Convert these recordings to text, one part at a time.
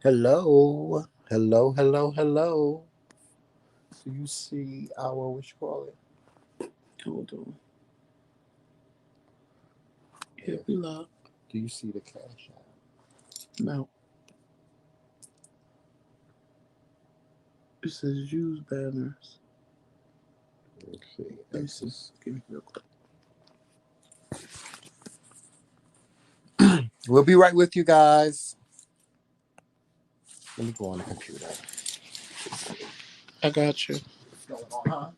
Hello. Hello, hello, hello. Do you see our, what you call it? Hold on. Yeah. Hit me up. Do you see the cash app? No. It says use banners. Let's see. Let me see. Access. Give me real quick. We'll be right with you guys. Let me go on the computer. I got you. What's going on, huh?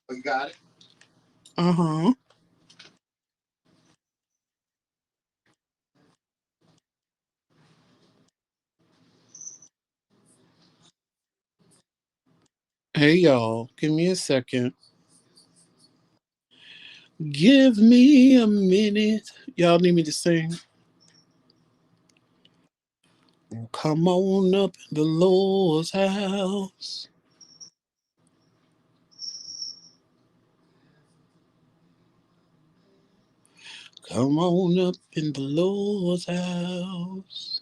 Oh, you got it? Uh-huh. Hey y'all, give me a second. Give me a minute. Y'all need me to sing? Come on up in the Lord's house. Come on up in the Lord's house.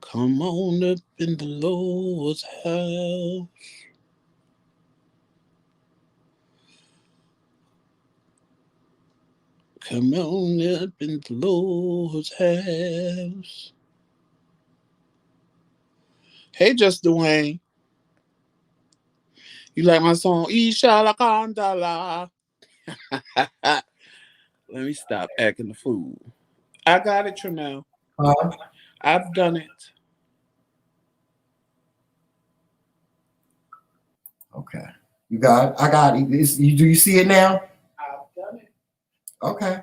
Come on up in the Lord's house. Come on up in the Lord's house. Hey, Just Dwayne. You like my song? Ishala Kandala. Let me stop acting the fool. I got it, Tramel. Huh? I've done it. Okay. You got it? I got it. Do you see it now? I've done it. Okay.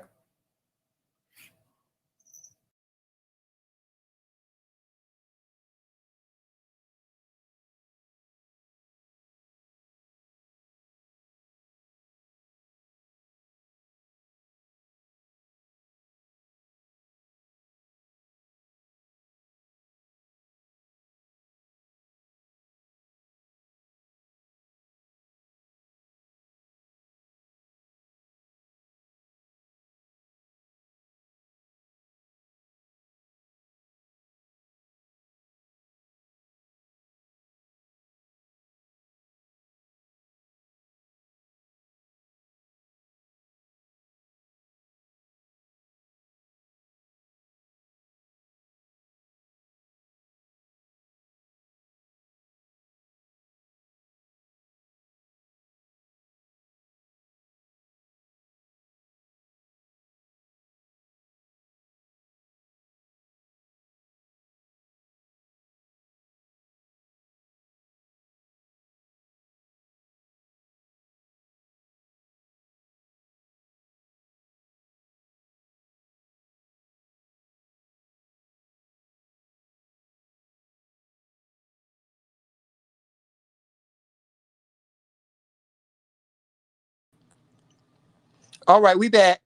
All right, we back.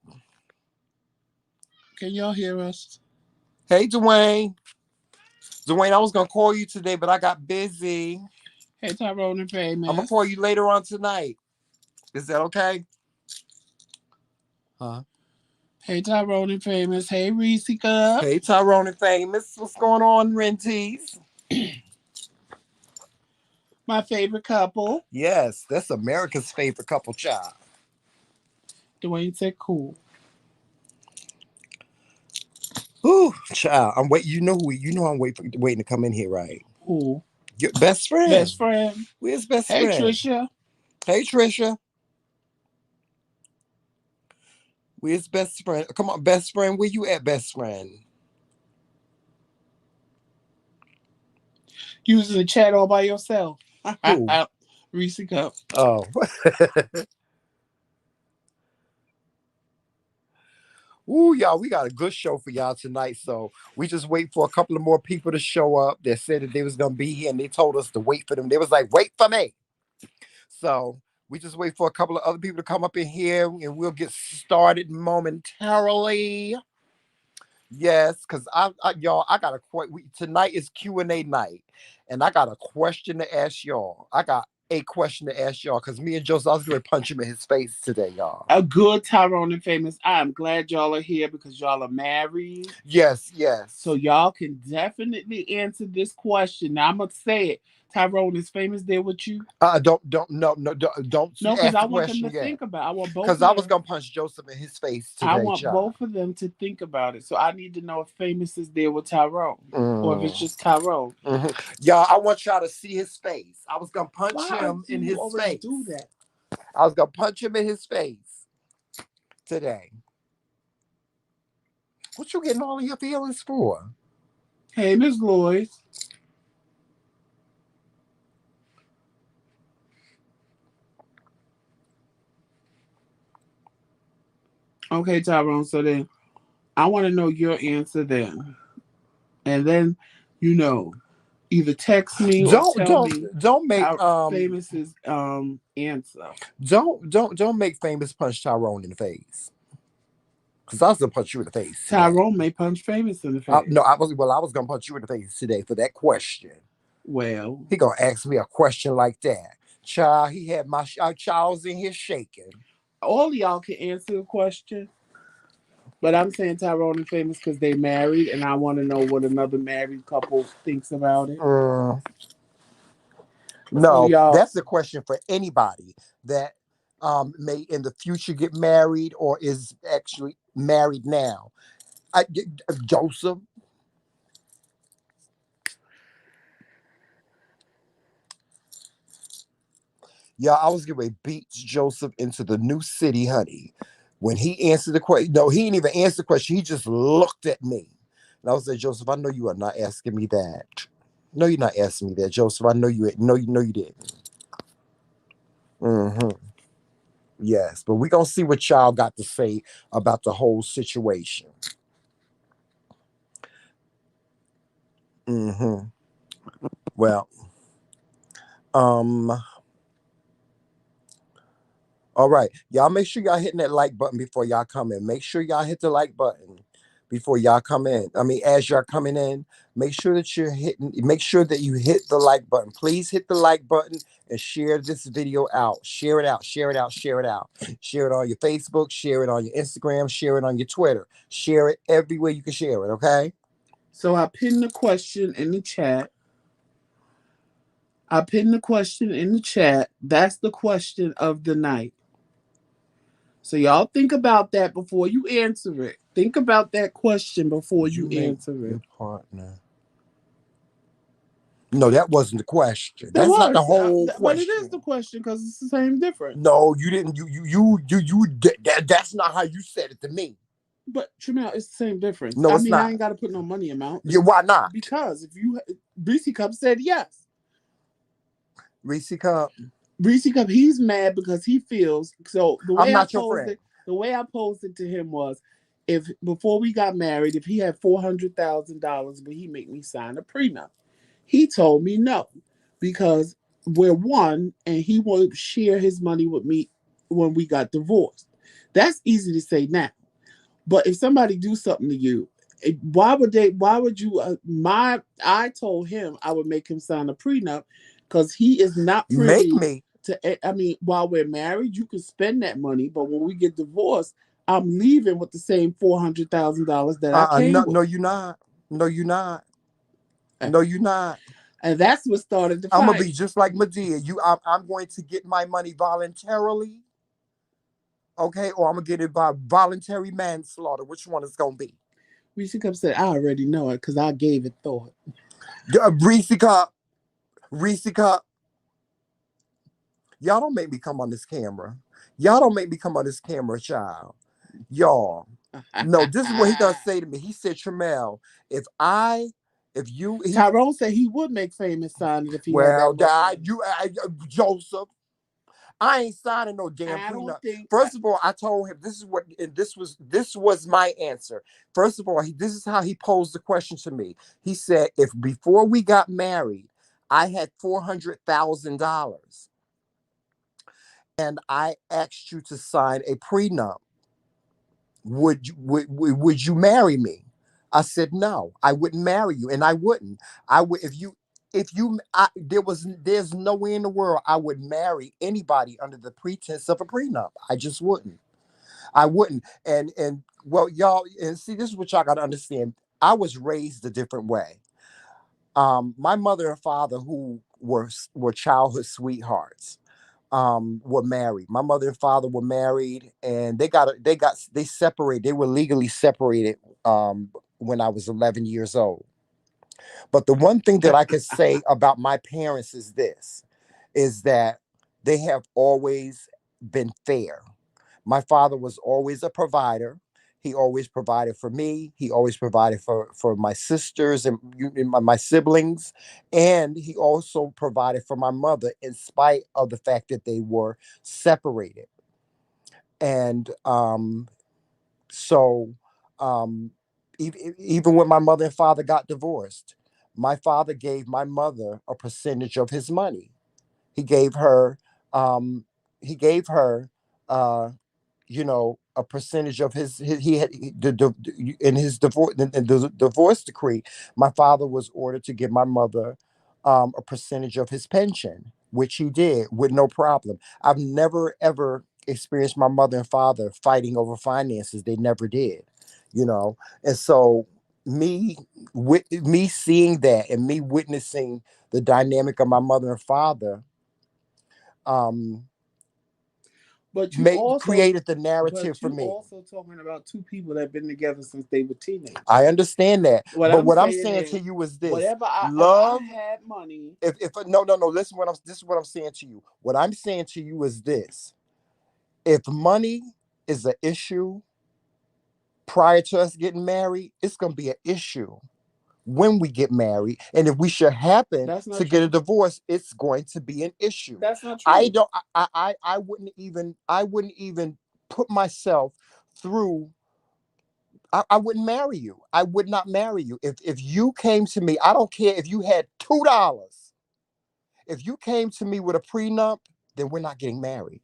Can y'all hear us? Hey, Dwayne. Dwayne, I was gonna call you today, but I got busy. Hey, Tyrone and I'm gonna call Famous. you later on tonight. Is that okay? Huh? Hey, Tyrone and Famous. Hey, Reese Cup. Hey, Tyrone and Famous. What's going on, Renties? My favorite couple. Yes, that's America's favorite couple child. Dwayne said cool. Ooh, child. I'm wait. You know who? You know I'm waiting to come in here, right? Cool. Your best friend. Best friend. Where's best Hey, friend? Trisha. Hey, Trisha. Where's best friend? Come on, best friend. Where you at, best friend? Using the chat all by yourself. Who? Reese Cup. Oh. Ooh, y'all, we got a good show for y'all tonight. So we just wait for a couple of more people to show up. They said that they was gonna be here and they told us to wait for them. They was like, wait for me. So we just wait for a couple of other people to come up in here and we'll get started momentarily. Yes, because y'all, I got a tonight is Q&A night, and I got a question to ask y'all. I got a question to ask y'all because me and Joseph, I was going to punch him in his face today, y'all. A good Tyrone and Famous. I'm glad y'all are here because y'all are married. Yes, yes. So y'all can definitely answer this question. Now I'm gonna say it. Tyrone is Famous there with you? Don't No, because ask I the want them question to yet. think about it. I want both Because of I was them. gonna punch Joseph in his face I today, want child. both of them to think about it. So I need to know if Famous is there with Tyrone. Or if it's Mm. just Tyrone. Y'all, I want y'all to see his face. I was gonna punch Why him do in you his always face. do that? I was gonna punch him in his face today. What you getting all of your feelings for? Hey, Miss Lloyd. Okay, Tyrone. So then I want to know your answer then. And then, either text me or tell me Don't make Famous's answer. don't make Famous punch Tyrone in the face. Cause I was gonna punch you in the face today. Tyrone may punch Famous in the face. No, I was gonna punch you in the face today for that question. Well, He gonna ask me a question like that. Child, he had my child's in here shaking. all of y'all can answer the question, but I'm saying Tyrone and Famous because they married, and I want to know what another married couple thinks about it. No, So that's the question for anybody that may in the future get married or is actually married now. Joseph. Yeah, I was going to beat Joseph into the new city, honey. When he answered the question, no, he didn't even answer the question. He just looked at me. And I was like, Joseph, I know you are not asking me that. No, you're not asking me that, Joseph. I know you. No, you didn't. Mm-hmm. Yes, but we gonna see what y'all got to say about the whole situation. Mm-hmm. Well, um, all right, y'all. Make sure y'all hitting that like button before y'all come in. Make sure y'all hit the like button before y'all come in. I mean, as y'all coming in, make sure that you're hitting. Make sure that you hit the like button. Please hit the like button and share this video out. Share it out. Share it out. Share it out. Share it on your Facebook. Share it on your Instagram. Share it on your Twitter. Share it everywhere you can share it. Okay. So I pinned the question in the chat. That's the question of the night. So y'all think about that before you answer it. Think about that question before you answer it. Partner. No, that wasn't the question. It That's not was, the whole but question. it is the question because it's the same difference. No, you didn't. That's not how you said it to me. But Tramel, it's the same difference. No, it's not. I ain't got to put no money amount. Yeah, why not? Because if you Reese Cup said yes. Reese Cup. Reese Cup, he's mad because he feels so. I'm not your friend. The way I posed it to him was, if before we got married, if he had $400,000, would he make me sign a prenup? He told me no, because we're one, and he won't share his money with me when we got divorced. That's easy to say now, but if somebody do something to you, why would you? I told him I would make him sign a prenup because he is not privy Make me. to. I mean, while we're married, you can spend that money, but when we get divorced, I'm leaving with the same $400,000 that I came with. No, you're not. No, you're not. No, you're not. And that's what started the fight. I'm gonna be just like Medea. I'm going to get my money voluntarily, okay, or I'm gonna get it by voluntary manslaughter. Which one is gonna be? Reese Cup said, "I already know it because I gave it thought." Reese Cup. Y'all don't make me come on this camera. Child. Y'all. No, this is what he gonna say to me. He said, Tramel, Tyrone said he would make Famous sign it if he had that. Joseph, I ain't signing no damn prenup. First of all, I told him this was my answer. First of all, this is how he posed the question to me. He said, if before we got married, I had $400,000 and I asked you to sign a prenup, would you marry me? I said no, I wouldn't marry you, and I wouldn't. I would if you there's no way in the world I would marry anybody under the pretense of a prenup. I just wouldn't. I wouldn't. And well, y'all, and see, this is what y'all got to understand. I was raised a different way. My mother and father, who were childhood sweethearts, were married. My mother and father were married, and they separated. They were legally separated when I was 11 years old. But the one thing that I can say about my parents is that they have always been fair. My father was always a provider. He always provided for me. He always provided for my sisters and my siblings. And he also provided for my mother in spite of the fact that they were separated. And so um, even when my mother and father got divorced, my father gave my mother a percentage of his money. He gave her, um, he gave her, uh, a percentage of his he had in his divorce in the divorce decree. My father was ordered to give my mother a percentage of his pension, which he did with no problem. I've never ever experienced my mother and father fighting over finances. They never did, you know. And so me seeing that and me witnessing the dynamic of my mother and father, um But you made also, created the narrative but for you me. also talking about two people that have been together since they were I teenagers. understand that, What but I'm what I'm saying saying to is, you is this: whatever I if I love. had money, If no, no, no, listen, what I'm this is what I'm saying to you. What I'm saying to you is this: if money is an issue prior to us getting married, it's going to be an issue when we get married, and if we should happen that's to not get a true. divorce, it's going to be an issue. That's not I true. don't. I wouldn't even put myself through. I wouldn't marry you. I would not marry you. If you came to me, I don't care if you had $2. If you came to me with a prenup, then we're not getting married.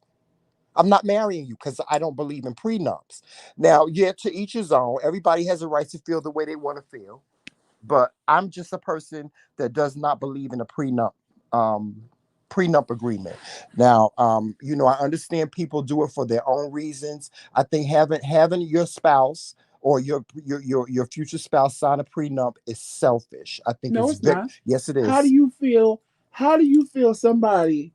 I'm not marrying you because I don't believe in prenups. Now, yeah, to each his own. Everybody has a right to feel the way they want to feel. But I'm just a person that does not believe in a um, prenup agreement. Now, I understand people do it for their own reasons. I think having your spouse or your future spouse sign a prenup is selfish. I think No, it's it's very, not. yes, it How do is. you feel? How do you feel somebody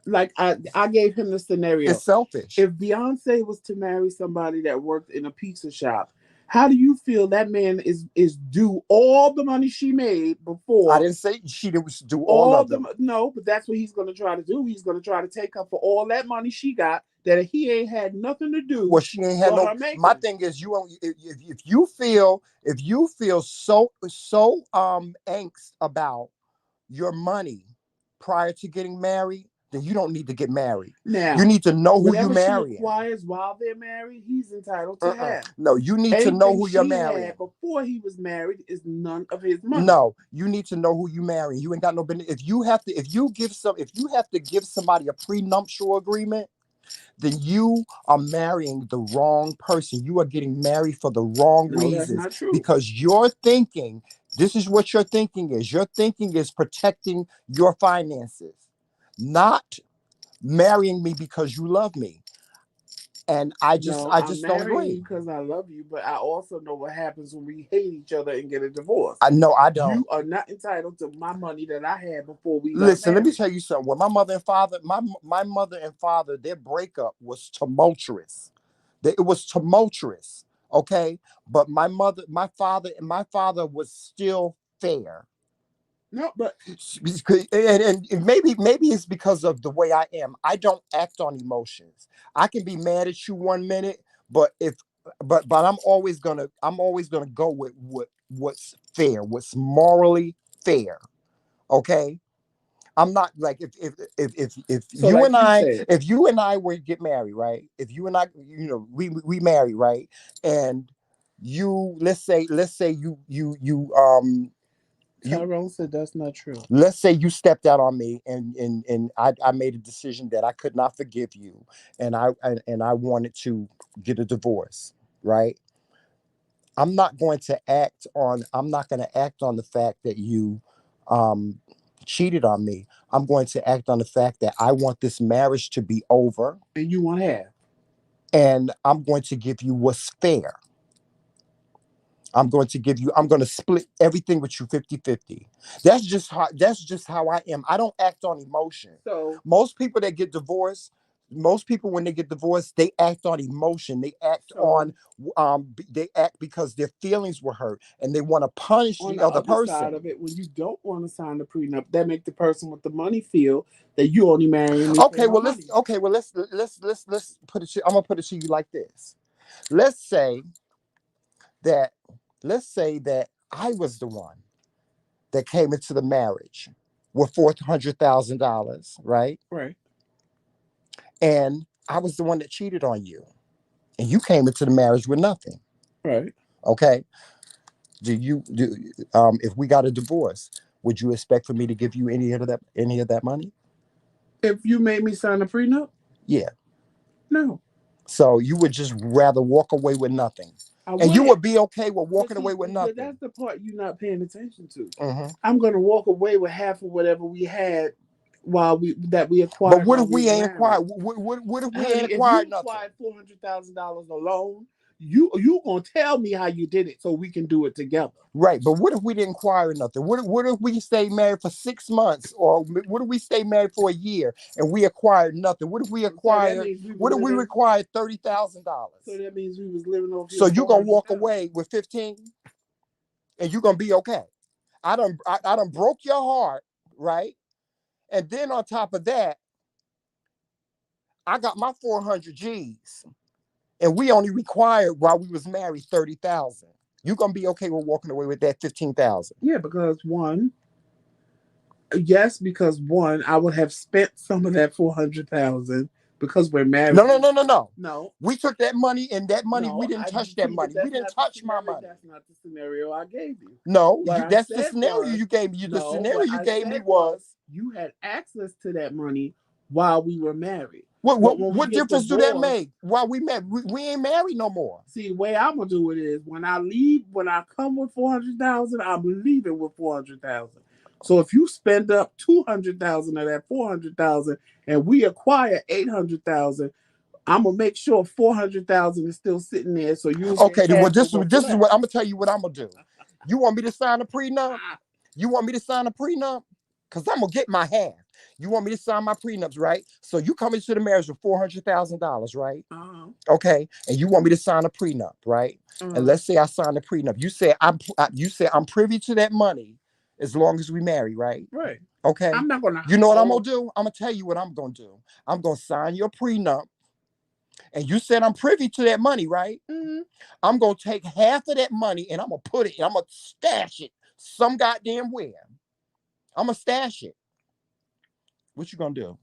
like I gave him the It's scenario. selfish. If Beyonce was to marry somebody that worked in a pizza shop, how do you feel that man is due all the money she made I before didn't say she did do all all of the them. no, but that's what he's going to try to do. He's going to try to take her for all that money she got that he ain't had nothing to Well, do she ain't had with no. her My making. thing is, if you feel so angst about your money prior to getting married, then you don't need to get married. You Now, need to know who you whatever she marrying. acquires while they're married, he's entitled to have. No, you need to know Anything who you're she marrying. had before he was married is none of his money. No, you need to know who you marrying. You ain't got no business. If you have to give somebody a prenuptial agreement, then you are marrying the wrong person. You are getting married for the wrong No, that's reasons not true. because you're thinking, this is what your thinking is. Your thinking is protecting your finances, not marrying me because you love me. And No, I I'm just don't marrying agree. you because I love you, but I also know what happens when we hate each other and get a divorce. I know I don't. You are not entitled to my money that I had before we got Listen, let me married. tell you something. When my mother and father, their breakup was tumultuous. It was tumultuous, okay? But my father was still fair. No, but And maybe it's because of the way I am. I don't act on emotions. I can be mad at you one minute, but if but I'm always gonna go with what's fair, what's morally fair. Okay. I'm not like so like you said, if you and I were to get married, right? If you and I, we marry, right? And you let's say you Tyrone said that's not true. let's say you stepped out on me and I made a decision that I could not forgive you and I wanted to get a divorce, right? I'm not going to act on the fact that you um, cheated on me, I'm going to act on the fact that I want this marriage to be over, And you want half. and I'm going to give you what's fair. I'm going to split everything with you 50-50. That's just how I am. I don't act on emotion. So Most people that get divorced, most people when they get divorced, they act on emotion. They act so on they act because their feelings were hurt and they want to punish on the the other other side of person. it, when you don't want to sign the prenup, that make the person with the money feel that you only marrying me for Okay, my well let's money. okay, well let's put it to, I'm going to put it to you like this. Let's say that let's say that I was the one that came into the marriage with $400,000, right? Right, And I was the one that cheated on you, and you came into the marriage with nothing. right. Okay, if we got a divorce, would you expect for me to give you any of that money? If you made me sign a prenup, Yeah. no, So you would just rather walk away with nothing, I and you wouldn't. would be okay with But walking away see, with nothing. that's the part you're not paying attention to. Hmm. I'm gonna walk away with half of whatever we had while we But acquired what while if we we were ain't married. acquired? What if we Honey, ain't if you acquired nothing? acquired $400,000 alone, you gonna tell me how you did it so we can do it together. Right, but what if we didn't acquire nothing? What if we stayed married for 6 months, or what if we stayed married for a year and we acquired nothing? What if we So that acquired? means we were What if we living. required $30,000? So that means we was living off So your you four gonna hundred walk thousand. away with 15, and you gonna be okay? I done broke your heart, right? And then on top of that, I got my 400 G's, and we only required while we was married 30,000. You gonna be okay with walking away with that 15,000? Yeah, because one, yes, because one, I would have spent some of that 400,000 because we're married. No, no, no, no, no. No, We took that money, and that money we no, didn't I touch that see, but money. We that's didn't not the touch my scenario. money. That's not the scenario I gave you. No, What I that's the said scenario was you gave me. The no. scenario What you I gave me said was was you had access to that money while we were married. what But what when we what get difference do that divorced, make? Why we met? We ain't married no more. see, the way I'm gonna do it is when I leave, when I come with 400,000, I'm leaving with 400,000. So if you spend up 200,000 of that 400,000, and we acquire 800,000, I'm gonna make sure 400,000 is still sitting there, so you'll get Okay, then well, half this of is what's this is left. what I'm gonna tell you. What I'm gonna do? You want me to sign a prenup? You want me to sign a prenup? Because I'm gonna get my half. You want me to sign my prenups, right? So you come into the marriage with $400,000, right? Uh-huh. Okay, and you want me to sign a prenup, right? And Uh-huh. let's say I sign a prenup. You say I'm privy to that money as long as we marry, right? Right. Okay. I'm not gonna. You know what I'm Oh, gonna do? I'm gonna tell you what I'm gonna do. I'm gonna sign your prenup, and you said I'm privy to that money, right? mhm. I'm gonna take half of that money and I'm gonna put it, I'm gonna stash it some goddamn where. I'm gonna stash it. What you gonna do?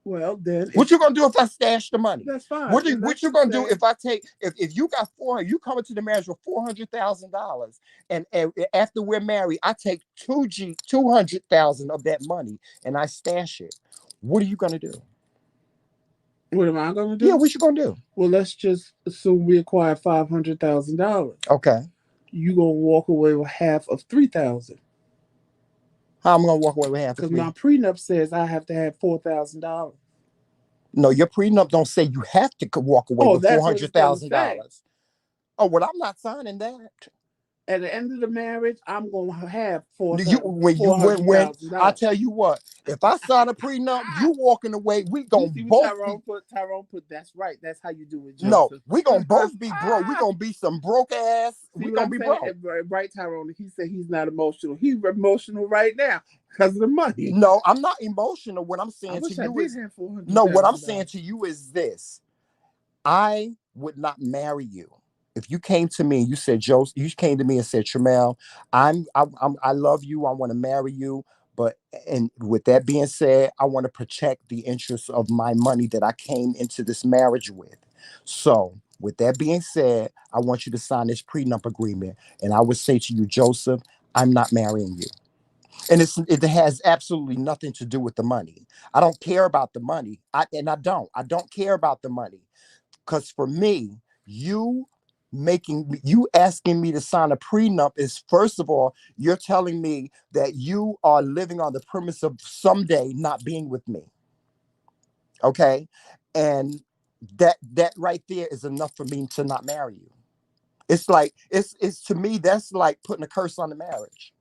Well, then What if you gonna do if I stash the money? that's fine, What you, and what let's you just gonna do say, if you got you come into the marriage with $400,000, and after we're married, I take 200,000 of that money and I stash it. What are you gonna do? what am I gonna Yeah, do? what you gonna do? Well, let's just assume we acquire $500,000. Okay. You gonna walk away with half of 3,000 How I'm gonna walk away with half of because my three? prenup says I have to have $4,000. No, your prenup don't say you have to walk away Oh, with four that's what it's hundred gonna thousand say. dollars. Oh well, I'm not signing that. At the end of the marriage, I'm gonna have four You four hundred when thousand I dollars. tell you what, if I sign a prenup, you walking away, we You gonna see what both be. Tyrone put? Tyrone put. That's right. That's how you do it, No, Joseph. we gonna both be broke. We gonna be some broke ass. See We what gonna I'm be saying? broke. Right, Tyrone. He said he's not emotional. He's emotional right now because of the money. No, I'm not emotional. What I'm I saying to wish I you did is have four hundred no. What I'm thousand saying dollars. to you is this: I would not marry you. If you came to me and you said, Joe, you came to me and said, Tramel, I love you. I want to marry you. But, and with that being said, I want to protect the interests of my money that I came into this marriage with. So, with that being said, I want you to sign this prenup agreement. And I would say to you, Joseph, I'm not marrying you. And it has absolutely nothing to do with the money. I don't care about the money. I don't care about the money. Because for me, you you asking me to sign a prenup is, first of all, you're telling me that you are living on the premise of someday not being with me. Okay. And that right there is enough for me to not marry you. It's like it's to me, that's like putting a curse on the marriage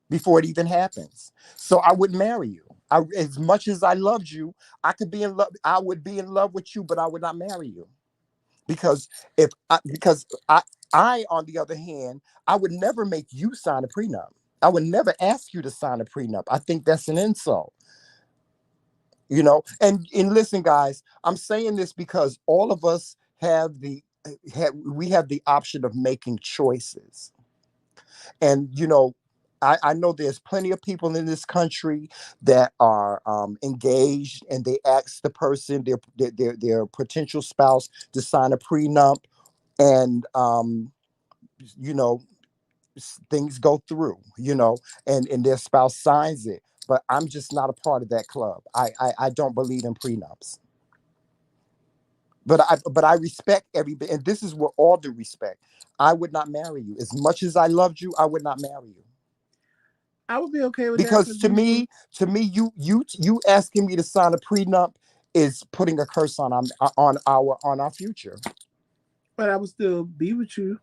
before it even happens. So I wouldn't marry you. As much as I loved you, I would be in love with you, but I would not marry you. Because I, on the other hand, I would never make you sign a prenup. I would never ask you to sign a prenup. I think that's an insult. And listen, guys, I'm saying this because all of us we have the option of making choices. And I know there's plenty of people in this country that are engaged, and they ask the person, their potential spouse, to sign a prenup, and you know things go through, and their spouse signs it. But I'm just not a part of that club. I don't believe in prenups. But I respect everybody, and this is with all due respect. I would not marry you. As much as I loved you, I would not marry you. I would be okay with that Because because you were, you asking me to sign a prenup is putting a curse on our future. but I would still be with you.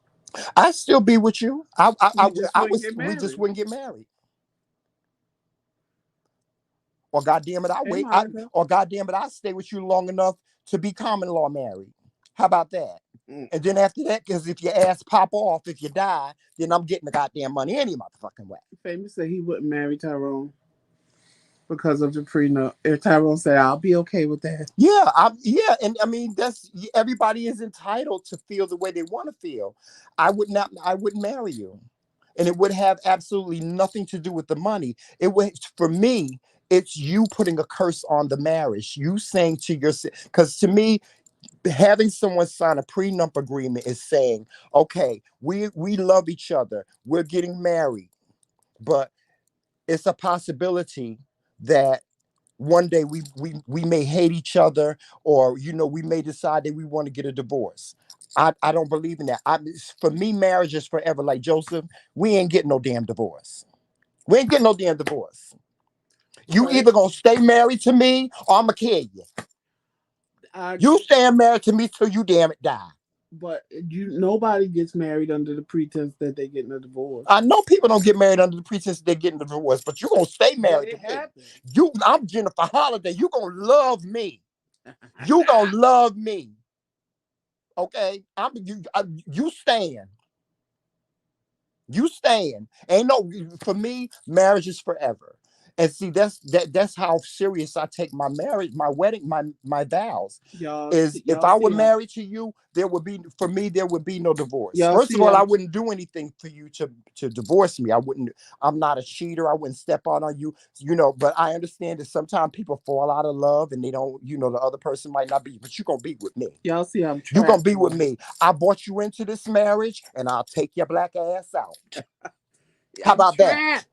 I still be with you. We just I wouldn't was get We just married. wouldn't get married. Or goddamn it, I Hey, wait. Monica. Or goddamn it, I stay with you long enough to be common law married. How about that? Mm. And then after that, because if your ass pop off, if you die, then I'm getting the goddamn money any motherfucking way. Famous said he wouldn't marry Tyrone because of the prenup. If Tyrone said, I'll be okay with that. Yeah, and I mean, that's everybody is entitled to feel the way they want to feel. I wouldn't marry you, and it would have absolutely nothing to do with the money. It would, for me, it's you putting a curse on the marriage. You saying to yourself, because to me, having someone sign a prenup agreement is saying, okay, we love each other, we're getting married, but it's a possibility that one day we may hate each other, or we may decide that we want to get a divorce. I don't believe in that. For me, marriage is forever. Like Joseph, we ain't getting no damn divorce. We ain't getting no damn divorce. You But either gonna stay married to me, or I'm gonna kill you. I You staying married to me till you damn it die. but nobody gets married under the pretense that they're getting a divorce. I know people don't get married under the pretense they're getting a divorce, but you gonna stay But married it to me. happens. I'm Jennifer Holiday. You gonna love me. You gonna love me. Okay, you stand. You stand. Ain't no, for me, marriage is forever. And see, that's how serious I take my marriage, my wedding, my vows. Is if Y'all I were see how married to you, there would be no divorce. y'all First of see all, I how wouldn't do anything for you to divorce me. I'm not a cheater. I wouldn't step on you, but I understand that sometimes people fall out of love and they don't, the other person might not be, but you're gonna be with me. y'all see I'm You're gonna trapped be with now. me. I brought you into this marriage, and I'll take your black ass out. How I'm about that? trapped.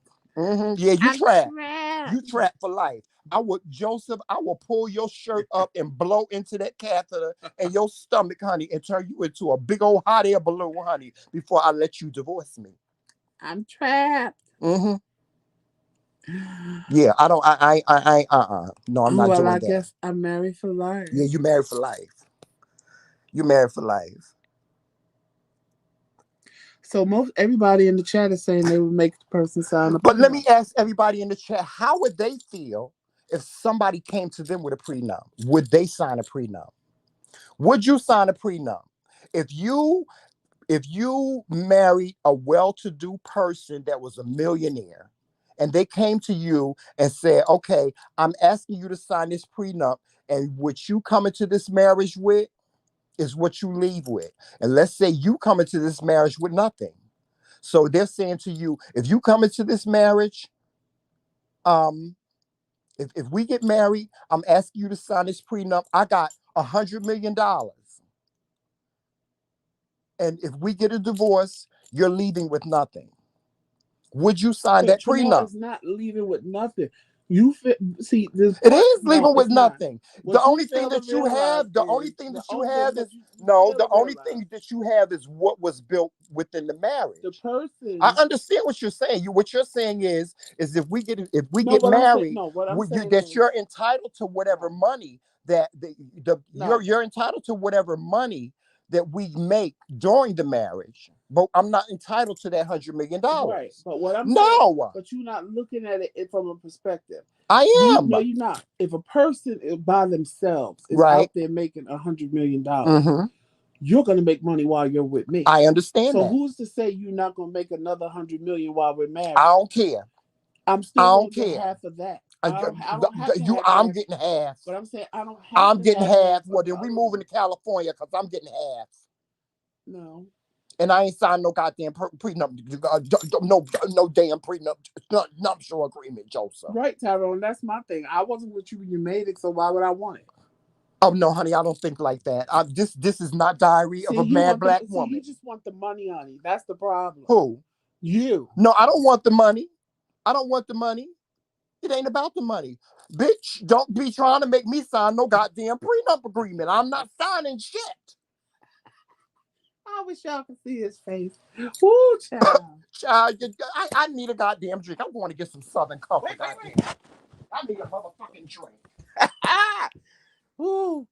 Yeah, you I'm trapped. trapped. You trapped for life. Joseph, I will pull your shirt up and blow into that catheter and your stomach, honey, and turn you into a big old hot air balloon, honey, before I let you divorce me. I'm trapped. Mm-hmm. Yeah, I don't. No, I'm not Well, doing I that. guess I'm married for Yeah, life. you married for life. You married for life. So most everybody in the chat is saying they would make the person sign a But let prenup. me ask everybody in the chat: how would they feel if somebody came to them with a prenup? Would they sign a prenup? Would you sign a prenup if you married a well-to-do person that was a millionaire, and they came to you and said, okay, I'm asking you to sign this prenup, and what you come into this marriage with is what you leave with. And let's say you come into this marriage with nothing. So they're saying to you, if you come into this marriage, um, if we get married, I'm asking you to sign this prenup. I got $100 million. And if we get a divorce, you're leaving with nothing. Would you sign But that no, prenup? it's not leaving with nothing. See this. It is No, leaving with it's not. nothing. The What you only thing fail to that you realize have, the only is thing the that you only but have what is you no, fail the to only realize thing that you have is what was built within the the marriage. I person. understand what you're saying. What you're saying is if we No, get what I'm saying. married, No, what I'm saying that is you're entitled to whatever no, money that no. you're entitled to whatever money that we make during the marriage. But I'm not entitled to that Right, $100 million. but what I'm saying, No, but you're not looking at it from a perspective. I am. No, you're not. If a person by themselves is Right. out there making $100 million, Mm-hmm. you're gonna make money while you're with me. I understand So that. who's to say you're not gonna make another 100 million while we're I married? don't care. I'm I still don't gonna get care. half of that. I, I don't have to have I'm half, getting half. but I'm saying I don't have I'm to getting have half. half Well, of the then we other moving one. to California because I'm getting half. No. And I ain't signed no goddamn prenup, no damn nuptial agreement, Joseph. Right, Tyrone. That's my thing. I wasn't with you when you made it, so why would I want it? Oh no, honey, I don't think like that. This is not Diary of See, a you Mad want the Black see, you Woman. just want the money, honey. That's the problem. Who? You. No, I don't want the money. I don't want the money. It ain't about the money. Bitch, don't be trying to make me sign no goddamn prenup agreement. I'm not signing shit. I wish y'all could see his face. Woo, child. Child, I need a goddamn drink. I'm going to get some Southern Comfort. Wait. I need a motherfucking drink. Woo.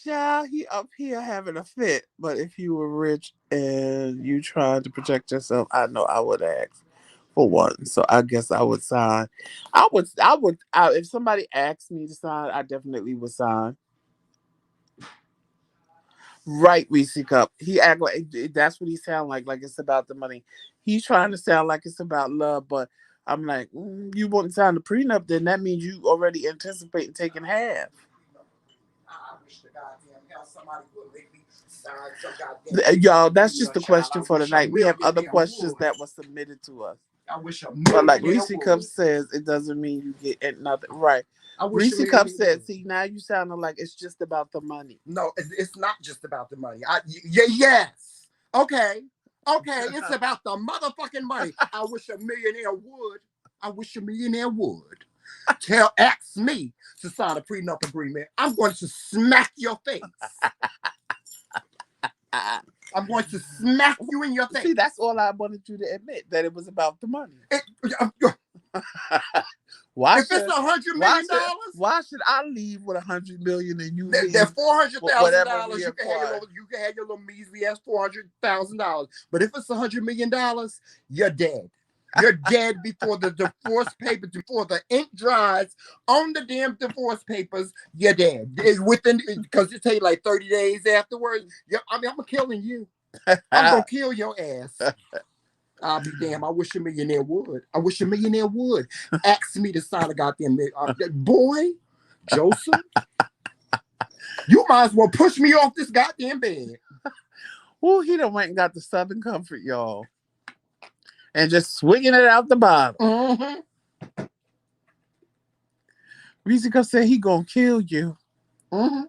Child, he up here having a fit. But if you were rich and you tried to protect yourself, I know I would ask for one. So I guess I would sign. If somebody asked me to sign, I definitely would sign. Right, Reese Cup. He act like that's what he sound like it's about the money. He's trying to sound like it's about love, but I'm like, you wouldn't sign the prenup, then that means you already anticipating taking half. I wish the goddamn hell somebody would make me sign some goddamn. Y'all, that's just the Child, I question for wish a tonight. We have other millionaire questions would. that were submitted to us. I wish a But like millionaire Reese Cup would. says, it doesn't mean you get nothing. Right. I wish a Reese Cup millionaire said, would. see, now you sounding like it's just about the money. No, it's not just about the money. Yes. Okay. It's about the motherfucking money. I wish a millionaire would. I wish a millionaire would. Ask me to sign a prenup agreement. I'm going to smack your face. I'm going to smack you in your face. See, that's all I wanted you to admit, that it was about the money. Why if it's $100 million, why should I leave with $100 million and you leave? That $400,000, you can have your little measly ass $400,000. But if it's $100 million, you're dead. You're dead before the divorce papers, before the ink dries on the damn divorce papers. You're dead. Because it take like 30 days afterwards. I'm killing you. I'm gonna kill your ass. I'll be damn. I wish a millionaire would. I wish a millionaire would ask me to sign a goddamn boy, Joseph. You might as well push me off this goddamn bed. Oh, he done went and got the Southern Comfort, y'all. And just swinging it out the bottom. Mm-hmm. Reese Cup said he gonna kill you. Mm-hmm.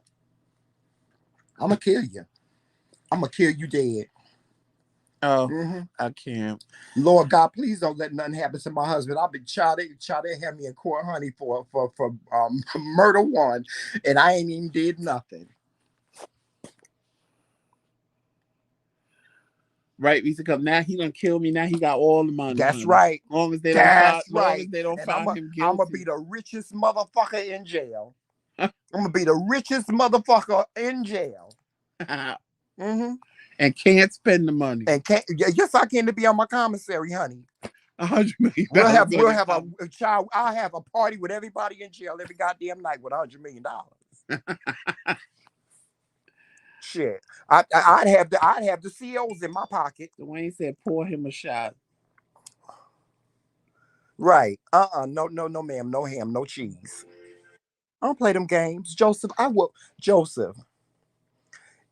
I'm gonna kill you. I'm gonna kill you dead. Oh, I can't. Lord God, please don't let nothing happen to my husband. I've been trying to have me in court, honey, for murder one, and I ain't even did nothing. Right, Reese Cup. Now he done kill me. Now he got all the money. That's right. As long as they don't find him guilty. I'm gonna be the richest motherfucker in jail. I'm gonna be the richest motherfucker in jail. Mm-hmm. And can't spend the money. And yes, I can to be on my commissary, honey. $100 million. We'll have a child. I'll have a party with everybody in jail every goddamn night with $100 million. Shit, I'd have the COs in my pocket. Dwayne said, "Pour him a shot." Right? No, ma'am. No ham. No cheese. I don't play them games, Joseph. I will, Joseph.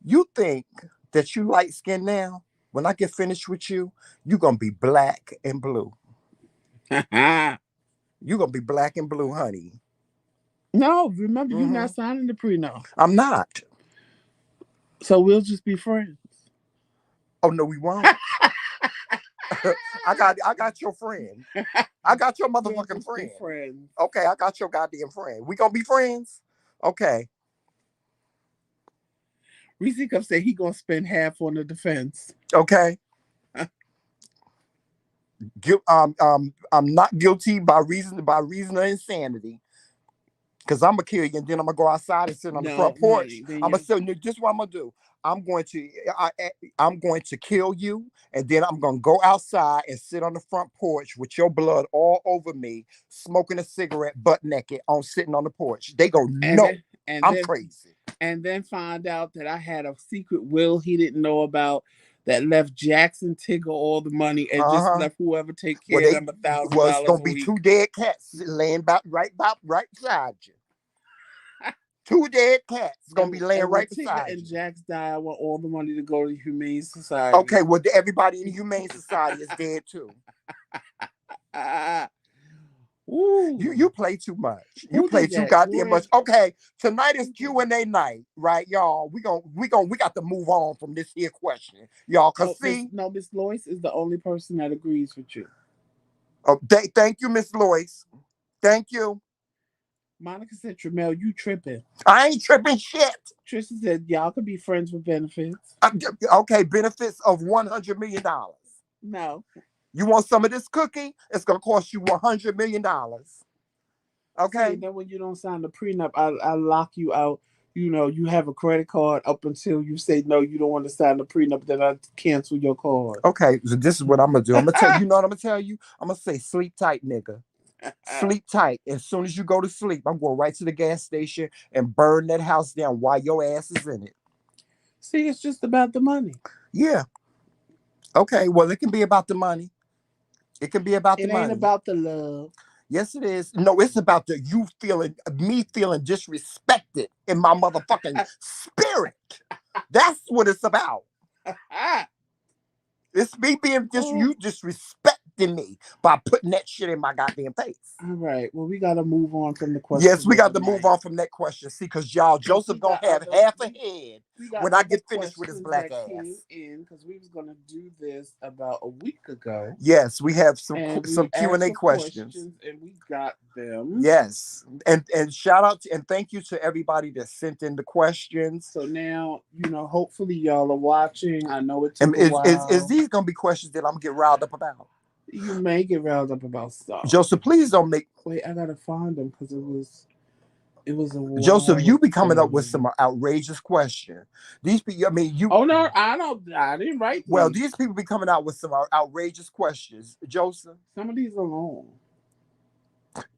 You think that you light skinned now? When I get finished with you, you're gonna be black and blue. You're gonna be black and blue, honey. No, remember, you're not signing the prenup. I'm not. So we'll just be friends. Oh no, we won't. I got your friend. I got your motherfucking friend. Friends. Okay, I got your goddamn friend. We gonna be friends? Okay. Reese Cup said he gonna spend half on the defense. Okay. I'm not guilty by reason of insanity. Cause I'm gonna kill you, and then I'm gonna go outside and sit on the front porch. I'm gonna say, this is what I'm gonna do. I'm going to, I'm going to kill you, and then I'm gonna go outside and sit on the front porch with your blood all over me, smoking a cigarette, butt naked, on sitting on the porch. They go, no, I'm crazy, and then find out that I had a secret will he didn't know about that left Jackson Tigger all the money and just left whoever take care of them $1,000. Well, it's gonna be two dead cats laying right beside you. Two dead cats gonna be laying right beside you. And Jack's die. I want all the money to go to the Humane Society. Okay, well, everybody in the Humane Society is dead too. You play too much. You play too goddamn much. Okay, tonight is Q&A night, right, y'all? We got to move on from this here question, y'all. Cause Miss Lois is the only person that agrees with you. Oh, thank you, Miss Lois. Thank you. Monica said, Tramel, you tripping. I ain't tripping shit. Trisha said, y'all could be friends with benefits. Okay, benefits of $100 million. No. You want some of this cookie? It's going to cost you $100 million. Okay. See, then when you don't sign the prenup, I lock you out. You know, you have a credit card up until you say, no, you don't want to sign the prenup, then I cancel your card. Okay, so this is what I'm going to do. I'm going to tell you, you know what I'm going to tell you? I'm going to say, sleep tight, nigga. Sleep tight. As soon as you go to sleep, I'm going right to the gas station and burn that house down while your ass is in it. See, it's just about the money. Yeah. Okay, well, it can be about the money. It can be about the money. It ain't about the love. Yes, it is. No, it's about me feeling disrespected in my motherfucking spirit. That's what it's about. It's me being you disrespecting me by putting that shit in my goddamn face. All right. Well, we got to move on from the question. Yes, we got to move on from that question. See, because y'all, Joseph gonna have half a head when I get finished with his black ass. Because we was gonna do this about a week ago. Yes, we have some Q&A questions, and we got them. Yes, and shout out and thank you to everybody that sent in the questions. So now, hopefully y'all are watching. I know it took a while. Is these gonna be questions that I'm gonna get riled up about? You may get riled up about stuff. Joseph, please don't make. Wait, I gotta find them because it was a. Joseph, you be coming up with some outrageous question. These people, Oh no, I didn't write. Well, these people be coming out with some outrageous questions, Joseph. Some of these are long.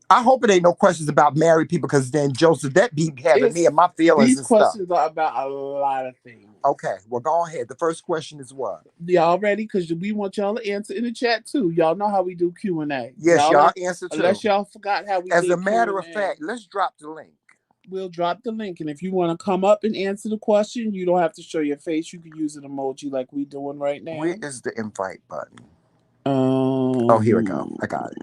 I hope it ain't no questions about married people, because then Joseph, that be having me and my feelings. These questions are about a lot of things. Okay, well, go ahead. The first question is what? Y'all ready? Because we want y'all to answer in the chat too. Y'all know how we do Q&A. Yes, y'all answer too. Unless y'all forgot how we. As a matter of fact, let's drop the link. We'll drop the link, and if you want to come up and answer the question, you don't have to show your face. You can use an emoji like we doing right now. Where is the invite button? Oh, here we go. I got it.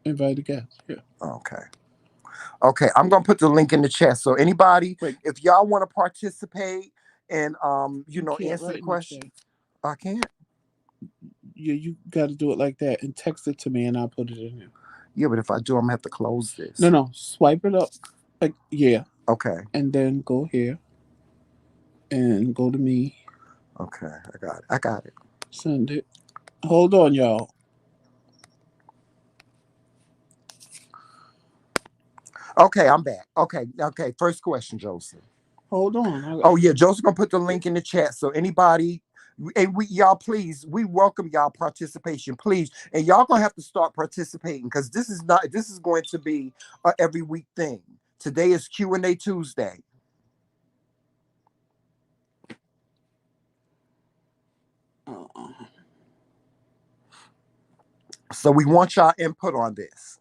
Invite a guest. Yeah. Okay. I'm gonna put the link in the chat. So anybody, if y'all want to participate and answer the question, I can't. Yeah, you got to do it like that and text it to me, and I'll put it in here. Yeah, but if I do, I'm gonna have to close this. No, swipe it up. Yeah. Okay. And then go here, and go to me. Okay, I got it. Send it. Hold on, y'all. Okay, I'm back. Okay. First question, Joseph. Hold on. Oh yeah, Joseph gonna put the link in the chat. So anybody, and y'all, please, we welcome y'all participation, please, and y'all gonna have to start participating, because this is going to be a every week thing. Today is Q&A Tuesday. So we want y'all input on this.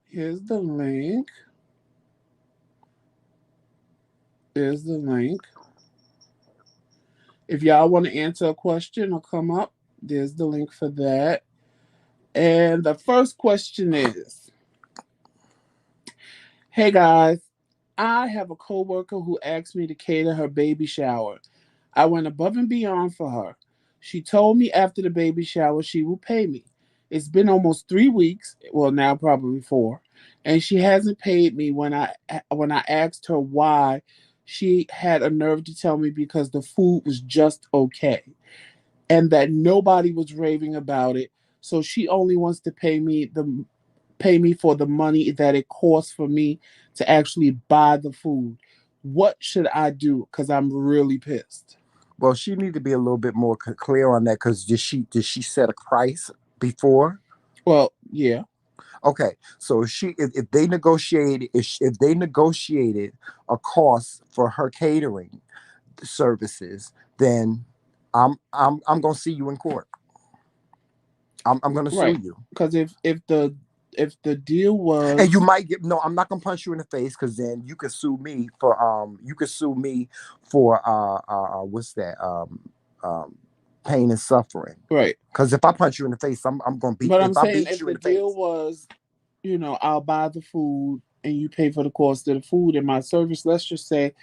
Here's the link. If y'all want to answer a question or come up, there's the link for that. And the first question is, hey guys, I have a coworker who asked me to cater her baby shower. I went above and beyond for her. She told me after the baby shower she will pay me. It's been almost 3 weeks, well now probably 4, and she hasn't paid me. When I asked her why, she had a nerve to tell me because the food was just okay and that nobody was raving about it. So she only wants to pay me for the money that it costs for me to actually buy the food. What should I do? Because I'm really pissed. Well, she need to be a little bit more clear on that because did she set a price before? Well, yeah, Okay, so if they negotiated if they negotiated a cost for her catering services, then I'm gonna see you in court. I'm gonna sue right. you. Because if the deal And you was might get no, I'm not gonna punch you in the face because then you could sue me for what's that pain and suffering. right, Because if I punch you in the face, I'm gonna beat but I'm if I saying beat if you in the the deal face. was, I'll buy the food and you pay for the cost of the food and my service. Let's just say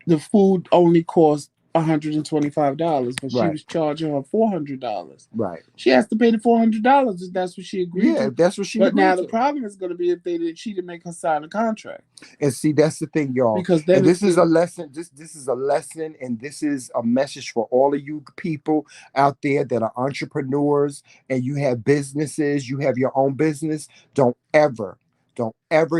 the food only cost $125, but she Right, was charging her $400. right. She has to pay the $400 if that's what she agreed Yeah, to. that's what she But now agreed the to. problem is going to be if she didn't make her sign a contract, And see, that's the thing, y'all. because then And it's this is a getting lesson. This is a lesson, and this is a message for all of you people out there that are entrepreneurs and you have businesses. You have your own business. Don't ever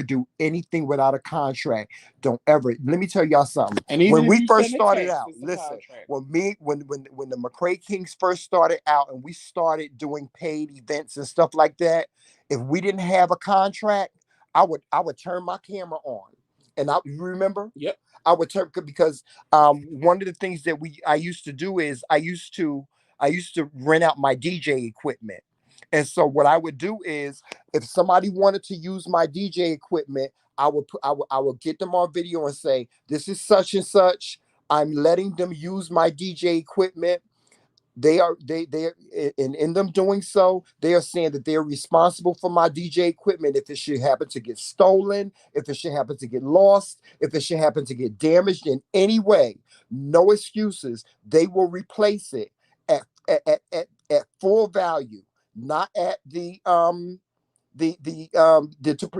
do anything without a contract. Don't ever. Let me tell y'all something. and even When if we you first send a started text, out, it's a listen. contract. When the McCray Kings first started out, and we started doing paid events and stuff like that, if we didn't have a contract, I would turn my camera on, and you remember Yep. I would turn because one of the things that we I used to do is I used to rent out my DJ equipment, and so what I would do is if somebody wanted to use my DJ equipment, I would get them on video and say this is such and such. I'm letting them use my DJ equipment. They are in them doing so, they are saying that they're responsible for my DJ equipment if it should happen to get stolen, if it should happen to get lost, if it should happen to get damaged in any way. No excuses. They will replace it at at full value, not at the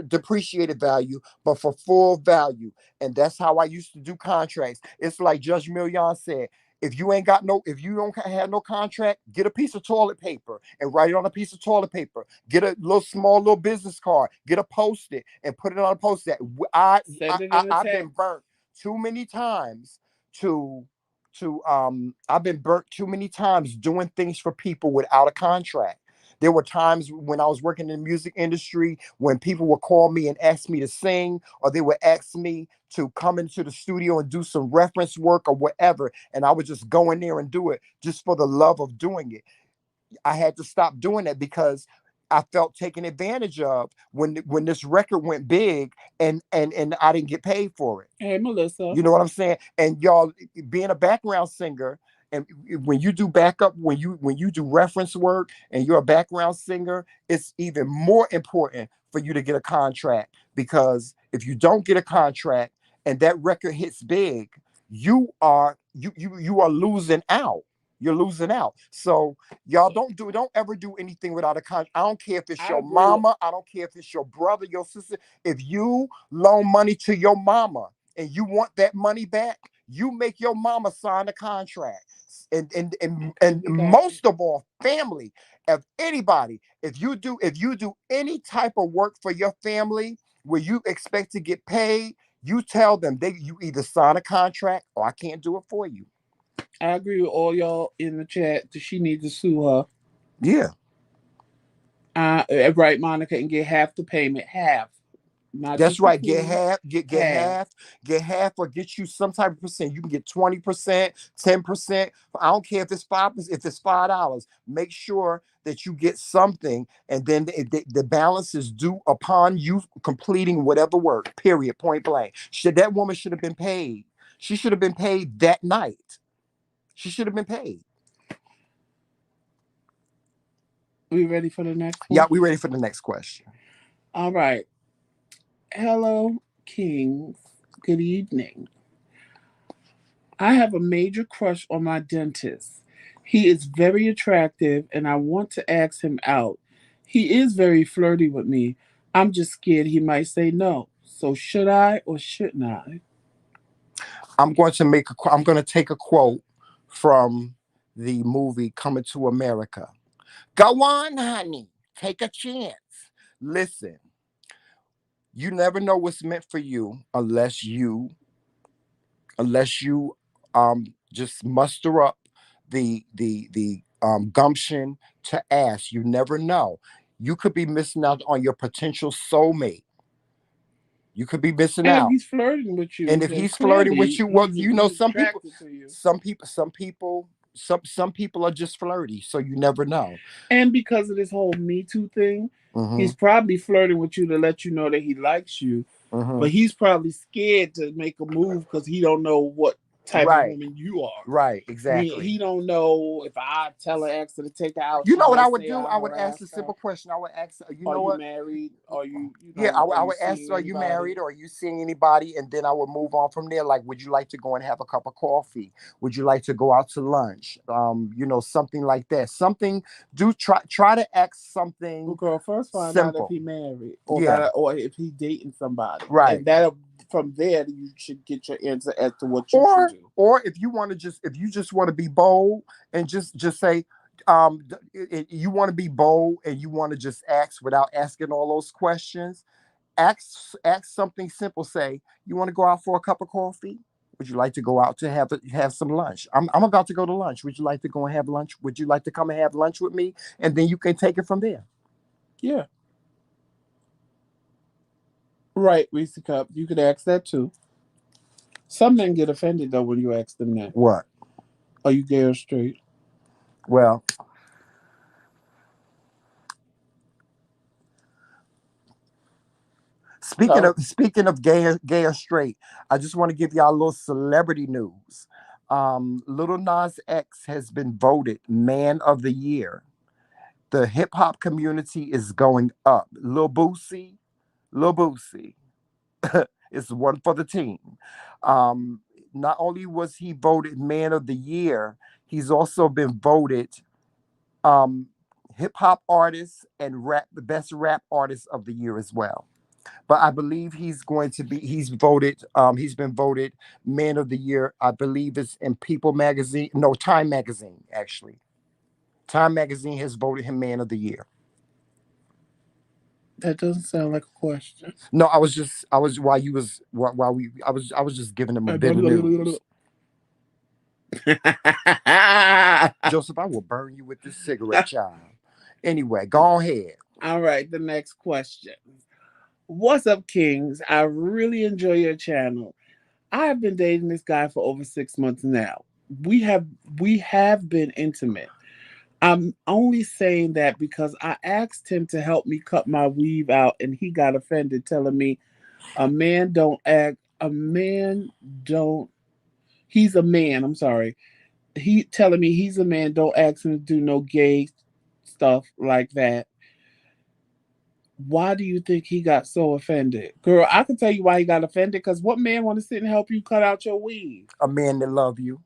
depreciated value, but for full value. And that's how I used to do contracts. It's like Judge Million said. If you don't have no contract, get a piece of toilet paper and write it on a piece of toilet paper. Get a little business card, get a post-it and put it on a post-it. Send it in a I've been text. burnt too many times to I've been burnt too many times doing things for people without a contract. There were times when I was working in the music industry when people would call me and ask me to sing, or they would ask me to come into the studio and do some reference work or whatever. And I would just go in there and do it just for the love of doing it. I had to stop doing that because I felt taken advantage of when this record went big and I didn't get paid for it. Hey, Melissa. You know what I'm saying? And y'all, being a background singer, and when you do backup, when you do reference work, and you're a background singer, it's even more important for you to get a contract, because if you don't get a contract and that record hits big, you are losing out. You're losing out. So y'all don't ever do anything without a contract. I don't care if it's I your agree with mama. I don't care if it's your brother, your sister. If you loan money to your mama and you want that money back, you make your mama sign a contract. And we got you. most of all, family. If anybody, if you do any type of work for your family where you expect to get paid, you tell them you either sign a contract or I can't do it for you. I agree with all y'all in the chat that she needs to sue her. Yeah. Right, Monica, and get half the payment, half, not That's just the right. Get food, half, get half. half, or get you some type of percent. You can get 20%, 10%. I don't care if it's 5%, if it's $5. Make sure that you get something, and then the balance is due upon you completing whatever work. Period. Point blank. That woman should have been paid. She should have been paid that night. She should have been paid. We ready for the next Yeah, one? we ready for the next question. All right. Hello, Kings. Good evening. I have a major crush on my dentist. He is very attractive and I want to ask him out. He is very flirty with me. I'm just scared he might say no. So should I or shouldn't I? I'm going to take a quote from the movie Coming to America. Go on, honey. Take a chance. Listen, you never know what's meant for you unless you just muster up the gumption to ask. You never know. You could be missing out on your potential soulmate. You could be missing And if out. he's flirting with And you, if then he's flirting with clearly you, well, he's attracted to you. some people are just flirty, so you never know. And because of this whole Me Too thing, Hmm. he's probably flirting with you to let you know that he likes you. Hmm. But he's probably scared to make a move because he don't know what type of Right. woman you are. Right. He Exactly. don't know if I tell her, ask her to take her out, You she know what I might would say do? I I would ask harassed a her. simple question. I would ask, you Are know you what? married? Are you, Yeah, are I you would ask, seeing are you anybody? married or are you seeing anybody? And then I would move on from there. Like, would you like to go and have a cup of coffee? Would you like to go out to lunch? Something like that. Something. Do try to ask Well, something girl, first find out if simple. he married Yeah. or if he dating somebody, Right. and that from there you should get your answer as to what you should Or do. or if you just want to be bold and just say, you want to be bold and you want to just ask without asking all those questions. Ask something simple. Say, you want to go out for a cup of coffee? Would you like to go out to have some lunch? I'm about to go to lunch. Would you like to go and have lunch? Would you like to come and have lunch with me? And then you can take it from there. Yeah, right, Reese Cup. You could ask that too. Some men get offended though when you ask them that. What? Are you gay or straight? Well, So speaking of gay or straight, I just want to give y'all a little celebrity news. Little Nas X has been voted Man of the Year. The hip hop community is going up. Lil Boosie, it's one for the team. Um, Not only was he voted Man of the Year, he's also been voted um, hip hop artist and the best rap artist of the year as well. But I believe he's been voted Man of the Year. I believe it's in People magazine, no, Time magazine actually. Time magazine has voted him Man of the Year. that doesn't sound like a question. No, I was while you was while we I was just giving him a bit of news. Joseph, I will burn you with this cigarette, child. Anyway, go ahead. All right, the next question. What's up, Kings? I really enjoy your channel. I have been dating this guy for over 6 months now. We have we have been intimate. I'm only saying that because I asked him to help me cut my weave out and he got offended telling me a man don't he's a man, I'm sorry. He telling me he's a man, don't ask him to do no gay stuff like that. Why do you think he got so offended? Girl, I can tell you why he got offended because what man want to sit and help you cut out your weave? A man that love you,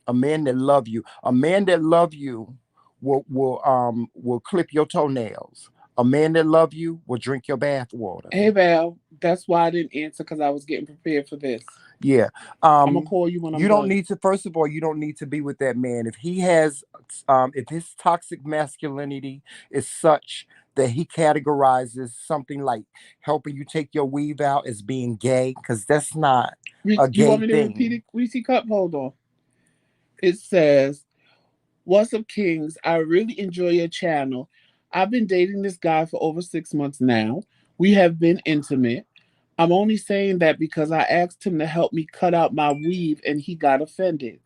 a man that love you, a man that love you will clip your toenails. A man that love you will drink your bath water. Hey Val, that's why I didn't answer because I was getting prepared for this. Yeah. I'm gonna call you when I'm You don't done. need to, first of all, you don't need to be with that man. If he has if his toxic masculinity is such that he categorizes something like helping you take your weave out as being gay, because that's not a You gay want me to repeat thing. it? Reese Cup, hold on. It says, "What's up, Kings? I really enjoy your channel. I've been dating this guy for over 6 months now. We have been intimate. I'm only saying that because I asked him to help me cut out my weave and he got offended,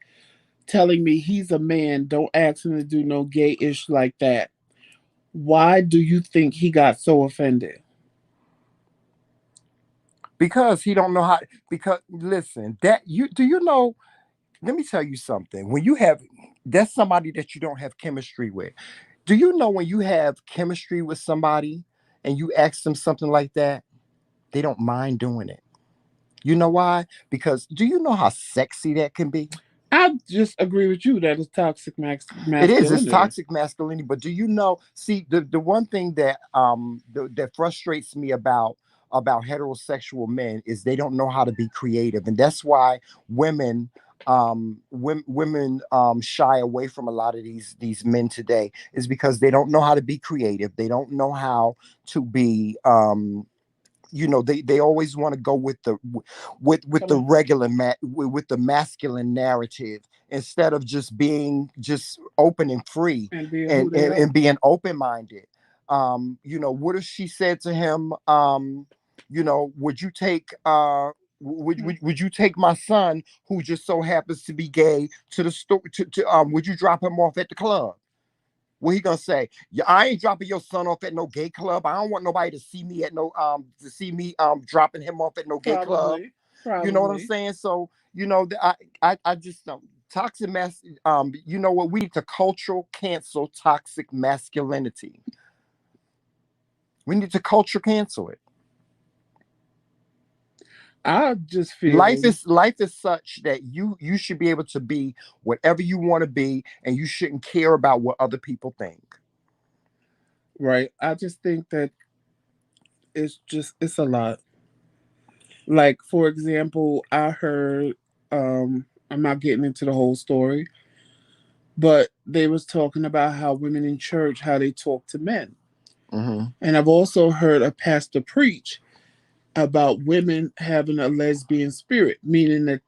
telling me he's a man, don't ask him to do no gay ish like that. Why do you think he got so offended?" Because he don't know how, because listen, that you do you know, let me tell you something. When you have that's somebody that you don't have chemistry with. Do you know when you have chemistry with somebody and you ask them something like that, they don't mind doing it? You know why? Because do you know how sexy that can be? I just agree with you that it's toxic It is. It's masculinity. toxic masculinity. But do you know? See, the one thing that that frustrates me about heterosexual men is they don't know how to be creative, and that's why women women shy away from a lot of these men today, is because they don't know how to be creative. They don't know how to be they always want to go with the with Come the on. regular with the masculine narrative, instead of just being just open and free, And being and who they and, are. and being open-minded. What if she said to him, would you take would you take my son, who just so happens to be gay, to the store, would you drop him off at the club? What he gonna say? Yeah, I ain't dropping your son off at no gay club. I don't want nobody to see me at no to see me dropping him off at no gay club. Probably. You know what I'm Probably. saying? So I just toxic mass. You know what? We need to cultural cancel toxic masculinity. We need to culture cancel it. I just feel Life is such that you should be able to be whatever you want to be, and you shouldn't care about what other people think. right. I just think that it's a lot. Like for example, I heard I'm not getting into the whole story, but they was talking about how women in church, how they talk to men. Hmm. And I've also heard a pastor preach about women having a lesbian spirit, meaning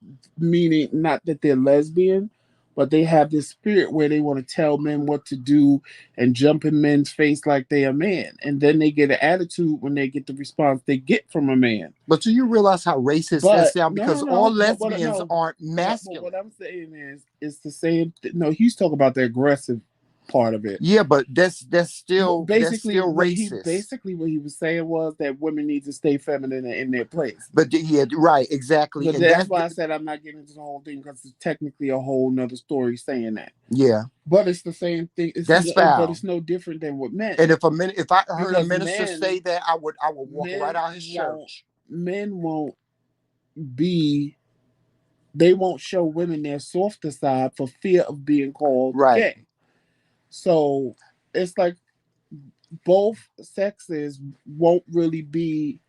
not that they're lesbian, but they have this spirit where they want to tell men what to do and jump in men's face like they a man. And then they get an attitude when they get the response they get from a man. But do you realize how racist that But sounds? no, no, Because all no. But what lesbians no, aren't but what masculine. I'm saying is, it's the same. No, he's talking about the aggressive part of it. Yeah, but that's still racist. Basically what he was saying was that women need to stay feminine and in their place. But yeah, right, exactly, But and that's that's why I said I'm not getting into the whole thing because it's technically a whole nother story saying that. yeah, But it's the same thing. that's But foul. it's no different than with men And if I heard a because minister say that, I would walk right men out his won't church. men won't be they won't show women their softer side for fear of being called Right. gay. So it's like both sexes won't really be,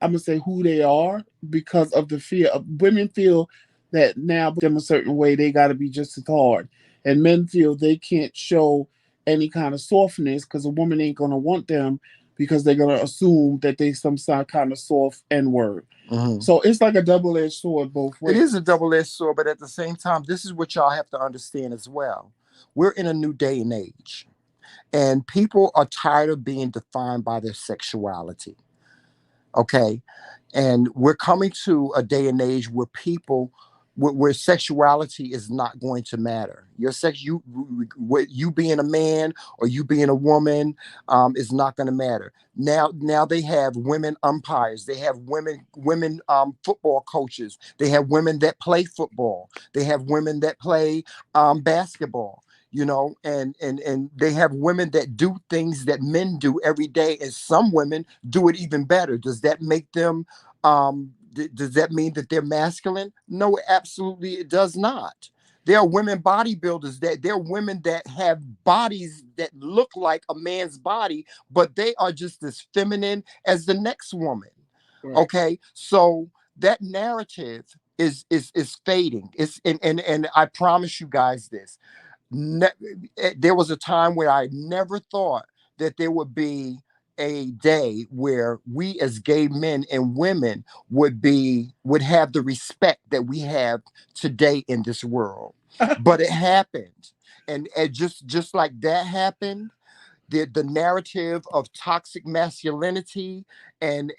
I'm gonna say, who they are because of the fear of women feel that now them a certain way they got to be just as hard, and men feel they can't show any kind of softness because a woman ain't gonna want them because they're gonna assume that they some kind of soft n word. Hmm. So it's like a double edged sword both It ways. is a double-edged sword, but at the same time, this is what y'all have to understand as well. We're in a new day and age, and people are tired of being defined by their sexuality. Okay, and we're coming to a day and age where people where sexuality is not going to matter. Your sex, you being a man or you being a woman, is not going to matter. Now they have women umpires, they have women football coaches, they have women that play football, they have women that play basketball, and they have women that do things that men do every day, and some women do it even better. Does that make them does that mean that they're masculine? No, absolutely it does not. There are women bodybuilders, that there are women that have bodies that look like a man's body, but they are just as feminine as the next woman. Right. Okay, so that narrative is fading. And I promise you guys this. Ne- there was a time where I never thought that there would be a day where we as gay men and women would have the respect that we have today in this world. But it happened. And just like that happened, the narrative of toxic masculinity and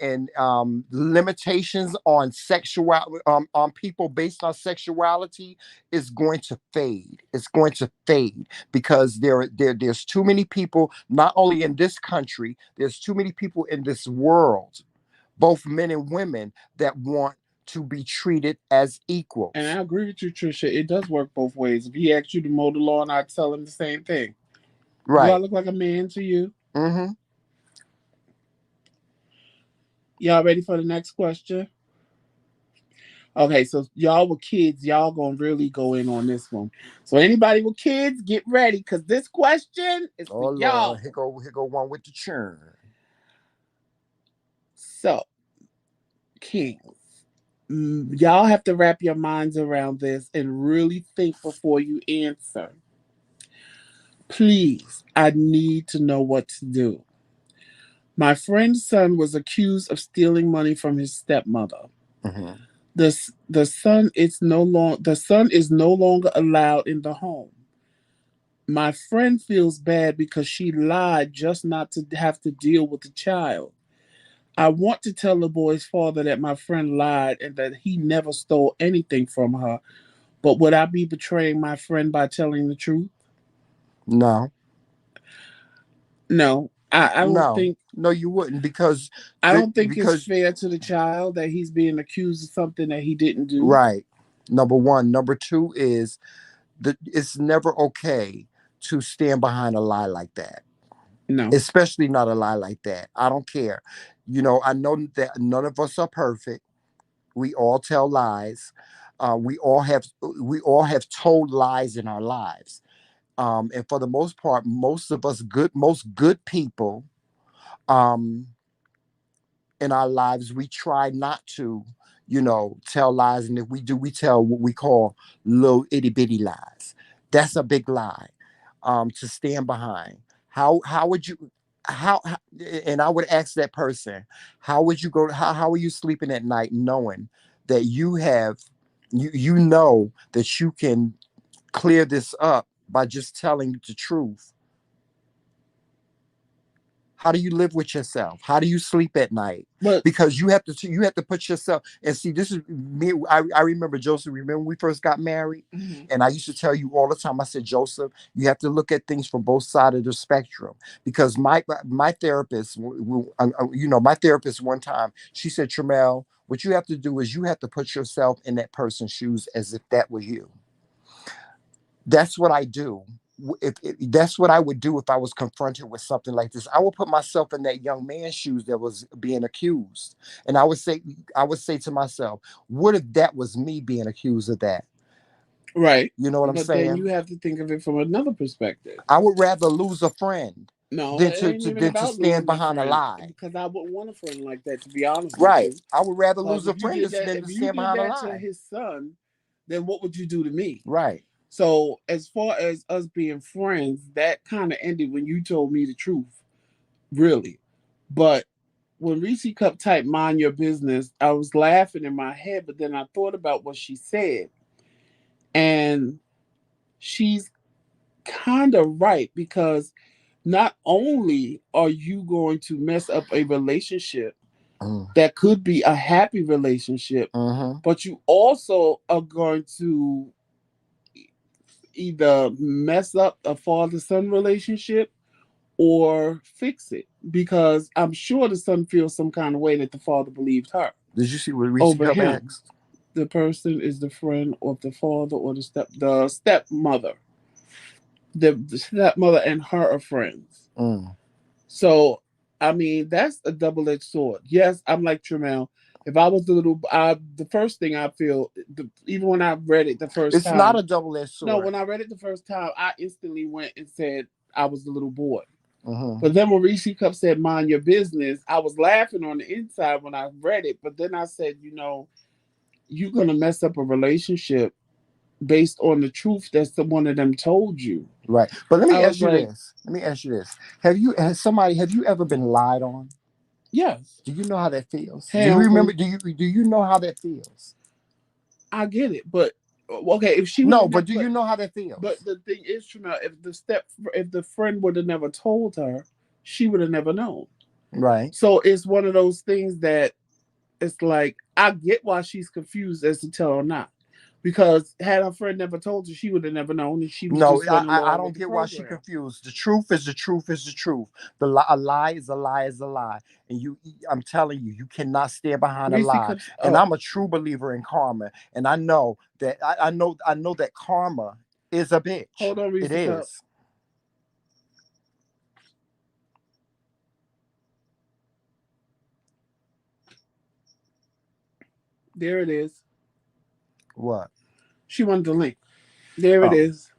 limitations on sexual on people based on sexuality is going to fade. It's going to fade because there's too many people, not only in this country, there's too many people in this world, both men and women, that want to be treated as And I equals. agree with you, Trisha. It does work both ways. If he asked you to mow the lawn, I'd tell him the same thing. Do I Right. look like a man to you? Hmm. Y'all ready for the next question? Okay, so y'all with kids, y'all gonna really go in on this one. So anybody with kids, get ready, because this question is for Oh Lord, y'all. here go one with the churn. So, Kings, y'all have to wrap your minds around this and really think before you answer. Please, I need to know what to do. My friend's son was accused of stealing money from his stepmother. Hmm. The son is no longer allowed in the home. My friend feels bad because she lied just not to have to deal with the child. I want to tell the boy's father that my friend lied and that he never stole anything from her, but would I be betraying my friend by telling the truth? No, No. I don't no, think no, you wouldn't because I don't think it's because fair to the child that he's being accused of something that he didn't do. right. Number one, number two is that it's never okay to stand behind a lie like that, No. especially not a lie like that. I don't care. I know that none of us are perfect. We all tell lies. We all have told lies in our lives. And for the most part, most good people, um, in our lives, we try not to, tell lies. And if we do, we tell what we call little itty bitty lies. That's a big lie, to stand behind. How would you, how, and I would ask that person, how are you sleeping at night knowing that you know that you can clear this up by just telling the truth? How do you live with yourself? How do you sleep at night? But Because you have to put yourself, and see, this is me. I remember, Joseph. Remember when we first got married, mhm. and I used to tell you all the time. I said, Joseph, you have to look at things from both sides of the spectrum. Because my therapist, my therapist one time, she said, Tramel, what you have to do is you have to put yourself in that person's shoes as if that were you. That's what I do. If that's what I would do if I was confronted with something like this, I would put myself in that young man's shoes that was being accused, and I would say to myself, what if that was me being accused of that? Right. You know what I'm But then saying? you have to think of it from another perspective. I would rather lose a friend No, than it to, ain't to even than to about stand losing a behind a friend lie. because I wouldn't want a friend like that, to be honest with Right. you. I would rather Because lose a if you friend did that, than if to you stand did behind a that to lie. his son, then what would you do to me? Right. So, as far as us being friends, that kind of ended when you told me the truth, really. But when Reese Cup typed "Mind Your Business," I was laughing in my head, but then I thought about what she said, and she's kind of right because not only are you going to mess up a relationship Mm-hmm. that could be a happy relationship, Mm-hmm. but you also are going to either mess up a father son relationship or fix it because I'm sure the son feels some kind of way that the father believed her Did you see what Reese over Cup him. asked? The person is the friend of the father or the stepmother. The stepmother and her are friends. Mm. So, I mean, that's a double edged sword. Yes, I'm like Tremel. If I was the first thing I feel, even when I read it the first It's not time, a double-edged no, sword. when I read it the first time, I instantly went and said I was the little boy. Mm-hmm. But then when Reese Cup said "Mind your business," I was laughing on the inside when I read it. But then I said, you're gonna mess up a relationship based on the truth that one of them told you. Right. But let I me was ask you like, this. Let me ask you this. Have you ever been lied on? yes, Do you know how that feels? Do you hell, remember? when Do you know how that feels? I get it, but okay, if she would No, have but never, do you know how that but feels? the thing is, Tramel, if the friend would have never told her, she would have never known. Right. So it's one of those things that it's like I get why she's confused as to tell or not, because had her friend never told her, she would have never known, and she was No, just I, going I I along with don't the get why she program. confused. The truth is the truth is the truth. A lie is a lie is a lie. And I'm telling you, you cannot stand behind a Reese lie. comes. And Oh, I'm a true believer in karma. And I know that I know that karma is a bitch. hold on, It Reese Cup. is. There it is. What? She wanted the link. There it Oh. is.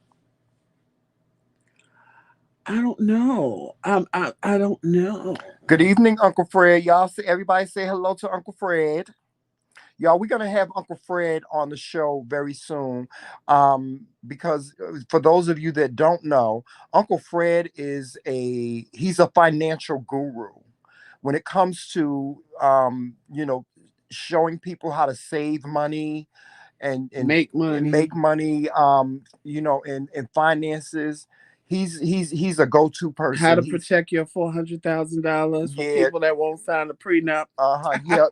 I don't know. I don't know. Good evening, Uncle Fred. Y'all say everybody say hello to Uncle Fred. Y'all, we're gonna have Uncle Fred on the show very soon. Because for those of you that don't know, Uncle Fred is he's a financial guru. When it comes to showing people how to save money Make and money. make money, in finances, he's a go-to How person. to He's protect your $400 for yeah, people that won't sign a prenup. uh-huh. Yeah,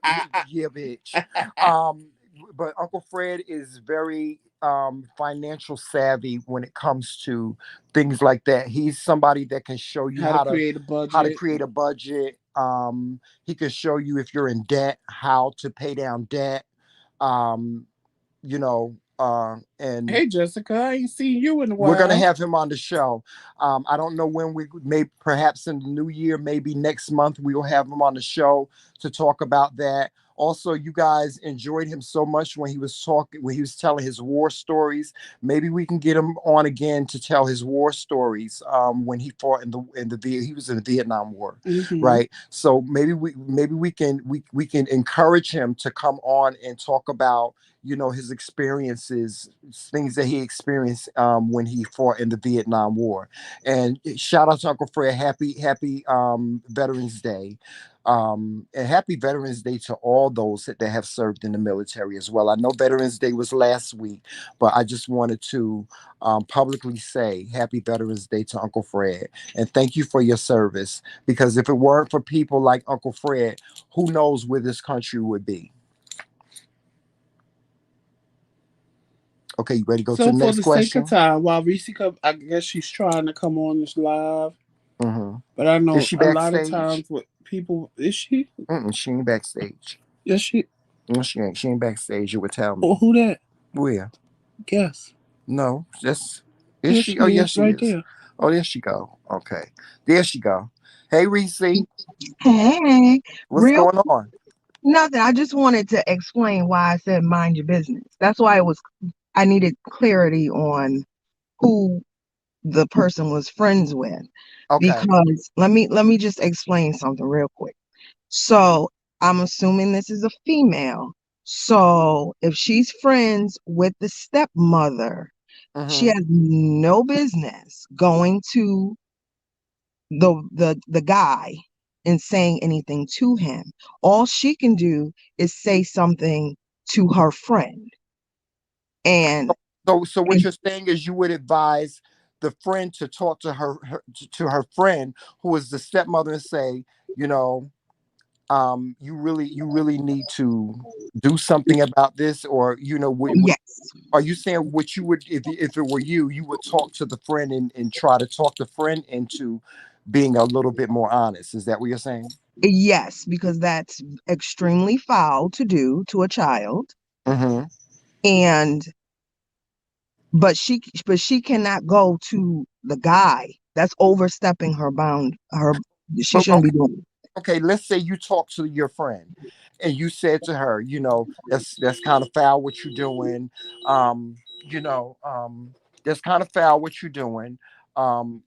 yeah, bitch. Um, but Uncle Fred is very financial savvy when it comes to things like that. He's somebody that can show you How to create a how to budget. create a budget. He can show you if you're in debt, how to pay down debt. Um, and Hey, Jessica, I ain't seen you in a we're gonna while. have him on the show. I don't know when we may, perhaps in the new year, maybe next month we'll have him on the show to talk about that. Also, you guys enjoyed him so much when he was telling his war stories. Maybe we can get him on again to tell his war stories. When he fought he was in the Vietnam War, Hmm. right? So maybe we can encourage him to come on and talk about his experiences, things that he experienced when he fought in the Vietnam War. And shout out to Uncle Fred. Happy Veterans Day. And happy Veterans Day to all those that have served in the military as well. I know Veterans Day was last week, but I just wanted to publicly say happy Veterans Day to Uncle Fred. And thank you for your service, because if it weren't for people like Uncle Fred, who knows where this country would be. Okay, you ready to go to So, the for next the sake of question? time, while Reese come, I guess she's trying to come on this live. Hmm. But I Is know she a lot of backstage? times with people, is she? Mm-mm, she ain't backstage. Yes, she. No, she ain't. She ain't backstage. You would tell Oh, me. who that? Where? Guess. No, that's. Is There she? Oh, she yes, is, she right is. there. Oh, there she go. Okay, there she go. Hey, Reese, Hey, what's real going on? nothing. I just wanted to explain why I said mind your business. That's why I needed clarity on who the person was friends with. Okay. Because let me just explain something real quick. So I'm assuming this is a female. So if she's friends with the stepmother, she Mm-hmm. has no business going to the guy and saying anything to him. All she can do is say something to her friend. And, So what and you're saying is you would advise the friend to talk to to her friend, who is the stepmother, and say, you know, you really need to do something about this, or yes, are you saying what you would, if it were you would talk to the friend and try to talk the friend into being a little bit more honest? Is that what you're saying? yes, because that's extremely foul to do to a child. Mm-hmm. And but she cannot go to the guy. That's overstepping her bound. She But shouldn't be doing it. okay, let's say you talk to your friend and you said to her, that's kind of foul what you're doing. You know, that's kind of foul what you're doing. Um,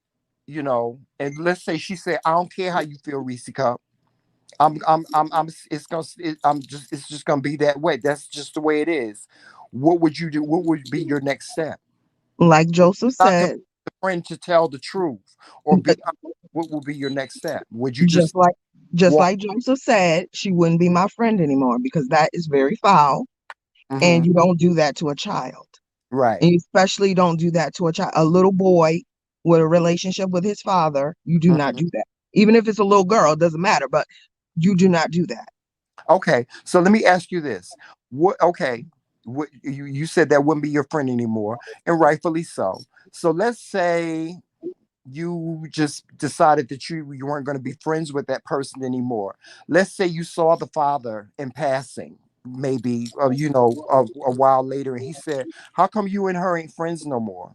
and let's say she said, I don't care how you feel, Reese Cup. It's just gonna be that way. That's just the way it is. What would you do? What would be your next step? Like Joseph Not to said, the friend to tell the truth or be what will be your next step? Would you just just like just walk? like Joseph said, she wouldn't be my friend anymore because that is very foul. Hmm. And you don't do that to a child. Right. And you especially don't do that to a little boy with a relationship with his father. You do not Mhm. do that. Even if it's a little girl, it doesn't matter, but you do not do that. Okay, so let me ask you this. What okay, what you said that wouldn't be your friend anymore, and rightfully so. So let's say you just decided that you weren't going to be friends with that person anymore. Let's say you saw the father in passing, maybe a while later, and he said, "How come you and her ain't friends no more?"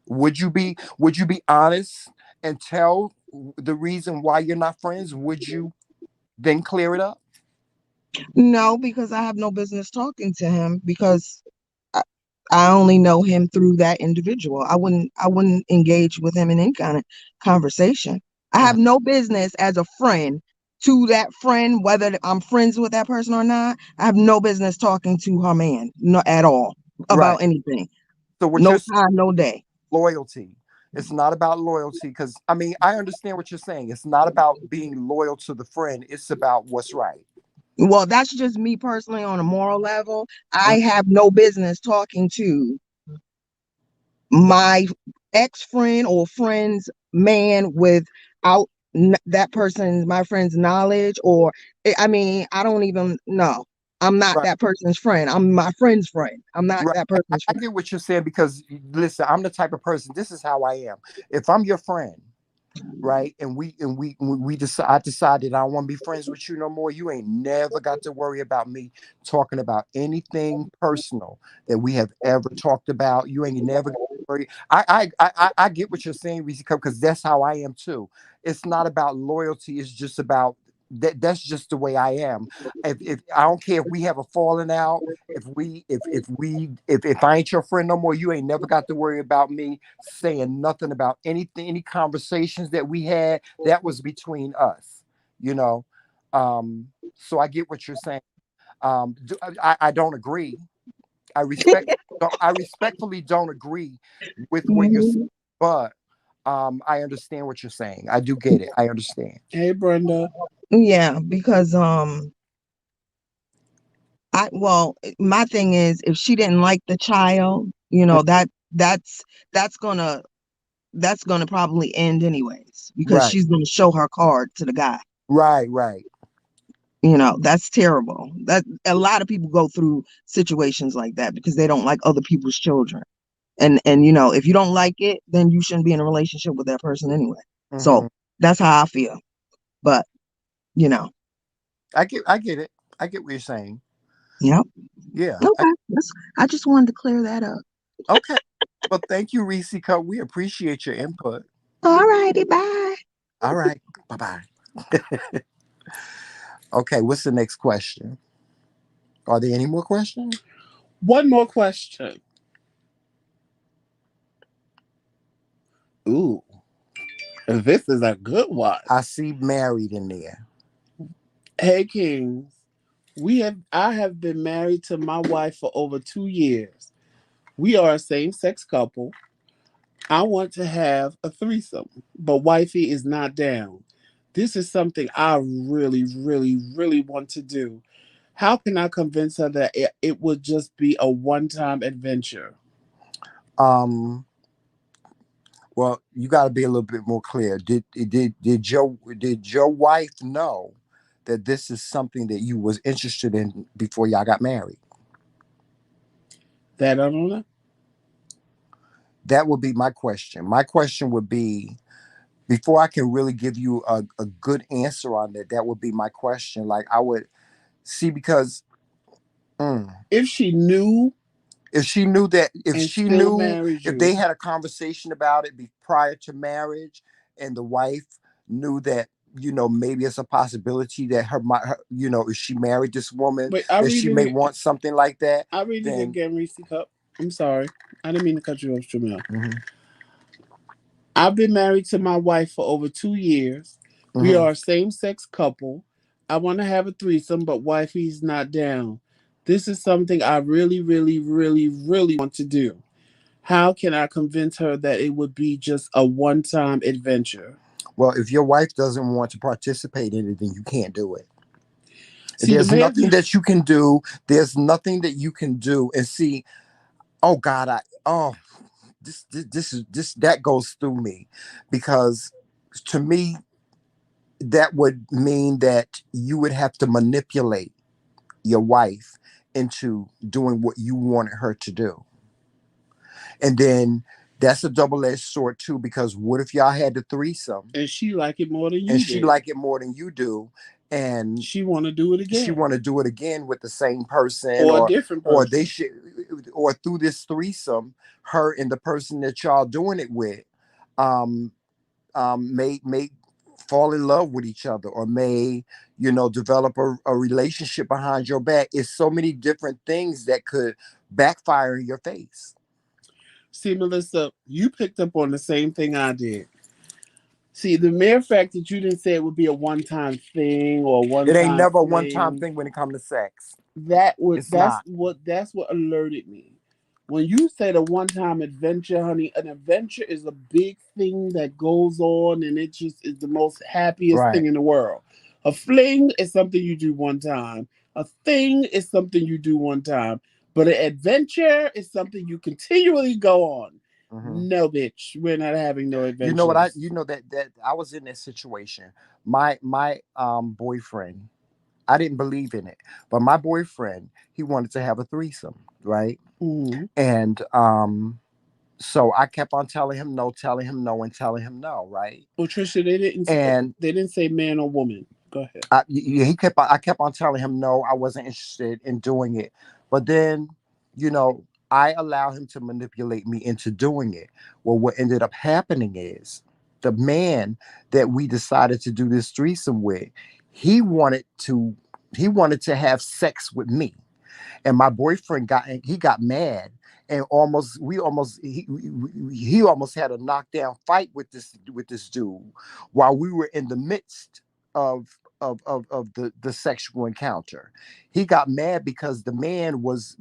Would you be honest and tell the reason why you're not friends? Would you then clear it up? No, because I have no business talking to him because I only know him through that individual. I wouldn't engage with him in any kind of conversation. I Mhm. have no business as a friend to that friend, whether I'm friends with that person or not. I have no business talking to her man, no, at all, Right. about anything. So what No you're time, no day. loyalty. It's not about loyalty because I mean I understand what you're saying. It's not about being loyal to the friend. It's about what's right. Well, that's just me personally on a moral level. Mm. I have no business talking to my ex-friend or friend's man without that person's my friend's knowledge, or I mean, I don't even know. I'm not Right. that person's friend. I'm my friend's friend. I'm not Right. that I, person's I friend. get what you're saying because listen, I'm the type of person. This is how I am. If I'm your friend, right, and we decide, I decided I don't want to be friends with you no more. You ain't never got to worry about me talking about anything personal that we have ever talked about. You ain't never got to worry. I get what you're saying, Reese, because that's how I am too. It's not about loyalty. It's just about that. That's just the way I am. If I don't care if we have a falling out, if I ain't your friend no more, you ain't never got to worry about me saying nothing about anything, any conversations that we had. That was between us, you know. So I get what you're saying. I don't agree. I respect. I respectfully don't agree with what you're saying, Mhm. but I understand what you're saying. I do get it. I understand. Hey, Brenda. Yeah, because my thing is, if she didn't like the child, that's that's gonna that's gonna probably end anyways, because Right, she's gonna show her card to the guy. right, right. That's terrible. That a lot of people go through situations like that because they don't like other people's children. And if you don't like it, then you shouldn't be in a relationship with that person anyway. So Hmm. that's how I feel. But you know, I get it. I get what you're saying. yep. Yeah. Okay. I just wanted to clear that up. Okay. Well, thank you, Reese. We appreciate your input. All righty, bye. All right. Bye bye. Okay. What's the next question? Are there any more questions? One more question. Ooh, this is a good one. I see married in there. Hey, Kings. I have been married to my wife for over 2 years. We are a same-sex couple. I want to have a threesome, but wifey is not down. This is something I really, really, really want to do. How can I convince her that it would just be a one-time adventure? Um. Well, you got to be a little bit more clear. Did your wife know that this is something that you was interested in before y'all got married? That I don't know. That would be my question. My question would be before I can really give you a good answer on that. That would be my question. Like I would see because. mm, If she knew if she knew that and still married if they you, had a conversation about it prior to marriage and the wife knew that maybe it's a possibility that if she married this woman wait, that she may want something like that, I read it then again, Reese Cup. I'm sorry. I didn't mean to cut you off, Jamel. mhm, I've been married to my wife for over 2 years. We mhm. are a same sex couple. I want to have a threesome, but wifey's not down. This is something I really, really, really, really want to do. How can I convince her that it would be just a one time adventure? Well, if your wife doesn't want to participate in it, then you can't do it. See, the There's man, nothing that you can do. There's nothing that you can do. And see, oh God, this that goes through me because to me that would mean that you would have to manipulate your wife into doing what you wanted her to do. And then that's a double-edged sword too, because what if y'all had the threesome and she like it more than and you she did. like it more than you do, and She want to do it she again want to do it again with the same person, or a different or they person. should, or through this threesome, her and the person that y'all doing it with, um, may fall in love with each other or may, develop a relationship behind your back. It's so many different things that could backfire in your face. See, Melissa, you picked up on the same thing I did. See, the mere fact that you didn't say it would be a one-time thing or It ain't one-time never a one-time fling, thing when it comes to sex. that would It's not. that's what alerted me. When you said a one-time adventure, honey, an adventure is a big thing that goes on and it just is the most happiest Right. thing in the world. A fling is something you do one time. A thing is something you do one time. But an adventure is something you continually go on. Hmm. No, bitch, we're not having no You know what I adventures. you know that I was in this situation. My boyfriend, I didn't believe in it, but my boyfriend, he wanted to have a threesome, right? Mm-hmm. And so I kept on telling him no, and telling him no, right? Well, Trisha, And they didn't say man or woman. Go ahead. I kept on telling him no, I wasn't interested in doing it. But then, I allowed him to manipulate me into doing it. Well, what ended up happening is the man that we decided to do this threesome with, he wanted to he wanted to have sex with me. And my boyfriend got mad and he almost had a knockdown fight with this dude while we were in the midst of the sexual encounter. He got mad because the man was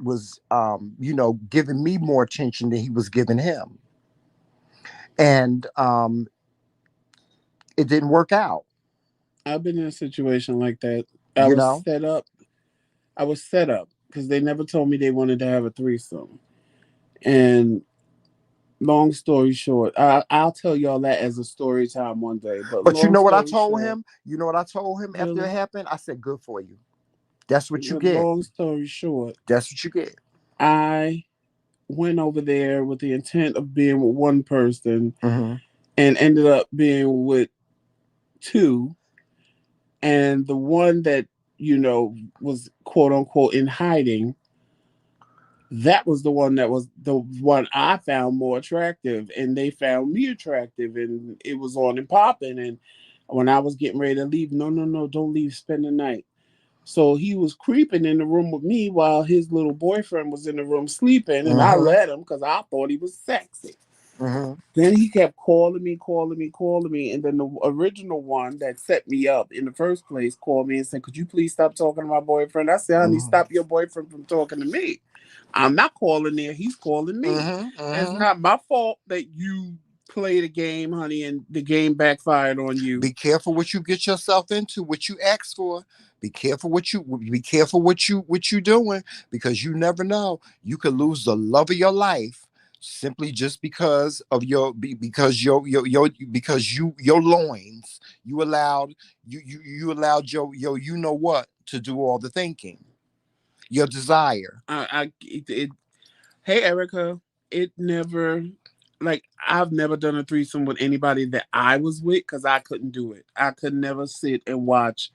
giving me more attention than he was giving him. And it didn't work out, I've been in a situation like that. I you was know. set up. I was set up because they never told me they wanted to have a threesome. And long story short, I'll tell y'all that as a story time one day. But But you long know what I story told short, him? You know what I told him after it really, happened? I said, good for you. That's what you but get. long story short, That's what you get. I went over there with the intent of being with one person Hmm. and ended up being with two. And the one that, was quote unquote in hiding, that was the one that was the one I found more attractive, and they found me attractive, and it was on and popping. And when I was getting ready to leave, no, no, no, don't leave, spend the night. So he was creeping in the room with me while his little boyfriend was in the room sleeping, and I Hmm. let him because I thought he was sexy. Hmm. Then he kept calling me, calling me, calling me. And then the original one that set me up in the first place called me and said, "Could you please stop talking to my boyfriend?" I said, "Honey, Hmm. stop your boyfriend from talking to me. I'm not calling there. He's calling me. Hmm. And it's Hmm. not my fault that you played a game, honey, and the game backfired on you." Be careful what you get yourself into, what you ask for. Be careful what you doing, because you never know. You could lose the love of your life simply just because of your loins. You allowed your you know what to do all the thinking. Your desire. Hey, Erica, it never, like, I've never done a threesome with anybody that I was with because I couldn't do it. I could never sit and watch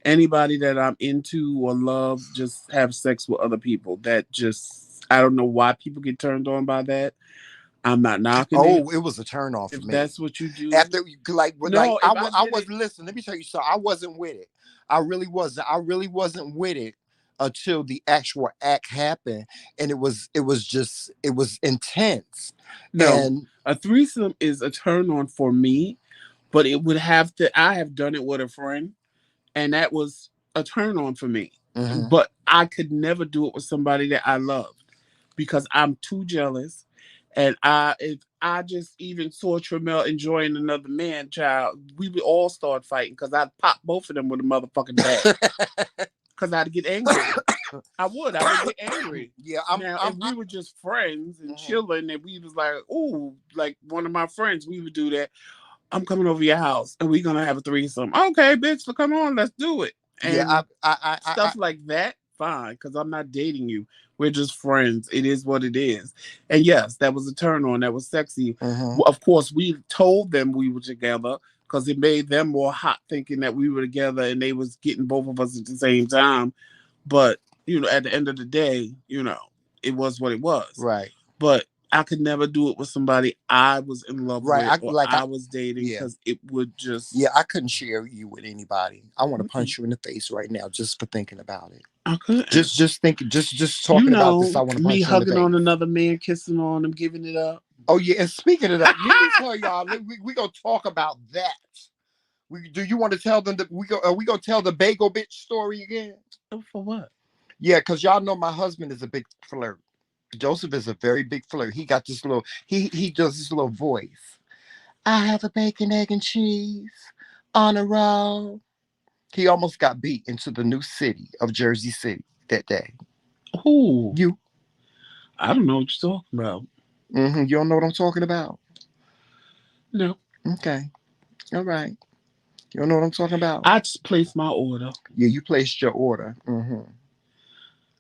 anybody that I'm into or love just have sex with other people. That just, I don't know why people get turned on by that. I'm not knocking it. Oh, it was a turn off for If me. that's what you do, After like no, if I I did it, wasn't listening. Let me tell you something. I wasn't with it. I really wasn't. I really wasn't with it until the actual act happened, and it was intense. no. And A threesome is a turn on for me, but it would have to, I have done it with a friend and that was a turn on for me. mhm, But I could never do it with somebody that I loved because I'm too jealous. And if I just even saw Tramel enjoying another man, child, we would all start fighting because I'd pop both of them with a motherfucking bat because I'd get angry. I would get angry. yeah, Now, if we were just friends and mhm. chilling, and we was like, "Ooh," like one of my friends, we would do that. I'm coming over your house and we're gonna have a threesome. Okay, bitch, so come on, let's do it. Yeah, And stuff like that, fine, because I'm not dating you. We're just friends. It is what it is. And yes, that was a turn on. That was sexy. mhm. Well, of course, we told them we were together because it made them more hot thinking that we were together and they was getting both of us at the same time. But at the end of the day, it was what it was. Right. But I could never do it with somebody I was in love Right. with or I was dating yeah. because it would just. Yeah, I couldn't share you with anybody. I want to Mm-mm. punch you in the face right now just for thinking about it. I couldn't. Just thinking, just talking about this. I want to punch me you in the hugging face. on another man, kissing on him, giving it up. Oh yeah, and speaking of that, let me tell y'all, we gonna talk about that. Do you want to tell them that we gonna tell the bagel bitch story again? For what? Yeah, because y'all know my husband is a big flirt. Joseph is a very big flirt. He got this little he does this little voice. I have a bacon, egg, and cheese on a roll. He almost got beat into the new city of Jersey City that day. Who? You. I don't know what you're talking about. You don't know what I'm talking about? No. Okay. All right. You don't know what I'm talking about? I just placed my order. Yeah, you placed your order.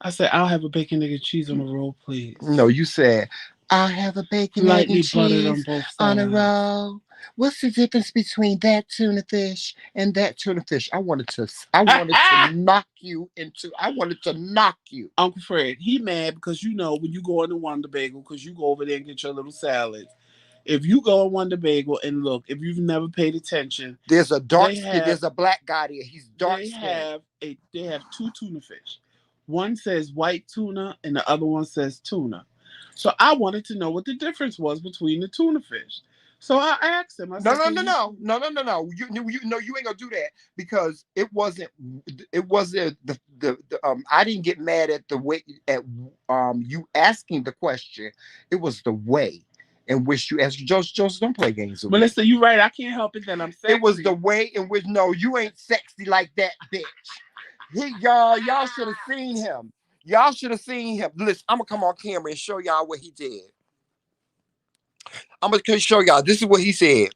I said, I'll have a bacon, egg, and cheese on a roll, please. No, you said, I'll have a bacon, lightly egg, and buttered on cheese both sides. on a roll. What's the difference between that tuna fish and that tuna fish? I wanted to knock you into. I wanted to knock you. Uncle Fred, he mad because when you go into Wonder Bagel, because you go over there and get your little salads. If you go in Wonder Bagel and look, if you've never paid attention, there's a dark skin. There's a black guy there. He's dark skin. They have two tuna fish. One says white tuna and the other one says tuna. So I wanted to know what the difference was between the tuna fish. So I asked him. I said, No. You ain't gonna do that because it wasn't the I didn't get mad at the way at you asking the question. It was the way in which you asked. Joseph, don't play games with me. Melissa, you right. I can't help it that I'm sexy. It was the way in which you ain't sexy like that, bitch. Y'all should have seen him. Y'all should have seen him. Listen, I'm gonna come on camera and show y'all what he did. I'm gonna show y'all. This is what he said.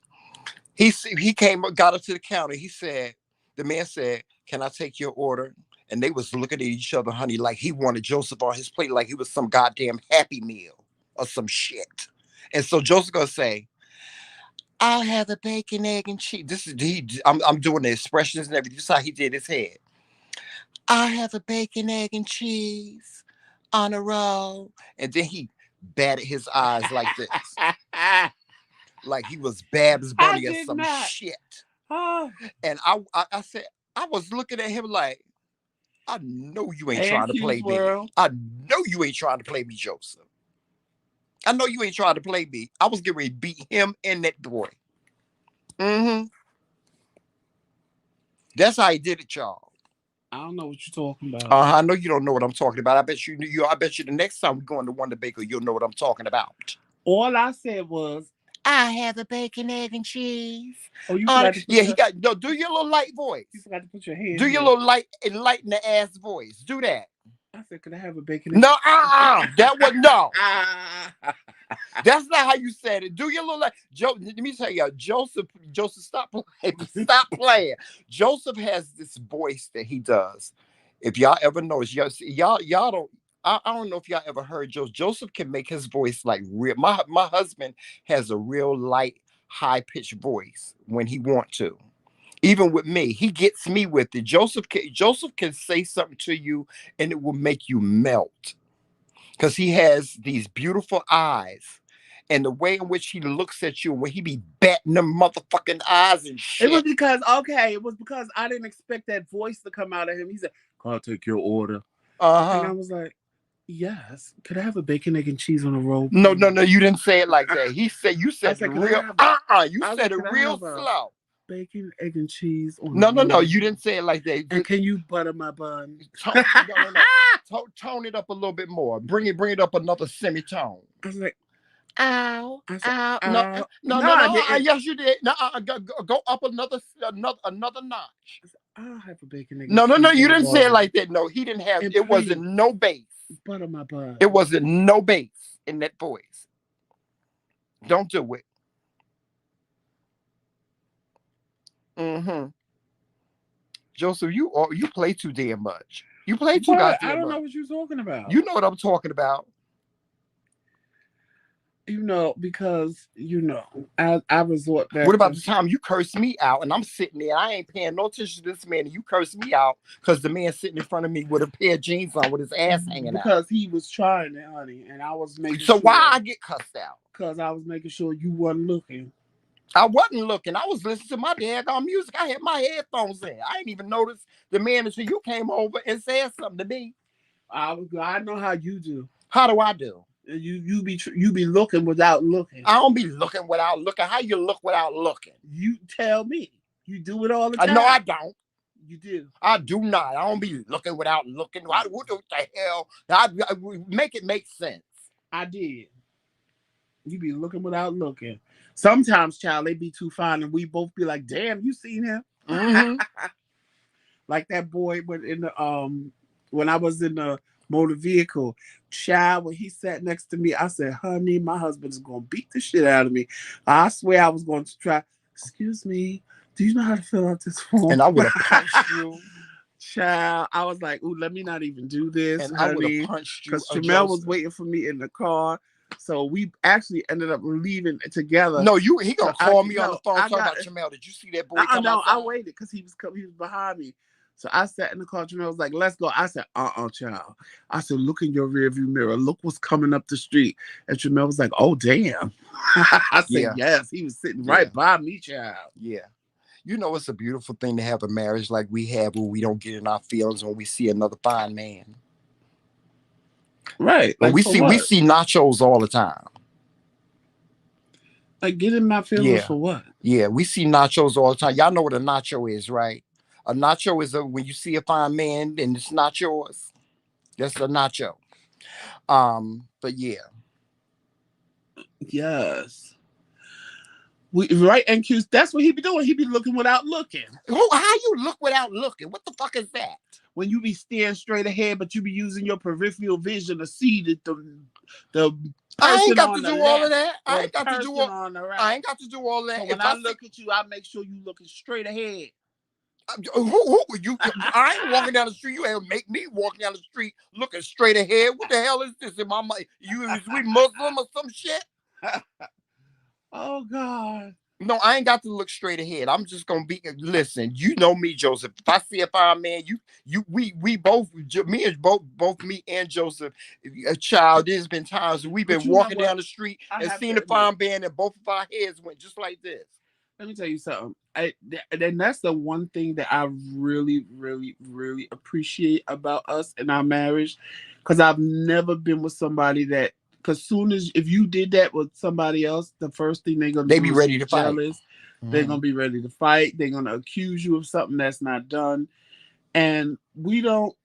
He got up to the counter. He said, the man said, "Can I take your order?" And they was looking at each other, honey, like he wanted Joseph on his plate, like he was some goddamn Happy Meal or some shit. And so Joseph gonna say, "I'll have a bacon, egg, and cheese." This is I'm doing the expressions and everything. This is how he did his head. "I'll have a bacon, egg, and cheese on a roll." And then he batted his eyes like this. Like he was Babs Bunny or some shit. And I said, I was looking at him like, I know you ain't trying to play me. I know you ain't trying to play me, Joseph. I know you ain't trying to play me. I was getting ready to beat him and that boy. That's how he did it, y'all. I don't know what you're talking about. I know you don't know what I'm talking about. I bet you the next time we go into Wonder Baker, you'll know what I'm talking about. All I said was, I have a bacon, egg, and cheese. Oh, you he got do your little light voice. You forgot to put your hand. Do your little light enlighten the ass voice. Do that. I said, could I have a bacon? No, that was no. That's not how you said it. Do your little let me tell you, Joseph, stop playing. Stop playing. Joseph has this voice that he does. If y'all ever notice, y'all don't. I don't know if y'all ever heard Joseph. Joseph can make his voice like real. My husband has a real light, high pitched voice when he want to. Even with me, he gets me with it. Joseph can say something to you and it will make you melt because he has these beautiful eyes. And the way in which he looks at you, when he be batting them motherfucking eyes and shit. It was because I didn't expect that voice to come out of him. He said, "Can I take your order?" And I was like, "Yes. Could I have a bacon, egg, and cheese on a roll?" No, you didn't say it like that. You said it real. You said it real slow. Bacon, egg, and cheese on No, you didn't say it like that. And can you butter my bun? Tone it up a little bit more. Bring it up another semitone. I was like, ow, ow. No. Yes, you did. No, go up another notch. I'll have a bacon, egg, No, you didn't say it like that. No, he didn't have. It wasn't no bass. Butter my bun. It wasn't no bass in that voice. Don't do it. Joseph, you play too damn much. You play too goddamn much. I don't know what you're talking about. You know what I'm talking about. Because I resort back What about to. the time you cursed me out and I'm sitting there, I ain't paying no attention to this man, and you cursed me out because the man sitting in front of me with a pair of jeans on with his ass hanging out? Because he was trying it, honey, and I was making So sure. why I get cussed out? Because I was making sure you wasn't looking. I wasn't looking. I was listening to my daggone music. I had my headphones in. I didn't even notice the man until you came over and said something to me. I know how you do. How do I do? You be looking without looking. I don't be looking without looking. How you look without looking? You tell me. You do it all the time. No, I don't. You do. I do not. I don't be looking without looking. What the hell? I make it make sense. I did. You be looking without looking. Sometimes, child, they be too fine, and we both be like, "Damn, you seen him?" Mm-hmm. Like that boy when I was in the motor vehicle, child, when he sat next to me, I said, "Honey, my husband is gonna beat the shit out of me." I swear I was going to try. Excuse me, do you know how to fill out this form? And I would have punched you. Child, I was like, "Ooh, let me not even do this." And honey, I would have punched you. Because Jamel was waiting for me in the car. So we actually ended up leaving together. No, he gonna call me on the phone talking about Jamel. Did you see that boy come No, outside? I waited because he was behind me. So I sat in the car. Jamel was like, "Let's go." I said, child. I said, "Look in your rearview mirror. Look what's coming up the street." And Jamel was like, "Oh, damn." I said, "Yes." He was sitting right by me, child. Yeah. You know, it's a beautiful thing to have a marriage like we have, where we don't get in our feelings when we see another fine man. Right. Like we see nachos all the time. Like, get in my feelings for what? Yeah, we see nachos all the time. Y'all know what a nacho is, right? A nacho is when you see a fine man and it's not yours. That's a nacho. But yeah. Yes. Right, and Q, that's what he be doing. He be looking without looking. How you look without looking? What the fuck is that? When you be staring straight ahead, but you be using your peripheral vision to see that the I ain't got to do all of that. I ain't got to do all. I ain't got to do all that. So when I look at you, I make sure you looking straight ahead. Who you? I ain't walking down the street. You ain't make me walk down the street looking straight ahead. What the hell is this in my mind? Is we Muslim or some shit? Oh God. No, I ain't got to look straight ahead. I'm just gonna be. Listen, you know me, Joseph. If I see a fine man, we both, me and Joseph, a child. There's been times we've been walking down the street and seen a fine man, and both of our heads went just like this. Let me tell you something. And that's the one thing that I really, really, really appreciate about us and our marriage, because I've never been with somebody that. Because soon as if you did that with somebody else, the first thing they're gonna be ready to fight. They're gonna be ready to fight. They're gonna accuse you of something that's not done, and we don't.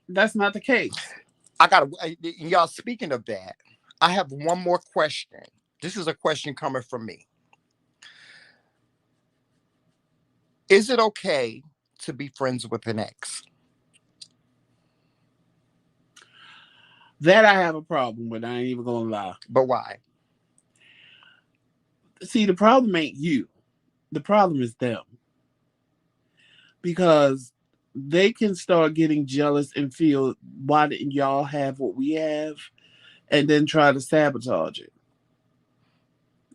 That's not the case. Y'all. Speaking of that, I have one more question. This is a question coming from me. Is it okay to be friends with an ex? That I have a problem with. I ain't even gonna lie. But why? See, the problem ain't you. The problem is them. Because they can start getting jealous and feel, why didn't y'all have what we have? And then try to sabotage it.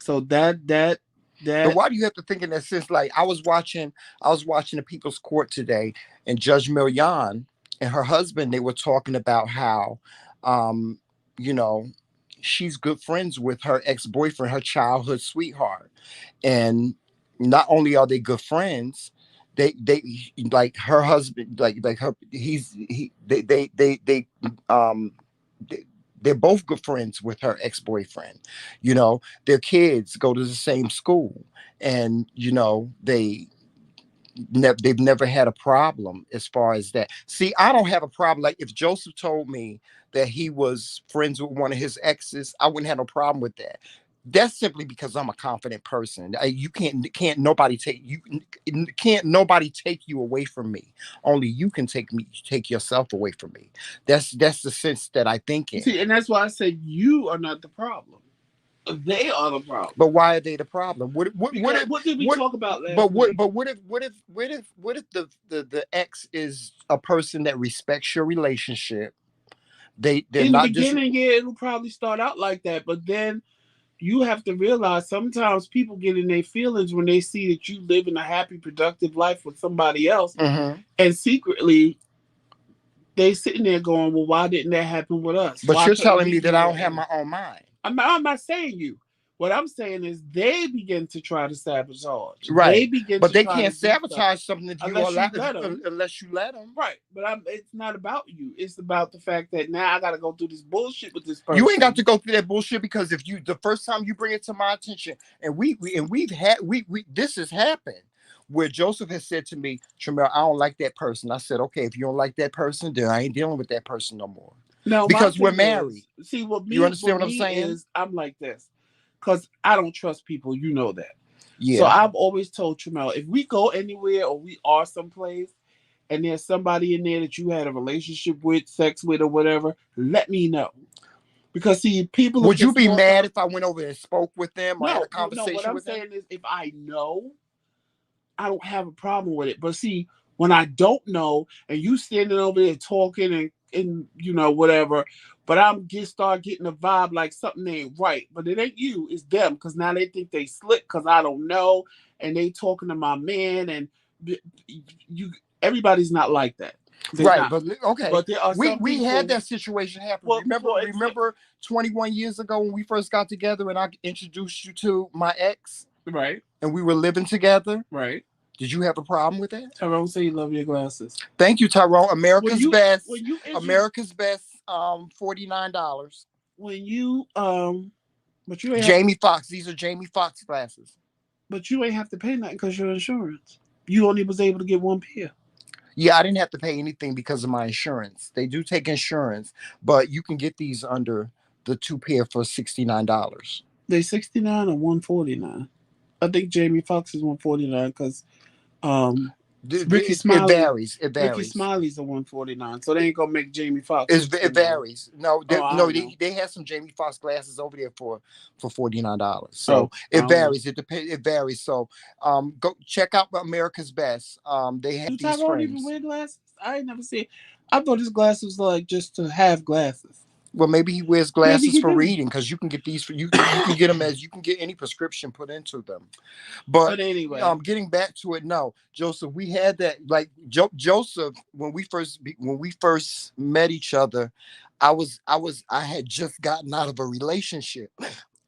So that But why do you have to think in that sense? Like I was watching the People's Court today, and Judge Millian and her husband, they were talking about how she's good friends with her ex-boyfriend, her childhood sweetheart. And not only are they good friends, they like her husband, they're both good friends with her ex-boyfriend. Their kids go to the same school, and they've never had a problem as far as that. See, I don't have a problem. Like if Joseph told me that he was friends with one of his exes, I wouldn't have no problem with that. That's simply because I'm a confident person. Can't nobody take you away from me. Only you can take yourself away from me. That's the sense that I think in. See, and that's why I said you are not the problem. They are the problem. But why are they the problem? What did we talk about last week? But what if the ex is a person that respects your relationship, They're In the not just beginning, yeah, it'll probably start out like that, but then you have to realize sometimes people get in their feelings when they see that you live in a happy, productive life with somebody else, Mhm. and secretly they sitting there going, "Well, why didn't that happen with us? But Why you're couldn't telling we me that be I with don't have him?" my own mind. I'm not saying you. What I'm saying is they begin to try to sabotage. They Right. begin But to they try to can't do stuff sabotage something if you unless allow you let them. unless you let them. Right, but it's not about you. It's about the fact that now I got to go through this bullshit with this You ain't got person. to go through that bullshit because if you the first time you bring it to my attention, and we've had we this has happened where Joseph has said to me, Tramel, I don't like that person. I said, okay, if you don't like that person, then I ain't dealing with that person no more. No, my Because we're thing married. is, see You what understand what I'm me saying? is, I'm like this, because I don't trust people. You know that. So Yeah. I've always told Tramel, if we go anywhere or we are someplace, and there's somebody in there that you had a relationship with, sex with, or whatever, let me know. Because see, people are Would you pissed be off mad at. if I went over and spoke with them or had a No. What conversation I'm with them? saying is, if I know, I don't have a problem with it. But see, when I don't know, and you standing over there talking and whatever, but start getting a vibe like something ain't right. But it ain't you, it's them. Because now they think they slick because I don't know, and they talking to my man, and you. Everybody's not like that. They're Right, not. but okay, But there are we some we had people. that situation happen. Well, for example, Remember 21 years ago when we first got together and I introduced you to my ex right, and we were living together. right. Did you have a problem with that? Tyrone say you love your glasses. Thank you, Tyrone. When America's you best. when you intro America's best. $49. when you but you ain't have Jamie Foxx. These are Jamie Foxx glasses. to pay nothing because your insurance. You only was able to get one pair. Yeah, I didn't have to pay anything because of my insurance. They do take insurance, but you can get these under the two pair for $69. They 69 or 149. I think Jamie Foxx is 149 because um Ricky It Smiley varies. It Ricky varies. Smiley's a 149. So they ain't gonna make Jamie Foxx It 69. varies. No, Oh, I no, don't know. they have some Jamie Foxx glasses over there for $49. So Oh, I it don't know. varies. It depends. It varies. So go check out America's Best. They have Do these Tyrone even frames. wear glasses? I ain't never seen. I thought his glasses was like just to have glasses. Well, maybe he wears Maybe glasses he for do. reading because you can get these for you can get them as you can get any prescription put into them. But But anyway, getting back to it, no, Joseph, we had that like Joseph when we first met each other. I had just gotten out of a relationship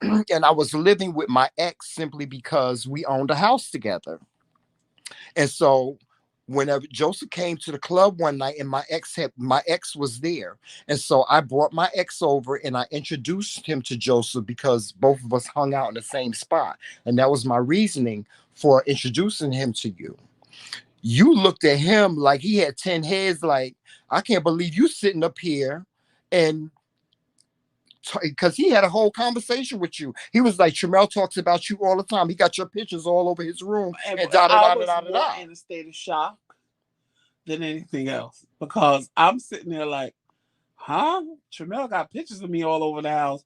and I was living with my ex simply because we owned a house together. And so whenever Joseph came to the club one night and my ex was there. And so I brought my ex over and I introduced him to Joseph because both of us hung out in the same spot. And that was my reasoning for introducing him to you. You looked at him like he had 10 heads, like, I can't believe you sitting up here and because he had a whole conversation with you. He was like, Tramel talks about you all the time. He got your pictures all over his room and da da I da da was da more da. in a state of shock than anything else because I'm sitting there like, huh? Tramel got pictures of me all over the house.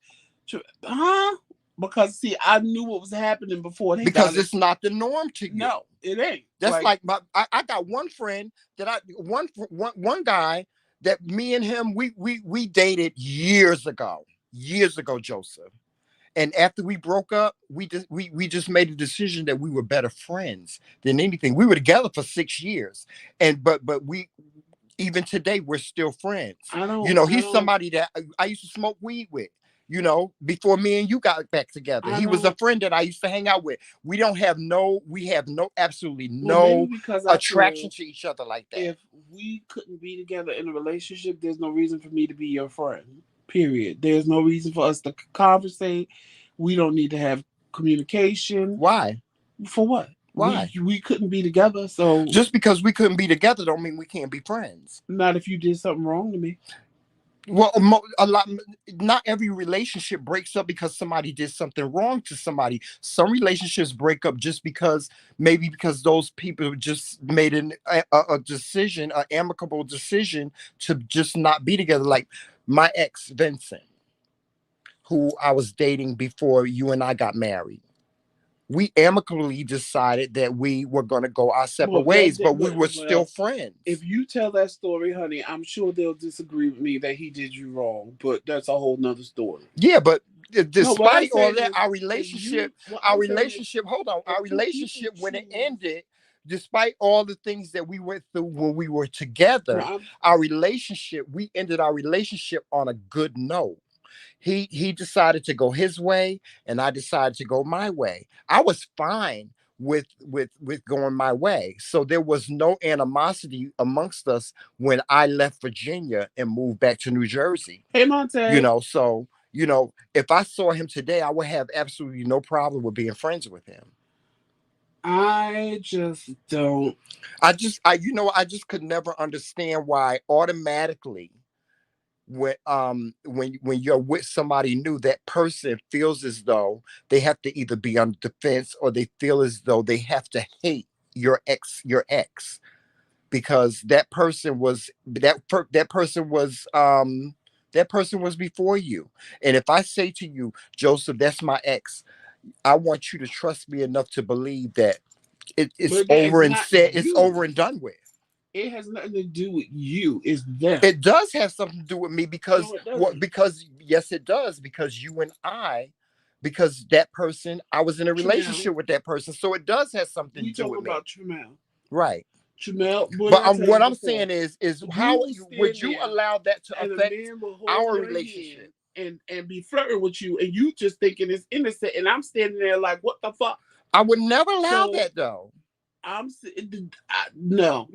Huh? Because see, I knew what was happening before they Because done it. it's not the norm to you. No, it ain't. That's like I got one friend that one guy that me and him we dated years ago, Joseph. And after we broke up, we just made a decision that we were better friends than anything. We were together for 6 years, and but we even today we're still friends. I He's don't, somebody that I used to smoke weed with. Before me and you got back together, I he was a don't. friend that I used to hang out with. We have absolutely Well, maybe no because I attraction feel to each other like that. if we couldn't be together in a relationship, there's no reason for me to be your friend. Period. There's no reason for us to conversate. We don't need to have communication. Why? For what? Why? We couldn't be together, so Just because we couldn't be together don't mean we can't be friends. not if you did something wrong to me. Well, a lot. Not every relationship breaks up because somebody did something wrong to somebody. Some relationships break up just because maybe because those people just made a decision, an amicable decision to just not be together. Like my ex Vincent, who I was dating before you and I got married. we amicably decided that we were going to go our separate Well, ways, but we were still well, friends. if you tell that story, honey, I'm sure they'll disagree with me that he did you wrong, but that's a whole nother story. Yeah, but No, what I'm despite all saying that, is, if you, what our I'm saying is, relationship, hold on, if our two people relationship when it choose, ended, despite all the things that we went through when we were no, together, our relationship, we ended our relationship on a good note. He decided to go his way, and I decided to go my way. I was fine with going my way, so there was no animosity amongst us when I left Virginia and moved back to New Jersey. hey Monte, So if I saw him today, I would have absolutely no problem with being friends with him. I just don't. I just could never understand why automatically when you're with somebody new, that person feels as though they have to either be on defense, or they feel as though they have to hate your ex, because that person was before you. And if I say to you, Joseph, that's my ex, I want you to trust me enough to believe that it's But over it's and not said, it's you. over and done with. It has nothing to do with you. It's them. It does have something to do with me, because No, it what? doesn't. Because yes, it does. Because you and I, because that person, I was in a Tramel, relationship with that person, so it does have something to we do talking with me, about Tramel. right? Tramel, what did But I tell you what I'm before? saying is You how will would stand you there allow that to and a affect man will hold our your hand relationship? and be flirting with you, and you just thinking it's innocent, and I'm standing there like, what the fuck? I would never allow So that, though. no.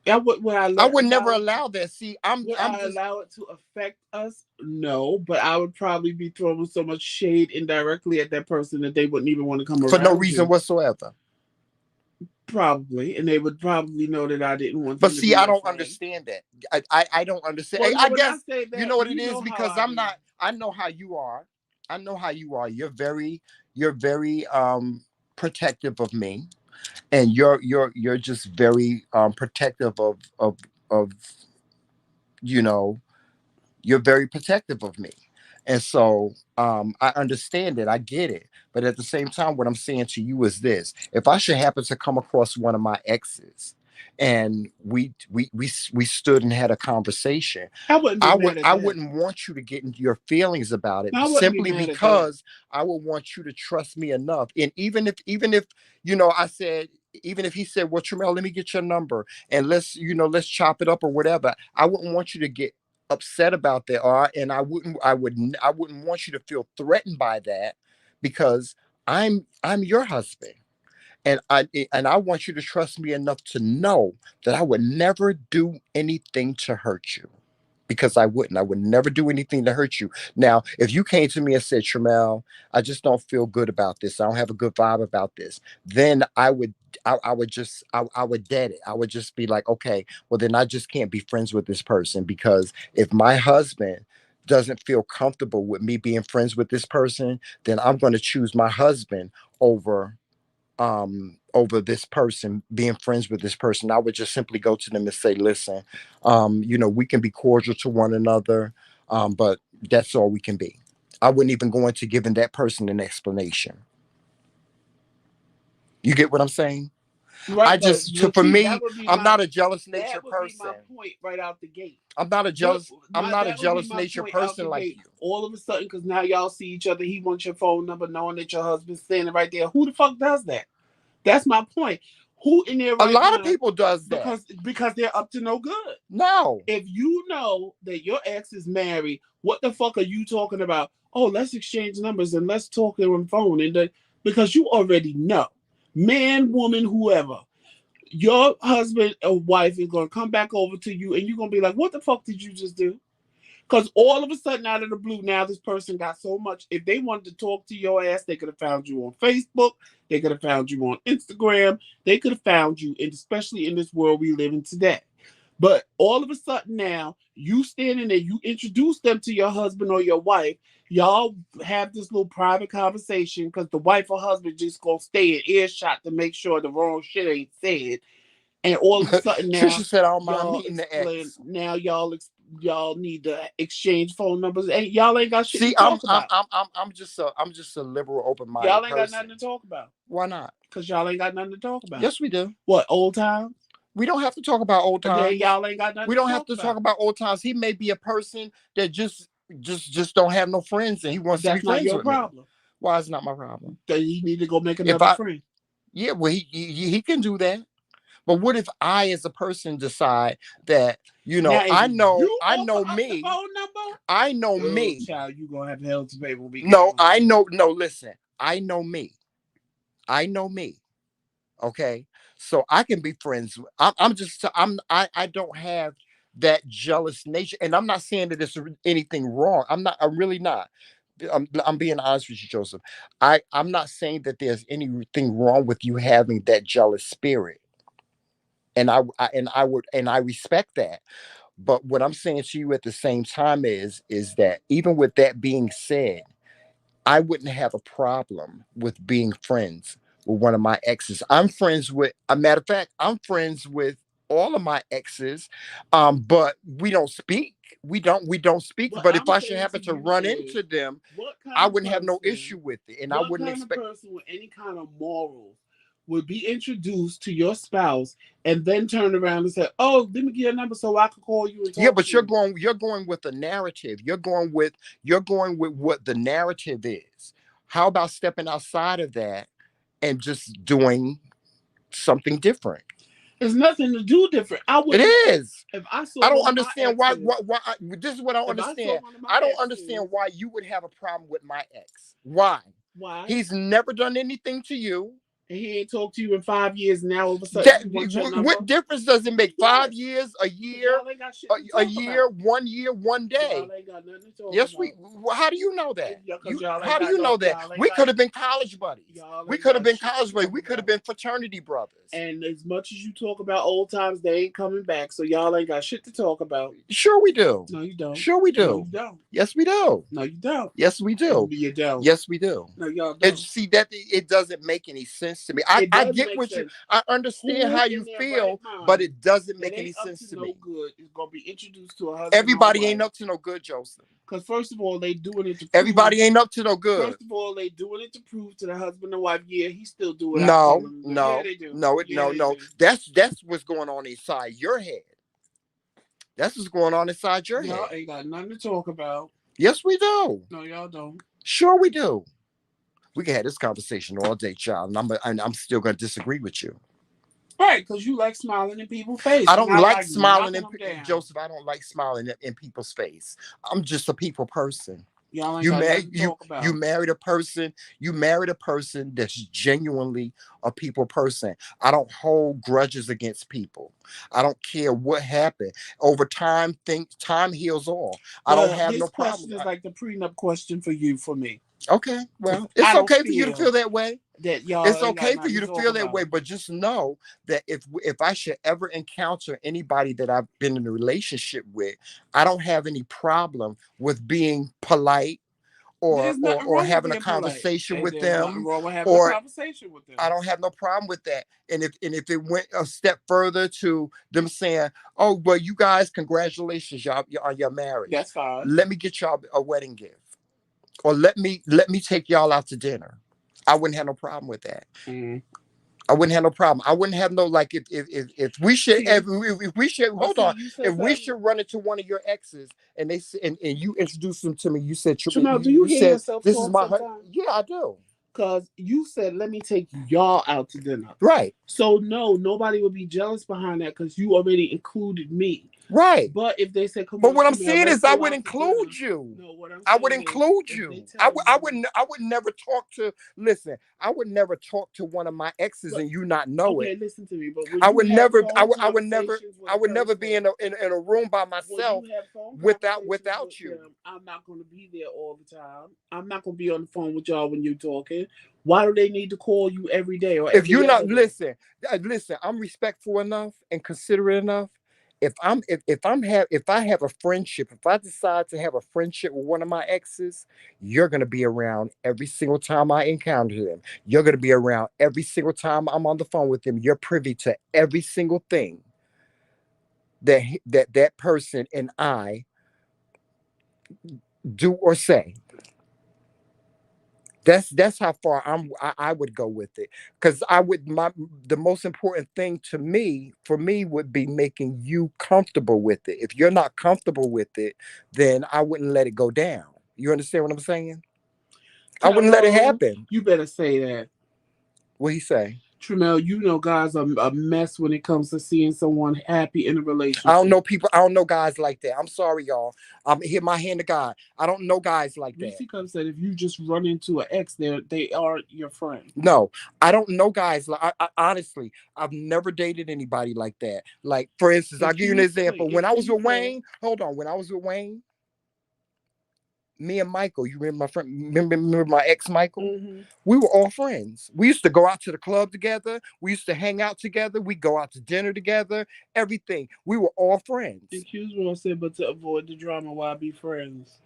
Would I I let would never allow allow that. See, would I'm I just allow it to affect us? No, but I would probably be throwing so much shade indirectly at that person that they wouldn't even want to come for no around reason you. whatsoever. Probably, and they would probably know that I didn't want But them to see, be I my don't friend. understand that. I don't understand. Well, no, I when I guess say you that, know what it you is, know how because I I'm be. not. I know how you are. I know how you are. You're very protective of me, and you're just very protective of you know you're very protective of me. And so I understand it. I get it. But at the same time, what I'm saying to you is this: if I should happen to come across one of my exes, and we stood and had a conversation, I wouldn't be mad at I that. wouldn't want you to get into your feelings about it, I wouldn't be simply mad at that. because I would want you to trust me enough. And even if I said, even if he said, well, Tramel, let me get your number and let's chop it up or whatever, I wouldn't want you to get upset about that, or and I wouldn't want you to feel threatened by that, because I'm your husband, and I want you to trust me enough to know that I would never do anything to hurt you, because I would never do anything to hurt you. Now, if you came to me and said, Tramel, I just don't feel good about this, I don't have a good vibe about this, then I would just I would dead it. I would just be like, okay, well then I just can't be friends with this person, because if my husband doesn't feel comfortable with me being friends with this person, then I'm going to choose my husband over this person, being friends with this person. I would just simply go to them and say, listen, we can be cordial to one another, but that's all we can be. I wouldn't even go into giving that person an explanation. You get what I'm saying? Right, but For see, that me, would be I'm my not a jealous nature that would be person. my point right out the gate. What I'm my not a that would be jealous my nature point out person the like gate. you. All of a sudden, because now y'all see each other, he wants your phone number, knowing that your husband's standing right there. Who the fuck does that? That's my point. Who in their A right lot of mind? people does that. Because they're up to no good. No. If you know that your ex is married, what the fuck are you talking about? Oh, let's exchange numbers and let's talk on the phone, because you already know, man, woman, whoever, your husband or wife is gonna come back over to you, and you're gonna be like, "What the fuck did you just do?" Because all of a sudden, out of the blue, now this person got so much. If they wanted to talk to your ass, they could have found you on Facebook. They could have found you on Instagram. They could have found you, and especially in this world we live in today. But all of a sudden now, you standing there, you introduce them to your husband or your wife. Y'all have this little private conversation because the wife or husband just gonna stay in earshot to make sure the wrong shit ain't said. And all of a sudden now, Trisha said, I don't mind y'all meeting the explain. ex. Now y'all y'all need to exchange phone numbers. Y'all ain't got shit See, to talk about. I'm just a liberal, open-minded Y'all ain't got nothing person. to talk about. Why not? Because y'all ain't got nothing to talk about. Yes, we do. What, old times? We don't have to talk about old Then times. y'all ain't got nothing We to don't have talk to talk about. about old times. He may be a person that just don't have no friends, and he wants to be That's not friends your with me. problem. Why is it not my problem? Then you need to go make If another I, friend. yeah, well, he can do that. But what if I, as a person, decide that Now, if I know you I offer know up the me, phone number, I know oh, me. child, you gonna have hell to pay when we get No, on. I know. No, listen, I know me. I know me. Okay, so I can be friends. I'm just. I don't have that jealous nature, and I'm not saying that there's anything wrong. I'm not. I'm really not. I'm being honest with you, Joseph. I'm not saying that there's anything wrong with you having that jealous spirit, and I respect that. But what I'm saying to you at the same time is that even with that being said, I wouldn't have a problem with being friends with one of my exes. I'm friends with, a matter of fact, I'm friends with all of my exes, but we don't speak. We don't speak. What But if I'm I should saying to happen to you run is, into them, what I kind of wouldn't have no person, issue with it, and I what wouldn't kind of expect. person with any kind of morals would be introduced to your spouse and then turn around and say, "Oh, let me get your number so I can call you and Yeah, talk but to you." you're going with the narrative. You're going with what the narrative is. How about stepping outside of that and just doing something different? There's nothing to do different. I It wouldn't is. if I I saw don't one of my understand why. exes. This is what I don't If I saw understand. one of my I don't understand exes, why you would have a problem with my ex. Why? why? He's never done anything to you. And he ain't talked to you in 5 years. Now all of a sudden That he wants your number. what difference does it make? Yes, 5 years, a because year, y'all ain't got shit to a talk about. year, 1 day. Y'all ain't got nothing to talk Yes, we. about. How do you know that? Because y'all ain't How do got you no. know that? Y'all ain't We got. could have been college buddies. Y'all We ain't could have got been shit to college buddies. talk We could have about. been fraternity brothers. And as much as you talk about old times, they ain't coming back. So y'all ain't got shit to talk about. Sure, we do. No, you don't. Sure, we No, you do. don't. Yes, we do. No, you don't. Yes, we do. You don't. Yes, we do. No, y'all And don't. see that it doesn't make any sense to me. It I does get make what you. sense. I understand Who how in you their right feel, but mind it doesn't that make any ain't up sense to to no me. good is gonna be introduced to a husband or Everybody wife? ain't up to no good, Joseph. Because first of all, they doing it to prove. Everybody ain't up to no good. First of all, they doing it to prove to the husband and wife, yeah, he still do what I tell No, him to do. Yeah, no, they do. no, Yeah, they no. do. That's what's going on inside your head. That's what's going on inside your Y'all head. ain't got nothing to talk about. Yes, we do. No, y'all don't. Sure, we do. We can have this conversation all day, child, and I'm still going to disagree with you. Right, because you like smiling in people's face, I and don't I like like smiling knocking in them down. Joseph. I don't like smiling in people's face. I'm just a people person. Y'all ain't You got married nothing to you talk you about. married a person. You married a person that's genuinely a people person. I don't hold grudges against people. I don't care what happened over time. Think time heals all. I don't Well, have no his problem. question is like the prenup question for you, for me. Okay, well, I it's don't okay for you to feel feel that way. that y'all It's ain't got okay for nothing you to to talk feel that way, about. but just know that if I should ever encounter anybody that I've been in a relationship with, I don't have any problem with being polite There's nothing or wrong with having a being polite. conversation And with there's nothing them, wrong with having a or conversation with them. I don't have no problem with that. And if it went a step further to them saying, "Oh, well, you guys, congratulations, y'all on your marriage. That's fine. Let me get y'all a wedding gift, or let me take y'all out to dinner." I wouldn't have no problem with that. Mm. I wouldn't have no problem. I wouldn't have no like if we should See, if we should but hold see, on, you said if we something. should run into one of your exes and and you introduced them to me, you said Jamel, do you you hear said yourself this is talk my sometimes? yeah, I do. Because you said, let me take y'all out to dinner. Right. So, no, nobody would be jealous behind that because you already included me. Right. But if they said, come But on, what I'm Jamel, saying let's is I go would out to dinner. include you. No, what I'm I would saying is, include if they you. tell you, I would never talk to listen, I would never talk to one of my exes but and you not know it. okay, listen to me. But when I you would have never phone I conversations with a would never be person, in a room by when myself you have phone without conversations with without you. them, I'm not going to be there all the time. I'm not going to be on the phone with y'all when you're talking. Why do they need to call you every day or If you're every not other day? listen, I'm respectful enough and considerate enough. If I have a friendship, if I decide to have a friendship with one of my exes, you're gonna be around every single time I encounter them. You're gonna be around every single time I'm on the phone with them. You're privy to every single thing that person and I do or say. That's how far I would go with it, because I would my the most important thing to me for me would be making you comfortable with it. If you're not comfortable with it, then I wouldn't let it go down. You understand what I'm saying? I wouldn't let it Tyrone, happen. you better say that. What he say? Tramel, you know guys are a mess when it comes to seeing someone happy in a I don't relationship. know people. I don't know guys like that. I'm sorry, y'all. I'm here. My hand to God. I don't know guys like that. Reese comes said if you just run into an ex, they are your friend. No, I don't know guys. Like honestly, I've never dated anybody like that. Like for instance, I'll If give you an King, wait, example. When if I was King with said, Wayne, hold on. When I was with Wayne, me and Michael, you remember my friend? Remember my ex Michael? mm-hmm. We were all friends. We used to go out to the club together. We used to hang out together. We go out to dinner together. Everything. We were all And friends. Q's said, but to avoid the drama, why be friends?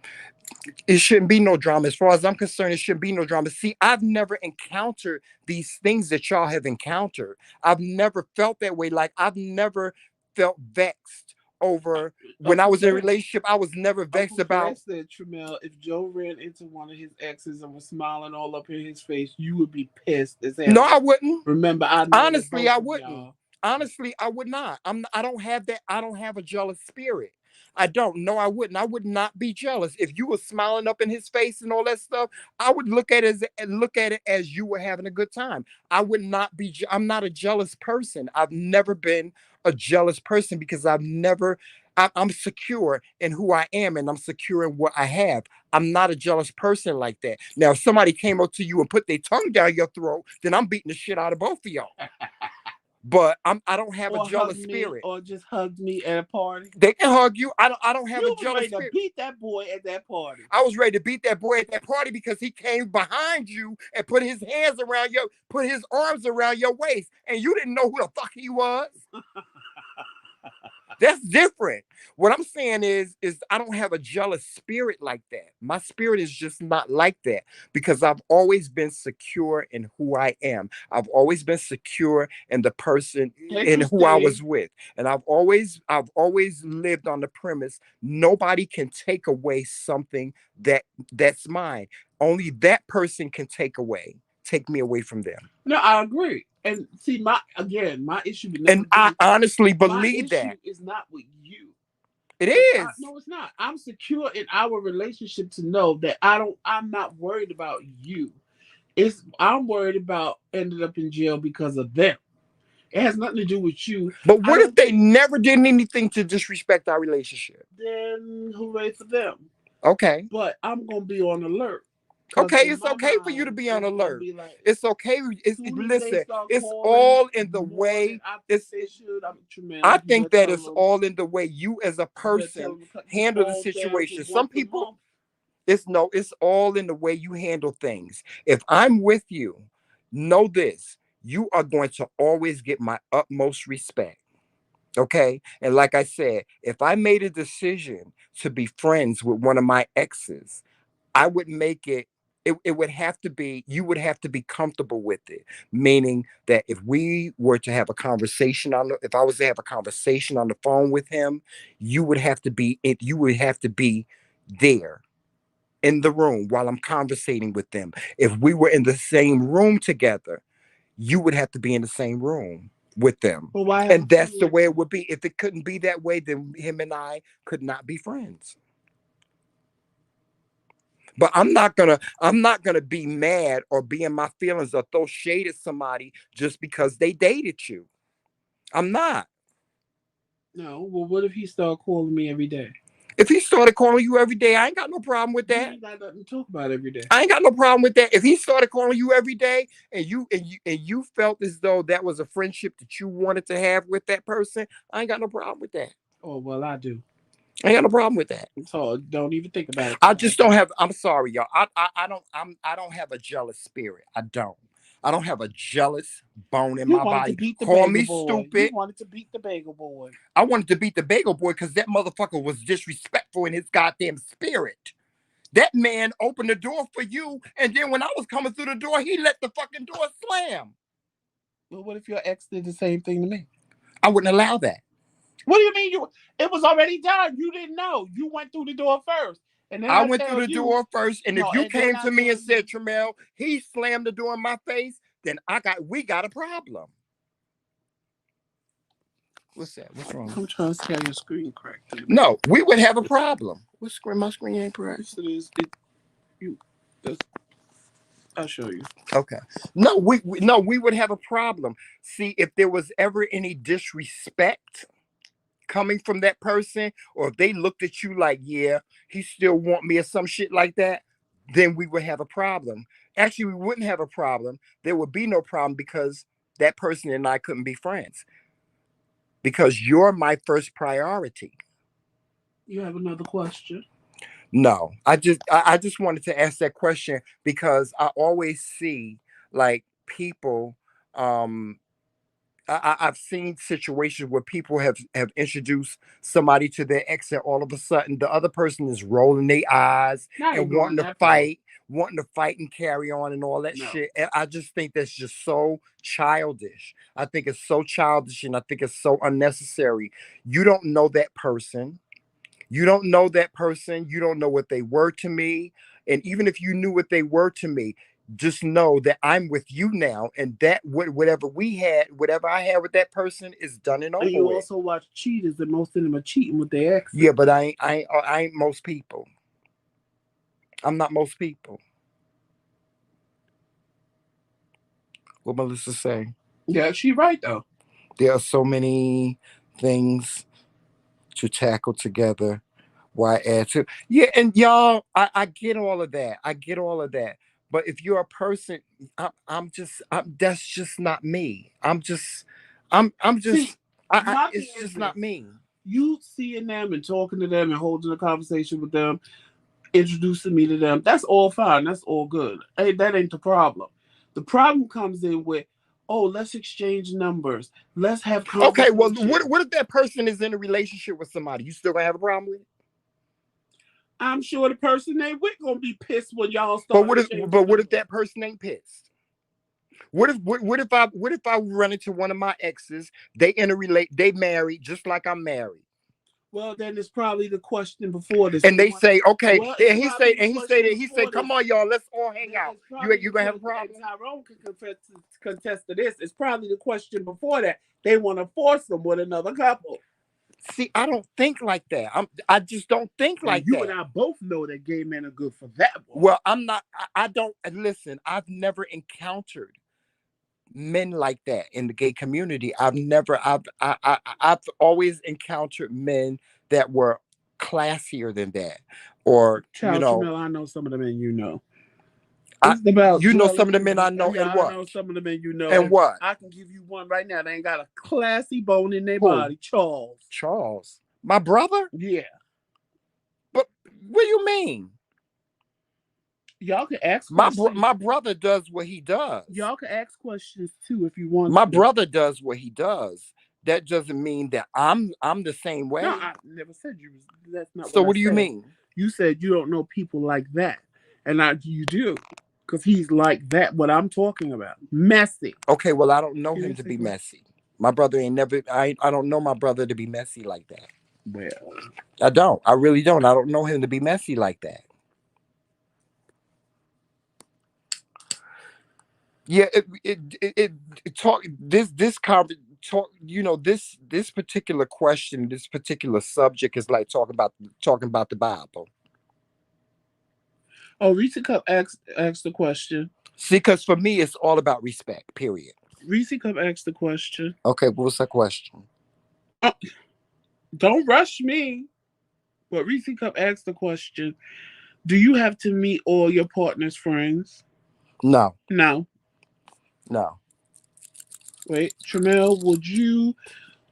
It shouldn't be no drama. As far as I'm concerned, it shouldn't be no drama. See, I've never encountered these things that y'all have encountered. I've never felt that way. Like I've never felt vexed over when I Uncle was in a Fred, relationship. I was never vexed Uncle Fred about. said, Tramel, if Joe ran into one of his exes and was smiling all up in his face, you would be pissed as No, hell. I wouldn't. Remember, I know Honestly, both I of wouldn't. y'all. Honestly, I would not. I don't have that. I don't have a jealous spirit. I don't. No, I wouldn't. I would not be jealous. If you were smiling up in his face and all that stuff, I would look at it as you were having a good time. I would not be. I'm not a jealous person. I've never been a jealous person because I've never. I'm secure in who I am and I'm secure in what I have. I'm not a jealous person like that. Now, if somebody came up to you and put their tongue down your throat, then I'm beating the shit out of both of y'all. But I don't have a Or hug jealous me, spirit. or just hugged me at a party. They can hug you. I don't have a You was jealous ready to spirit. beat that boy at that party. I was ready to beat that boy at that party because he came behind you and put his hands around your, put his arms around your waist, and you didn't know who the fuck he was. That's different. What I'm saying is I don't have a jealous spirit like that. My spirit is just not like that because I've always been secure in who I am. I've always been secure in the person Hey, in who I Christine. was with. And I've always lived on the premise nobody can take away something that's mine. Only that person can take me away from them. No, I agree. And see, my issue would never And I be. honestly My believe that. issue is not with you. It Cause is. no, it's not. I'm secure in our relationship to know that I'm not worried about you. I'm worried about ended up in jail because of them. It has nothing to do with you. But I what if don't they think. never did anything to disrespect our relationship? Then hooray for them. Okay. But I'm gonna be on alert because Okay, in it's my okay for you to mind be on it's gonna alert. be like, It's okay. soon as they Listen, start it's calling all in the more than way. I think It's they should, I'm Tremel. I You think better that tell it's them. all in the way you as a You better tell person them to cut them handle the calls down to situation. Some once a people, month. it's no, it's all in the way you handle things. If I'm with you, know this, you are going to always get my utmost respect. Okay. And like I said, if I made a decision to be friends with one of my exes, I would make it would have to be, you would have to be comfortable with it. Meaning that if we were to have a conversation if I was to have a conversation on the phone with him, you would have to be there in the room while I'm conversating with them. If we were in the same room together, you would have to be in the same room with them. But why have And that's two the way it exes? would be. If it couldn't be that way, then him and I could not be friends. But I'm not gonna be mad or be in my feelings or throw shade at somebody just because they dated you. I'm not. No. Well, what if he start calling me every day? If he started calling you every day, I ain't got no problem with We that. ain't got nothing to talk about every day. I ain't got no problem with that. If he started calling you every day and you felt as though that was a friendship that you wanted to have with that person, I ain't got no problem with that. Oh well, I do. I ain't got no problem with that. So don't even think about it, I Tyrone. just don't have. I'm sorry, y'all. I don't have a jealous spirit. I don't. I don't have a jealous bone in You my wanted to body. beat the Call bagel me boy. You stupid. wanted to beat the bagel boy. I wanted to beat the bagel boy because that motherfucker was disrespectful in his goddamn spirit. That man opened the door for you, and then when I was coming through the door, he let the fucking door slam. Well, what if your ex did the same thing to me? I wouldn't allow that. What do you mean it was already done? You didn't know. You went through the door first. And then I I went through tell the you, door first, and if no, you and then came I to me tell and said, you, Tramel, he slammed the door in my face, then we got a problem. What's that? What's wrong? I'm trying to see how your screen cracked. No, we would have a problem. What screen? My screen ain't correct. Yes, it is. I'll show you. Okay. No, we would have a problem. See, if there was ever any disrespect coming from that person, or if they looked at you like, yeah, he still want me or some shit like that, then we would have a problem. Actually, we wouldn't have a problem. There would be no problem because that person and I couldn't be friends. Because you're my first priority. You have another question? No, I just wanted to ask that question because I always see like people. I've seen situations where people have introduced somebody to their ex, and all of a sudden the other person is rolling their eyes Not and even wanting to that fight, and carry on and all that No. shit. And I just think that's just so childish. I think it's so childish, and I think it's so unnecessary. You don't know that person. You don't know that person. You don't know what they were to me. And even if you knew what they were to me, just know that I'm with you now. And that whatever I had with that person is done and over And you with. also watch cheaters, and most of them are cheating with their ex. Yeah, but I ain't most people. I'm not most people. What Melissa say? Yeah, she right though. There are so many things to tackle together. Why add to? Yeah, and y'all, I get all of that. I get all of that. But if you're a person, that's just not me. I'm just, See, my thing it's is just this: not me. you seeing them and talking to them and holding a conversation with them, introducing me to them, that's all fine. That's all good. Hey, that ain't the problem. The problem comes in with, oh, let's exchange numbers. Let's have Okay, well, conversation. what if that person is in a relationship with somebody? You still gonna have a problem with it? I'm sure the person they with gonna be pissed when y'all But start exchanging what if numbers. that person ain't pissed? What if I run into one of my exes? They married just like I'm married. Well, then it's probably the question before this. And they say, okay, Well, it's and probably the question he said, before this. come on, y'all, let's all hang out. It's probably You gonna have a and problem? Tyrone can contest to this. It's probably the question before that. They want to force them with another couple. See, I don't think like that. I just don't think And like you and that. I both know that gay men are good for that one. Well, I'm not. I don't listen. I've never encountered men like that in the gay community. I've never. I've always encountered men that were classier than that, or Child Tramel, I know some of the men you know. I, It's about you know some of the men I dwelling. know, and Yeah, I what know some of the men you know, and and what. I can give you one right now. They ain't got a classy bone in their Who? body. Charles. Charles, my brother. Yeah. But what do you mean? Y'all can ask questions. My brother does what he does. Y'all can ask questions too if you want My to. brother does what he does. That doesn't mean that I'm the same way. No, I never said you. That's not So what I what do you said. mean? You said you don't know people like that, and you do, because he's like that. What I'm talking about, messy. Okay, well I don't know Can him you to say be what? messy. My brother ain't never. I don't know my brother to be messy like that. Well, I don't. I really don't. I don't know him to be messy like that. Yeah, it talk this talk. You know this particular question, this particular subject is like talking about the Bible. oh, Reese Cup asked the question. See, because for me, it's all about respect. Period. Reese Cup asked the question. Okay, what was that question? Oh, don't rush me. But Reese Cup asked the question. Do you have to meet all your partner's friends? No, No. no. Wait, Tramel, would you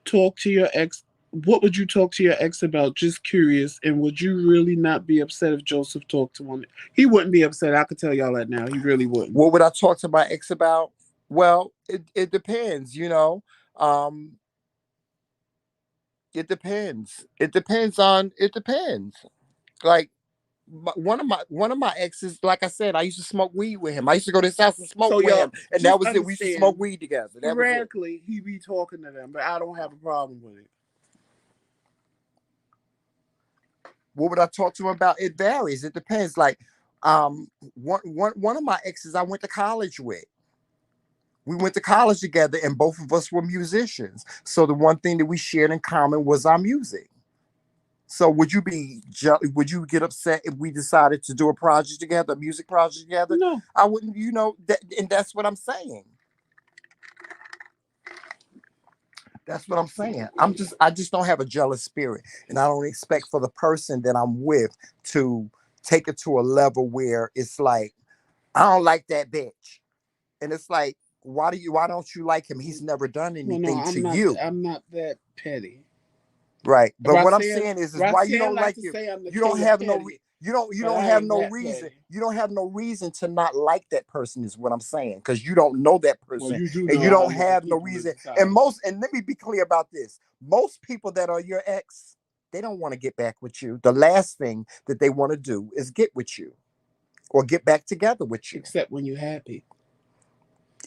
talk to your ex? What would you talk to your ex about? Just curious. And would you really not be upset if Joseph talked to one? He wouldn't be upset. I could tell y'all that now. He really wouldn't. What would I talk to my ex about? Well, it depends. It depends. It depends. Like one of my exes, like I said, I used to smoke weed with him. I used to go to his house and smoke So with y'all him, and that just was it. We used to smoke understand. weed together. That was it. Theoretically, he be talking to them, but I don't have a problem with it. What would I talk to him about? It varies. It depends. Like, one of my exes I went to college with. We went to college together, and both of us were musicians. So the one thing that we shared in common was our music. So would you get upset if we decided to do a project together, a music project together? No. I wouldn't. And that's what I'm saying. That's what I'm saying. I just don't have a jealous spirit, and I don't expect for the person that I'm with to take it to a level where it's like, I don't like that bitch, and it's like, why don't you like him? He's never done Well, no, anything to you, I'm not that petty. right? But what I'm Roxanne, saying is why you Roxanne don't like like to you. say I'm the You don't king of have no petty, you but don't I have ain't no that reason. petty. You don't have no reason to not like that person is what I'm saying, because you don't know that Well, person you do and know you I don't look at have no people in reason. society. And let me be clear about this. Most people that are your ex, they don't want to get back with you. The last thing that they want to do is get with you or get back together with you. Except when you're happy.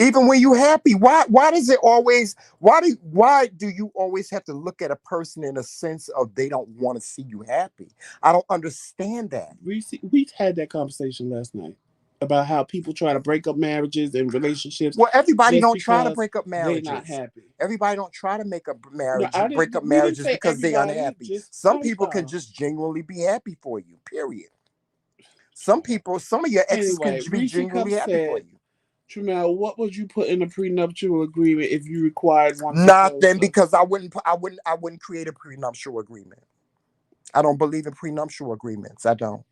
Even when you're happy, why does it always why do you always have to look at a person in a sense of they don't want to see you happy? I don't understand that. We had that conversation last night about how people try to break up marriages and relationships Well, everybody just don't try to because break up they're not marriages. happy. Everybody don't try to make up No, I break up didn't. We didn't marriages say because they're everybody. unhappy. Just Some some. people can just genuinely be happy for you. Period. Some of your exes can Anyway, be Reese Cup genuinely happy for said, you. "Tramel, what would you put in a prenuptial agreement if you required one for Nothing, closer?" because I wouldn't create a prenuptial agreement. I don't believe in prenuptial agreements. I don't.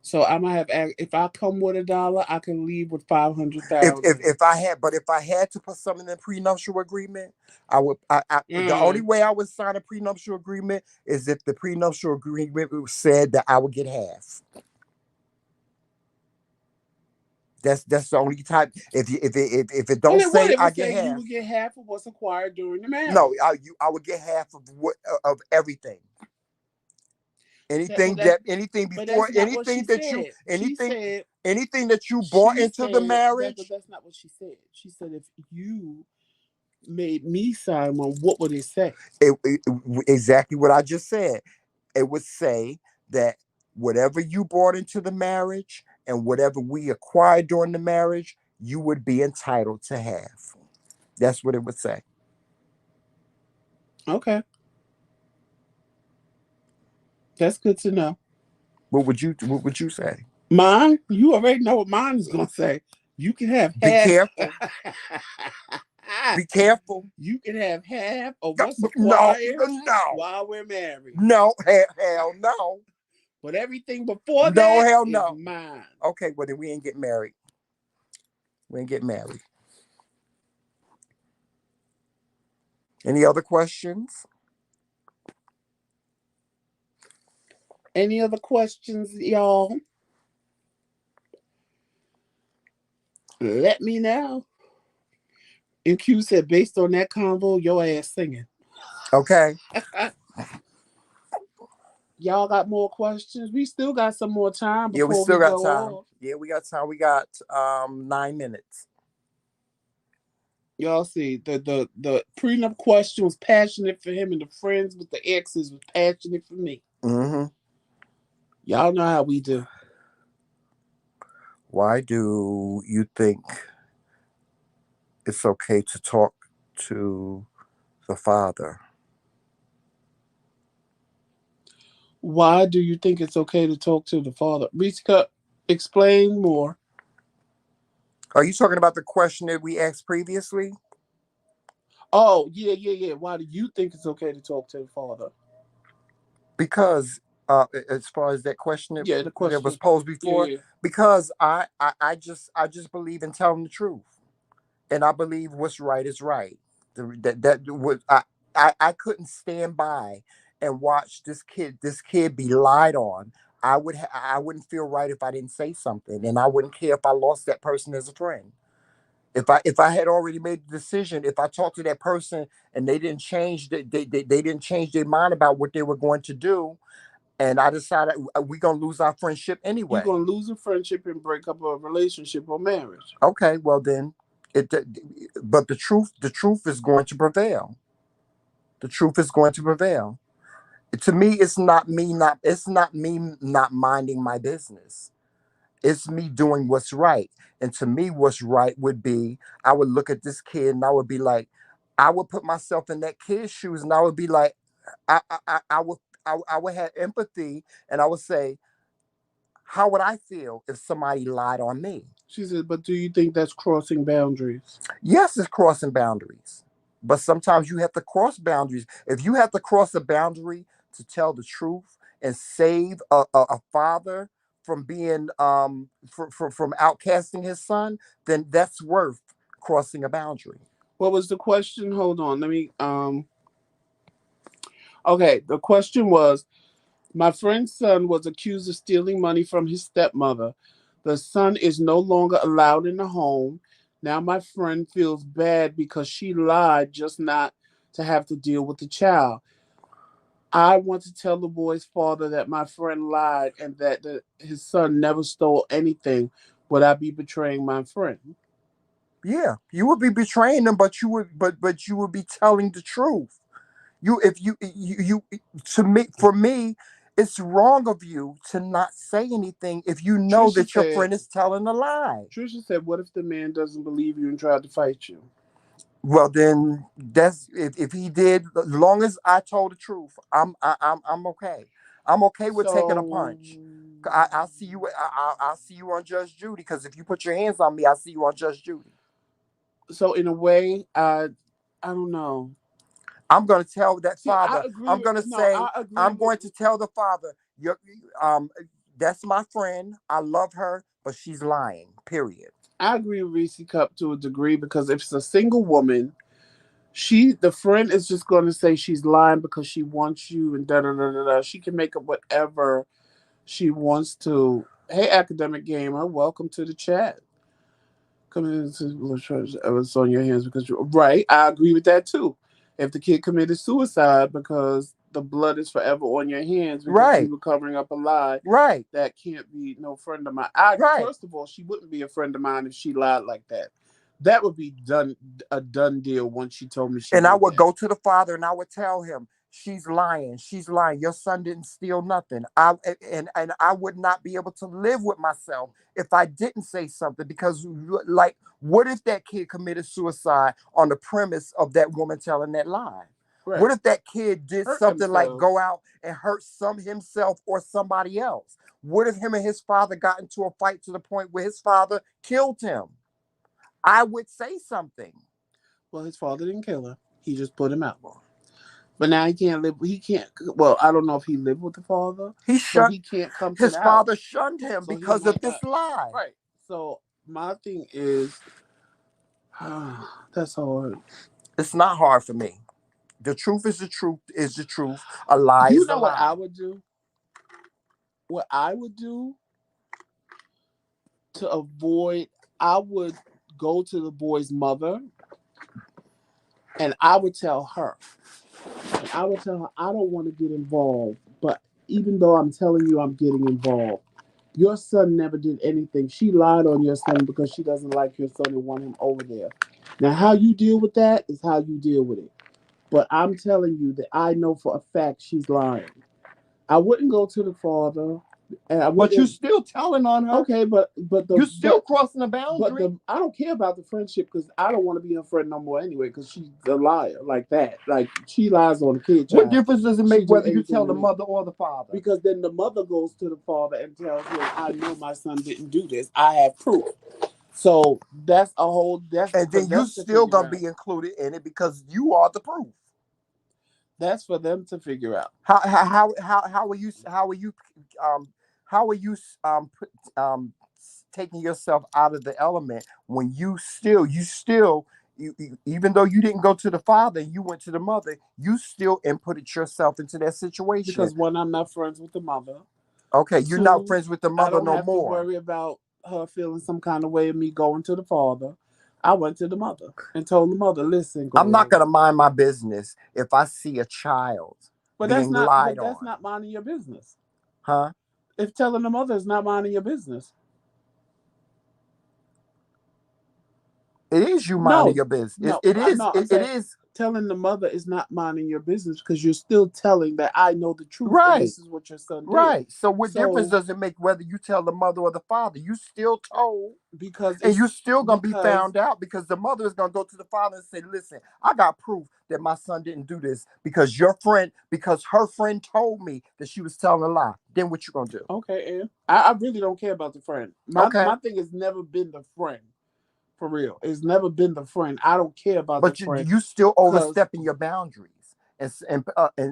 So I'm gonna have. If I come with $1, I can leave with 500,000. If I had to put something in a prenuptial agreement, I would. The only Mm. way I would sign a prenuptial agreement is if the prenuptial agreement said that I would get half. That's the only type. If it Well, don't it would. say It I would get say you half, would get half of what's acquired during the no, marriage. I would get half of of everything. Well, that's Anything but that's before not what she said. anything that you bought She into the said that, but marriage. that's not what she said. She said if you made me sign one, what would it say? Exactly what I just said. It would say that whatever you brought into the marriage and whatever we acquired during the marriage, you would be entitled to have. That's what it would say. Okay, that's good to know. What would you say? Mine, you already know what mine is gonna say. You can have Be half. careful. Be careful. You can have half of what's No, acquired no, while we're married. no, hell no. But everything before No, that hell is no. mine. Okay, well then we ain't get married. We ain't get married. Any other questions? Any other questions, y'all? Let me know. And Q said, based on that convo, your ass singing. Okay. Y'all got more questions? We still got some more time Yeah, we before still we got go time. off. Yeah, we got time. We got 9 minutes. Y'all see, the prenup question was passionate for him, and the friends with the exes was passionate for me. Mm-hmm. Y'all know how we do. Why do you think it's okay to talk to the father? Why do you think it's okay to talk to the father? Rita, explain more. Are you talking about the question that we asked previously? Oh, yeah. Why do you think it's okay to talk to the father? Because as far as that question Yeah, the that was question. posed before, Yeah. because I just believe in telling the truth, and I believe what's right is right. That was I couldn't stand by and watch this kid be lied on. I wouldn't feel right if I didn't say something, and I wouldn't care if I lost that person as a friend. If I had already made the decision, if I talked to that person and they didn't change, they didn't change their mind about what they were going to do, and I decided we're gonna lose our friendship You're anyway. gonna lose a friendship and break up a relationship or marriage. Okay, well then, it. But the truth is going to prevail. The truth is going to prevail. To me, it's not me not minding my business. It's me doing what's right. And to me, what's right would be, I would look at this kid and I would be like, I would put myself in that kid's shoes and I would be like, I would have empathy and I would say, how would I feel if somebody lied on me? She said, but do you think that's crossing boundaries? Yes, it's crossing boundaries. But sometimes you have to cross boundaries. If you have to cross a boundary to tell the truth and save a father from being from outcasting his son, then that's worth crossing a boundary. What was the question? Hold on. Let me Okay, the question was, my friend's son was accused of stealing money from his stepmother. The son is no longer allowed in the home. Now my friend feels bad because she lied just not to have to deal with the child. I want to tell the boy's father that my friend lied and that his son never stole anything. Would I be betraying my friend? Yeah, you would be betraying them, but you would be telling the truth. You if you to me for me, it's wrong of you to not say anything if you know Trisha that your said, friend is telling a lie. Trisha said, what if the man doesn't believe you and tried to fight you? Well, then that's if he did. As long as I told the truth, I'm okay. I'm okay with taking a So, punch. I'll see you. I'll see you on Judge Judy. Because if you put your hands on me, I'll see you on Judge Judy. so in a way, I don't know. I'm going to tell that See, I father. agree I'm with going to no, say. I agree I'm with going to tell the father. Um, that's my friend. I love her, but she's lying. Period. I agree with Reese Cup to a degree because if it's a single woman, the friend is just going to say she's lying because she wants you and da da da da da. She can make up whatever she wants to. Hey, academic gamer, welcome to the chat. Coming into the church, it's on your hands because you're right. I agree with that too. If the kid committed suicide because the blood is forever on your hands because you Right. were covering up a lie, Right. that can't be no friend of mine. I Right. First of all, she wouldn't be a friend of mine if she lied like that. That would be a done deal once she told me she And I did would that. go to the father and I would tell him, she's lying. She's lying. Your son didn't steal nothing. And I would not be able to live with myself if I didn't say something because like what if that kid committed suicide on the premise of that woman telling that lie? Right. What if that kid did Hurt something like go themselves. out and hurt some himself or somebody else? What if him and his father got into a fight to the point where his father killed him? I would say something. Well, his father didn't kill her. He just put him out. But now he can't live. He can't. Well, I don't know if he lived with the father, He but shunned he can't come to his the father house. shunned him So he because of might this not. lie. Right. So my thing is, that's hard. It's not hard for me. The truth is the truth is the truth. A lie You is a know what I lie. would do? What I would do to avoid, I would go to the boy's mother and I would tell her. I would tell her I don't want to get involved, but even though I'm telling you I'm getting involved, your son never did anything. She lied on your son because she doesn't like your son and want him over there. Now, how you deal with that is how you deal with it. But I'm telling you that I know for a fact she's lying. I wouldn't go to the father, and I But you're wouldn't. still telling on her. Okay, but You're still crossing the boundary. the I don't care about the friendship because I don't want to be her friend no more anyway. Because she's a liar like that. Like she lies on the kid What child. difference does it She make do whether you anything tell to the me mother or the father? because then the mother goes to the father and tells him, "I know my son didn't do this. I have proof." So that's And for then you them to still figure gonna out. be included in it because you are the proof. That's for them to figure out. How are you um how are you taking yourself out of the element when even though you didn't go to the father, you went to the mother, you still inputted yourself into that situation. Because one, I'm not friends with the mother. Okay, you're not Two, friends with the I mother don't no have to more. worry about her feeling some kind of way of me going to the father. I went to the mother and told the mother, "Listen, I'm not girl." gonna mind my business if I see a child But being lied that's on. not minding your business. Huh? If telling the mother is not minding your business, It is you minding no, your business. no, It is. no. I'm It saying is. telling the mother is not minding your business because you're still telling that I know the truth and Right. this is what your son did. Right. So what difference So does it make whether you tell the mother or the father? You still told, because and it's you're still gonna be because found out because the mother is gonna go to the father and say, "Listen, I got proof that my son didn't do this because your friend, because her friend told me that she was telling a lie." Then what you gonna do? okay, and I really don't care about the friend. My Okay. my thing has never been the friend. For real. It's never been the friend. I don't care about the But friend you still because overstepping your boundaries. And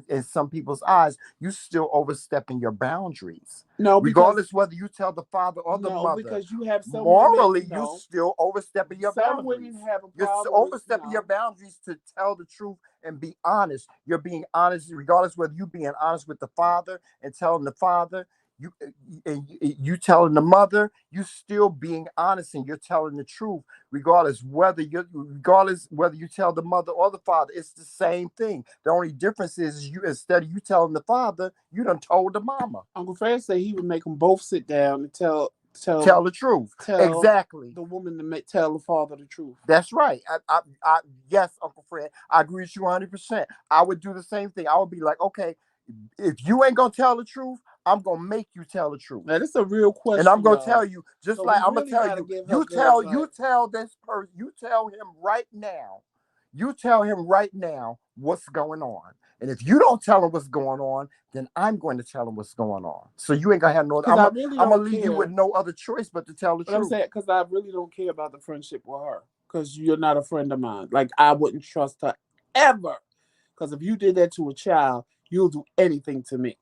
in some people's eyes, you still overstepping your boundaries. no, because Regardless whether you tell the father or the no, mother, because you have some women, morally, you no. still overstepping your Some women boundaries. have a You're problem with overstepping your no. boundaries to tell the truth and be honest. You're being honest, regardless whether you being honest with the father and telling the father, you and you telling the mother, you still being honest and you're telling the truth regardless whether you tell the mother or the father. It's the same thing. The only difference is you, instead of you telling the father, you done told the mama. Uncle Fred said he would make them both sit down and Tell the truth. tell Exactly. the woman to tell the father the truth. That's right. Yes, Uncle Fred, I agree with you 100%. I would do the same thing. I would be like, okay, if you ain't gonna tell the truth, I'm gonna make you tell the truth. Now this is a real And I'm question, gonna y'all. tell you, just So like we I'm gonna really tell gotta you, give her you good tell advice. you tell this person, you tell him right now, you tell him right now what's going on. And if you don't tell him what's going on, then I'm going to tell him what's going on. So you ain't gonna have no. Because I really I'm gonna don't leave you with care. no other choice but to tell the But I'm truth. saying because I really don't care about the friendship with her. Because you're not a friend of mine. Like I wouldn't trust her ever. Because if you did that to a child, you'll do anything to me.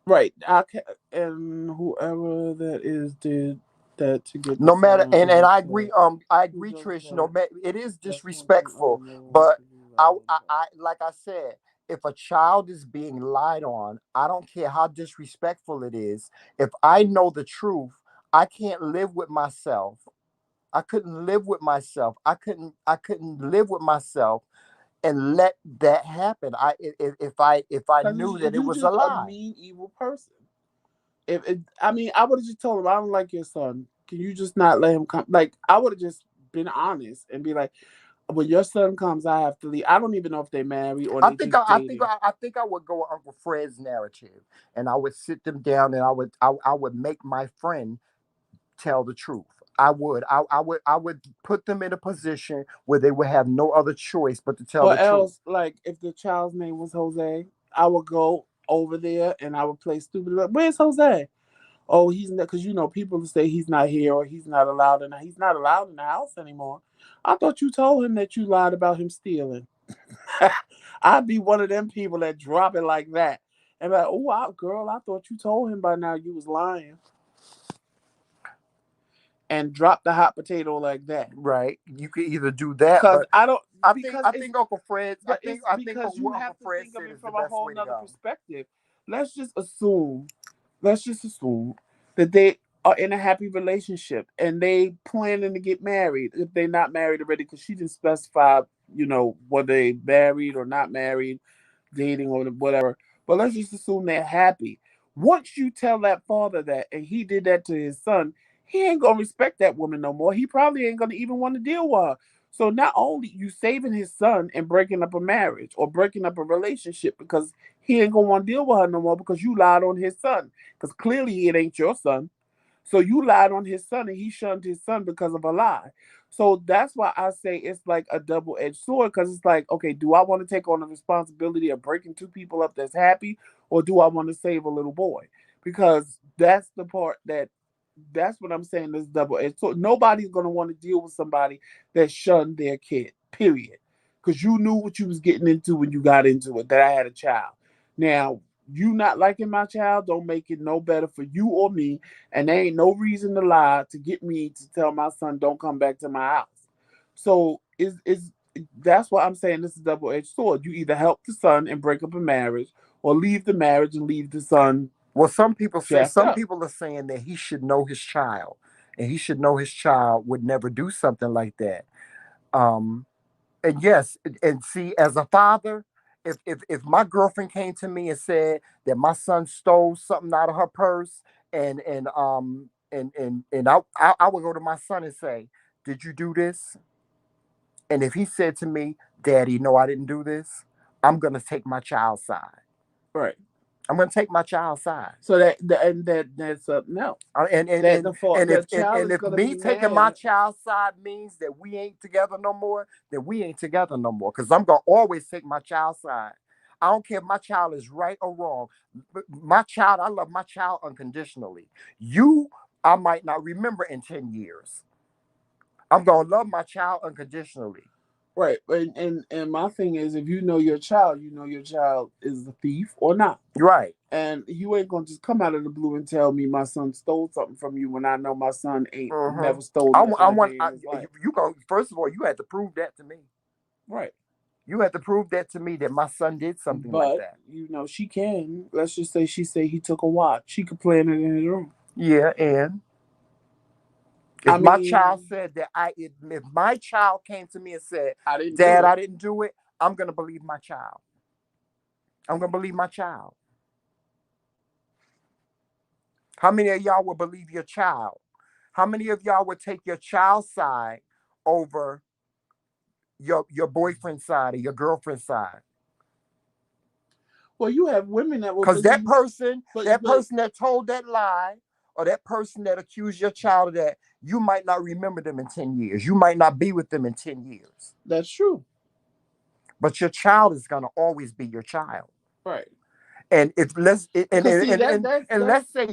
Right. I can, and whoever that is did that to get the No matter, son and is a I flirt. agree. I Who agree, does Trish. No, that? it is That's one thing I disrespectful. would never want But to be lied about. like I said, if a child is being lied on, I don't care how disrespectful it is. If I know the truth, I can't live with myself. I couldn't live with myself. I couldn't live with myself and let that happen. If I Because knew that it you was a just a lie. mean, evil person. I mean, I would have just told him I don't like your son. Can you just not let him come? Like I would have just been honest and be like, when your son comes, I have to leave. I don't even know if they married or they just dating. I think I would go with Uncle Fred's narrative, and I would sit them down, and I would make my friend tell the truth. I would put them in a position where they would have no other choice but to tell Or the truth. else, like if the child's name was Jose, I would go over there and I would play stupid. Like, where's Jose? Oh, he's not, because people say he's not here or he's not allowed in. He's not allowed in the house anymore. I thought you told him that you lied about him stealing. I'd be one of them people that drop it like that and be like, oh, girl, I thought you told him by now you was lying, and drop the hot potato like that. Right? You could either do that, Cause but I don't I because it's think Uncle Fred's but it's I think because you what have Uncle to Fred think of said it is the from a best whole way to nother go. perspective. Let's just assume, let's just assume that they are in a happy relationship and they planning to get married if they're not married already, because she didn't specify, whether they married or not married, dating or whatever. But let's just assume they're happy. Once you tell that father that and he did that to his son, he ain't gonna respect that woman no more. He probably ain't gonna even want to deal with her. So not only you saving his son and breaking up a marriage or breaking up a relationship because he ain't gonna want to deal with her no more because you lied on his son. Because clearly it ain't your son. So you lied on his son and he shunned his son because of a lie. So that's why I say it's like a double-edged sword, because it's like, okay, do I want to take on the responsibility of breaking two people up that's happy, or do I want to save a little boy? Because that's the part that's what I'm saying is double-edged sword. Nobody's gonna want to deal with somebody that shunned their kid, period. Because you knew what you was getting into when you got into it, that I had a child. Now, you not liking my child don't make it no better for you or me, and there ain't no reason to lie to get me to tell my son don't come back to my house. So is that's why I'm saying this is double edged sword. You either help the son and break up a marriage, or leave the marriage and leave the son Well, jacked some up. people are saying that he should know his child, and he should know his child would never do something like that. Um, and yes, and see, as a father, if my girlfriend came to me and said that my son stole something out of her purse, and I would go to my son and say, "Did you do this?" And if he said to me, "Daddy, no, I didn't do this," I'm gonna take my child's side. Right. I'm gonna take my child's side. So that's something else. And and That and the fault and if the child is if gonna me be taking my mad. child's side means that we ain't together no more, then we ain't together no more. Because I'm gonna always take my child's side. I don't care if my child is right or wrong. My child, I love my child unconditionally. You, I might not remember in 10 years. I'm gonna love my child unconditionally. Right. And my thing is, if you know your child, you know your child is a thief or not. Right. And you ain't gonna just come out of the blue and tell me my son stole something from you when I know my son ain't Mm-hmm. never stole I nothing a want day in his life. you go first of all. You had to prove that to me. Right. You had to prove that to me that my son did something like But that. she can. Let's just say she say he took a watch. She could plan it in his room. Yeah, and I if my child mean, said that if my child came to me and said, I didn't do "Dad, it. I didn't do it," I'm gonna believe my child. I'm gonna believe my child. How many of y'all will believe your child? How many of y'all would take your child's side over your boyfriend's side or your girlfriend's side? Well, you have women that will Because that believe, person, but that person that told that lie, or that person that accused your child of that, you might not remember them in 10 years. You might not be with them in 10 years. that's true. But your child is gonna always be your child. Right. And if let's Cause see and that's let's say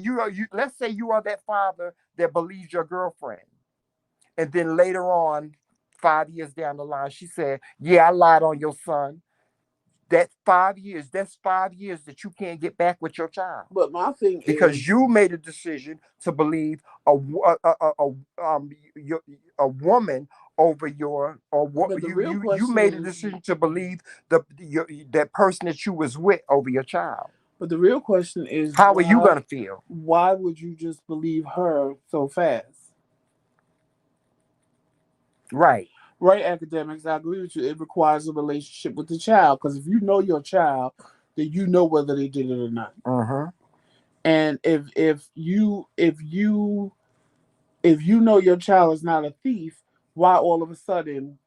let's say you are that father that believes your girlfriend. And then later on, 5 years down the line, she said, "Yeah, I lied on your son." That's 5 years that you can't get back with your child. but my thing Because is, you made a decision to believe your, a woman over your or what but the real you question made a is, decision to believe that person that you was with over your child. but the real question is How are you gonna feel? why would you just believe her so fast? Right. Right, academics, I agree with you. It requires a relationship with the child. Because if you know your child, then you know whether they did it or not. Uh-huh. And if you know your child is not a thief, why all of a sudden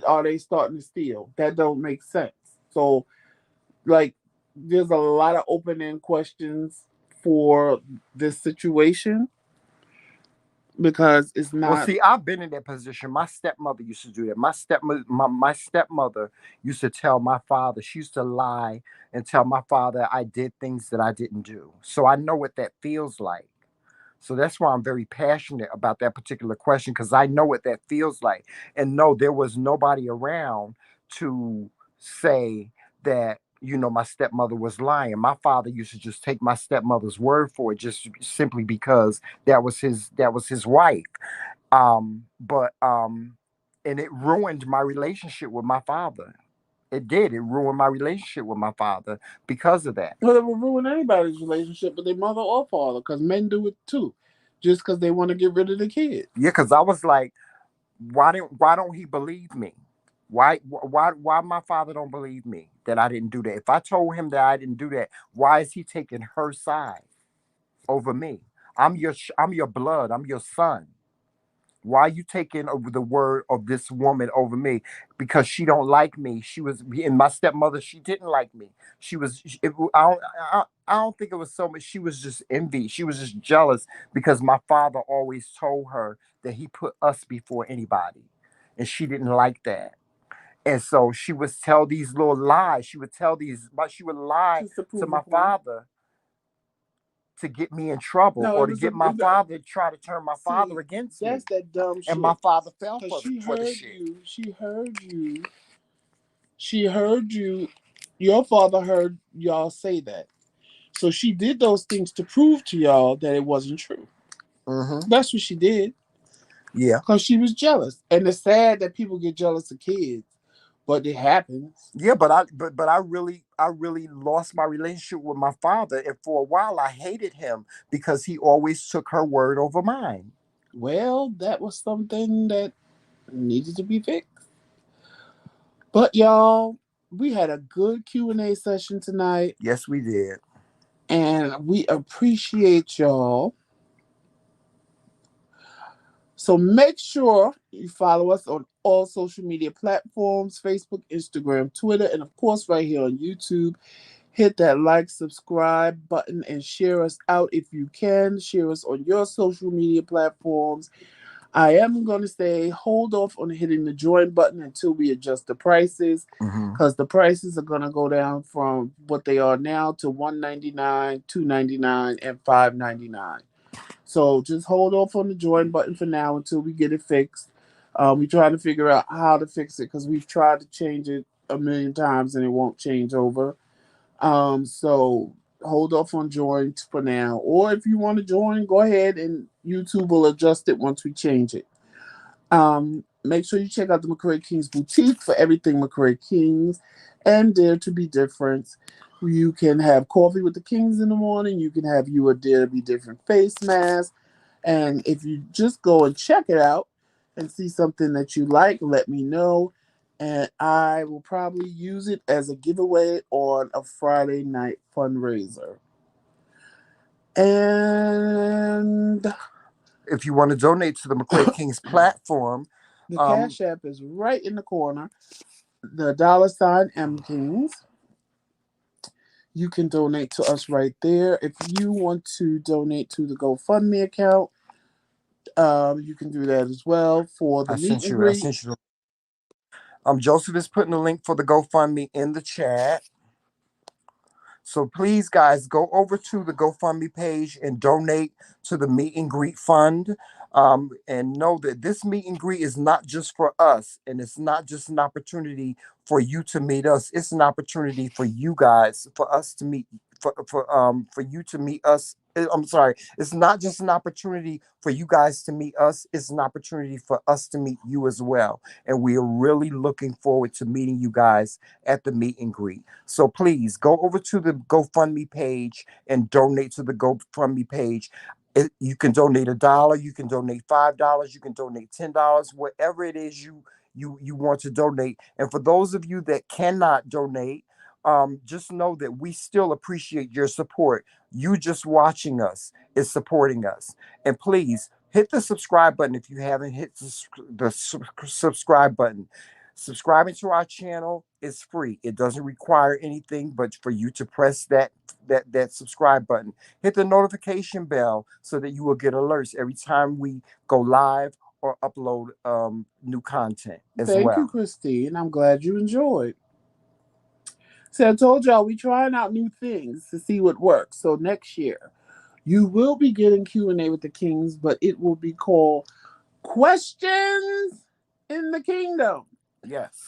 are they starting to steal? That don't make sense. So like there's a lot of open end questions for this situation because it's Well, not. see, I've been in that position. My stepmother used to do that. My stepmother used to tell my father. She used to lie and tell my father I did things that I didn't do. So I know what that feels like. So that's why I'm very passionate about that particular question because I know what that feels like. And no, there was nobody around to say that, my stepmother was lying. My father used to just take my stepmother's word for it, just simply because that was his wife. But and it ruined my relationship with my father. It did. It ruined my relationship with my father because of that. Well, it will ruin anybody's relationship with their mother or father because men do it too, just because they want to get rid of the kid. Yeah, because I was like, why don't he believe me? Why my father don't believe me that I didn't do that? If I told him that I didn't do that, why is he taking her side over me? I'm your blood. I'm your son. Why are you taking over the word of this woman over me? Because she don't like me. She was, and my stepmother, she didn't like me. She was. I don't think it was so much. She was just envy. She was just jealous because my father always told her that he put us before anybody, and she didn't like that. And so she would tell these little lies. But she would lie Just to to prove a my point. father to get me in trouble No, or it to was a get my father try to turn my father see. against me. That's that dumb And my shit. father fell Cause for the shit. she heard you, she heard you. Your father heard y'all say that, so she did those things to prove to y'all that it wasn't true. Mm-hmm. That's what she did. Yeah. Cause she was jealous, and it's sad that people get jealous of kids, but it happens. Yeah, but I really lost my relationship with my father, and for a while I hated him because he always took her word over mine. Well, that was something that needed to be fixed. But y'all, we had a good Q&A session tonight, Yes, we did. and we appreciate y'all So make sure you follow us on all social media platforms: Facebook, Instagram, Twitter, and of course, right here on YouTube. Hit that like, subscribe button, and share us out if you can. Share us on your social media platforms. I am going to say hold off on hitting the join button until we adjust the prices, Mm-hmm. because the prices are going to go down from what they are now to $199, $299, and $599. So just hold off on the join button for now until we get it fixed. We're trying to figure out how to fix it because we've tried to change it a million times and it won't change over. So hold off on join for now. Or if you want to join, go ahead and YouTube will adjust it once we change it. Make sure you check out the McCray King's boutique for everything McCray King's and Dare to Be Different. You can have coffee with the Kings in the morning. You can have you a Dare to Be Different face mask. And if you just go and check it out and see something that you like, let me know. And I will probably use it as a giveaway on a Friday night fundraiser. And If you want to donate to the McCray King's platform, the um, Cash App is right in the corner. The $ MKingz. You can donate to us right there. If you want to donate to the GoFundMe account, you can do that as well for the I meet sent and you. I greet. sent you. Joseph is putting the link for the GoFundMe in the chat. So please, guys, go over to the GoFundMe page and donate to the Meet and Greet Fund. And know that this meet and greet is not just for us, and it's not just an opportunity for you to meet us. It's an opportunity for you guys, for us to meet, for you to meet us. I'm sorry, it's not just an opportunity for you guys to meet us. It's an opportunity for us to meet you as well. And we are really looking forward to meeting you guys at the meet and greet. So please go over to the GoFundMe page and donate to the GoFundMe page. You can donate $1, you can donate $5, you can donate $10, whatever it is you want to donate. And for those of you that cannot donate, just know that we still appreciate your support. You just watching us is supporting us. And please hit the subscribe button if you haven't hit the subscribe button. Subscribing to our channel is free. It doesn't require anything but for you to press that subscribe button. Hit the notification bell so that you will get alerts every time we go live or upload new content as Thank you, well. Christine. I'm glad you enjoyed. So I told y'all we trying out new things to see what works. So next year you will be getting Q&A with the Kings, but it will be called Questions in the Kingdom. Yes.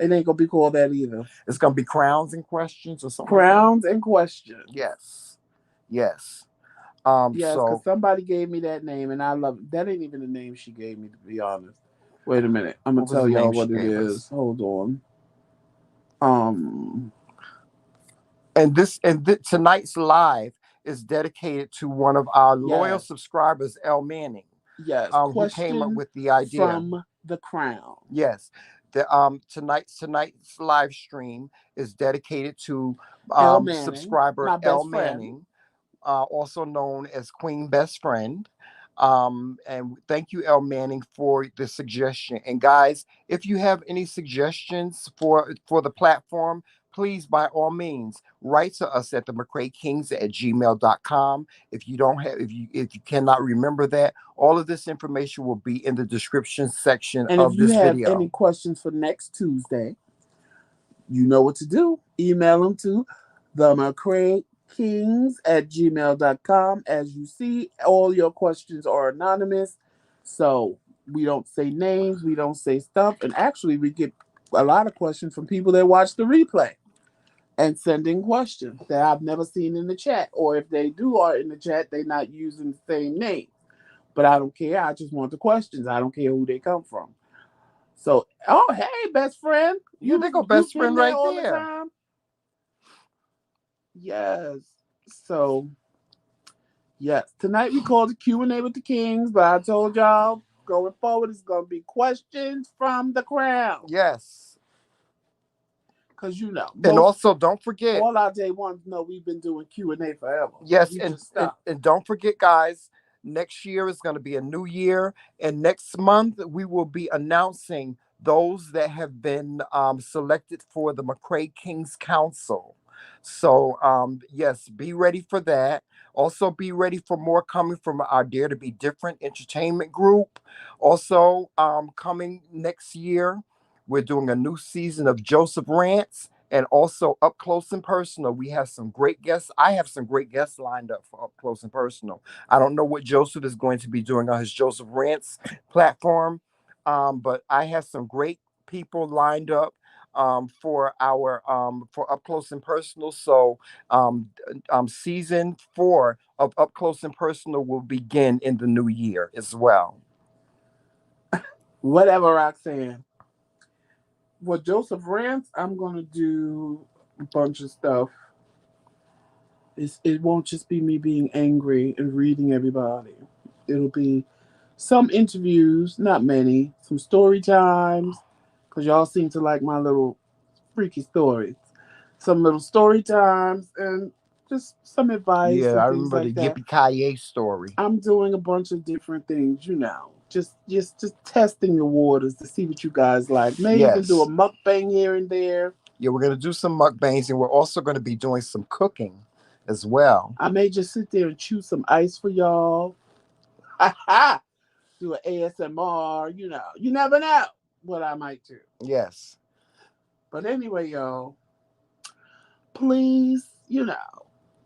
It ain't gonna be called that either. It's gonna be crowns and questions or something like that. Crowns and Questions. Yes. Yes. Yes, because So somebody gave me that name and I love it. That ain't even the name she gave me, to be honest. Wait a minute. I'm gonna what was tell the y'all name she what it gave is. us? Hold on. Um Tonight's live is dedicated to one of our loyal yes. subscribers, El Manning, Yes. who came up Question with the idea. from the Crown. Yes, the tonight's live stream is dedicated to Elle Manning, subscriber my El best friend. Manning, also known as Queen Best Friend. And thank you, El Manning, for the suggestion. And guys, if you have any suggestions for the platform, please by all means write to us at the McCrayKings at gmail.com. If you don't have if you cannot remember that, all of this information will be in the description section And if of you this have any video. questions for next Tuesday, you know what to do. Email them to TheMKingz at gmail.com. As you see, all your questions are anonymous. So we don't say names, we don't say stuff. And actually, we get a lot of questions from people that watch the replay and sending questions that I've never seen in the chat. Or if they do are in the chat, they're not using the same name. But I don't care. I just want the questions. I don't care who they come from. So, oh hey, best friend, Yeah, they go you best in friend there right all the there. time? Yes. So yes, tonight we called the Q&A with the Kings, but I told y'all going forward it's gonna be questions from the crowd. Yes. Cause you know And most also don't forget, all our day ones know we've been doing Q&A forever. yes, We and, just and stopped. and don't forget, guys, Next year is going to be a new year. And next month, we will be announcing those that have been selected for the Kingz Council. So, yes, be ready for that. Also, be ready for more coming from our Dare to Be Different entertainment group. Also, coming next year, we're doing a new season of Joseph Rants, and also Up Close and Personal. We have some great guests. I have some great guests lined up for Up Close and Personal. I don't know what Joseph is going to be doing on his Joseph Rants platform, but I have some great people lined up for our for Up Close and Personal. So season 4 of Up Close and Personal will begin in the new year as well. Whatever, Roxanne. For Joseph Rance, I'm gonna do a bunch of stuff. It won't just be me being angry and reading everybody. It'll be some interviews, not many, some story times, because y'all seem to like my little freaky stories. Some little story times and just some advice Yeah, and I things remember like the that. Yippee Ki story. I'm doing a bunch of different things, just testing the waters to see what you guys like. May even do a Yes. mukbang here and there. Yeah, we're going to do some mukbangs, and we're also going to be doing some cooking as well. I may just sit there and chew some ice for y'all. Do an ASMR, You never know what I might do. Yes. But anyway, y'all, please,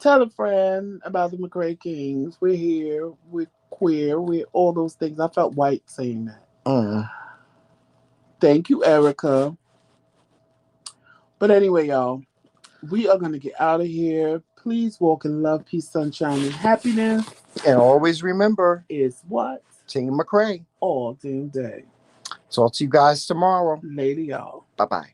tell a friend about the Kingz. We're here. We're queer. We're all those things. I felt white saying that. Mm. Thank you, Erica. But anyway, y'all, we are going to get out of here. Please walk in love, peace, sunshine, and happiness. And always remember, Is what? Team McCray. All damn day. Talk to you guys tomorrow. Later, y'all. Bye bye.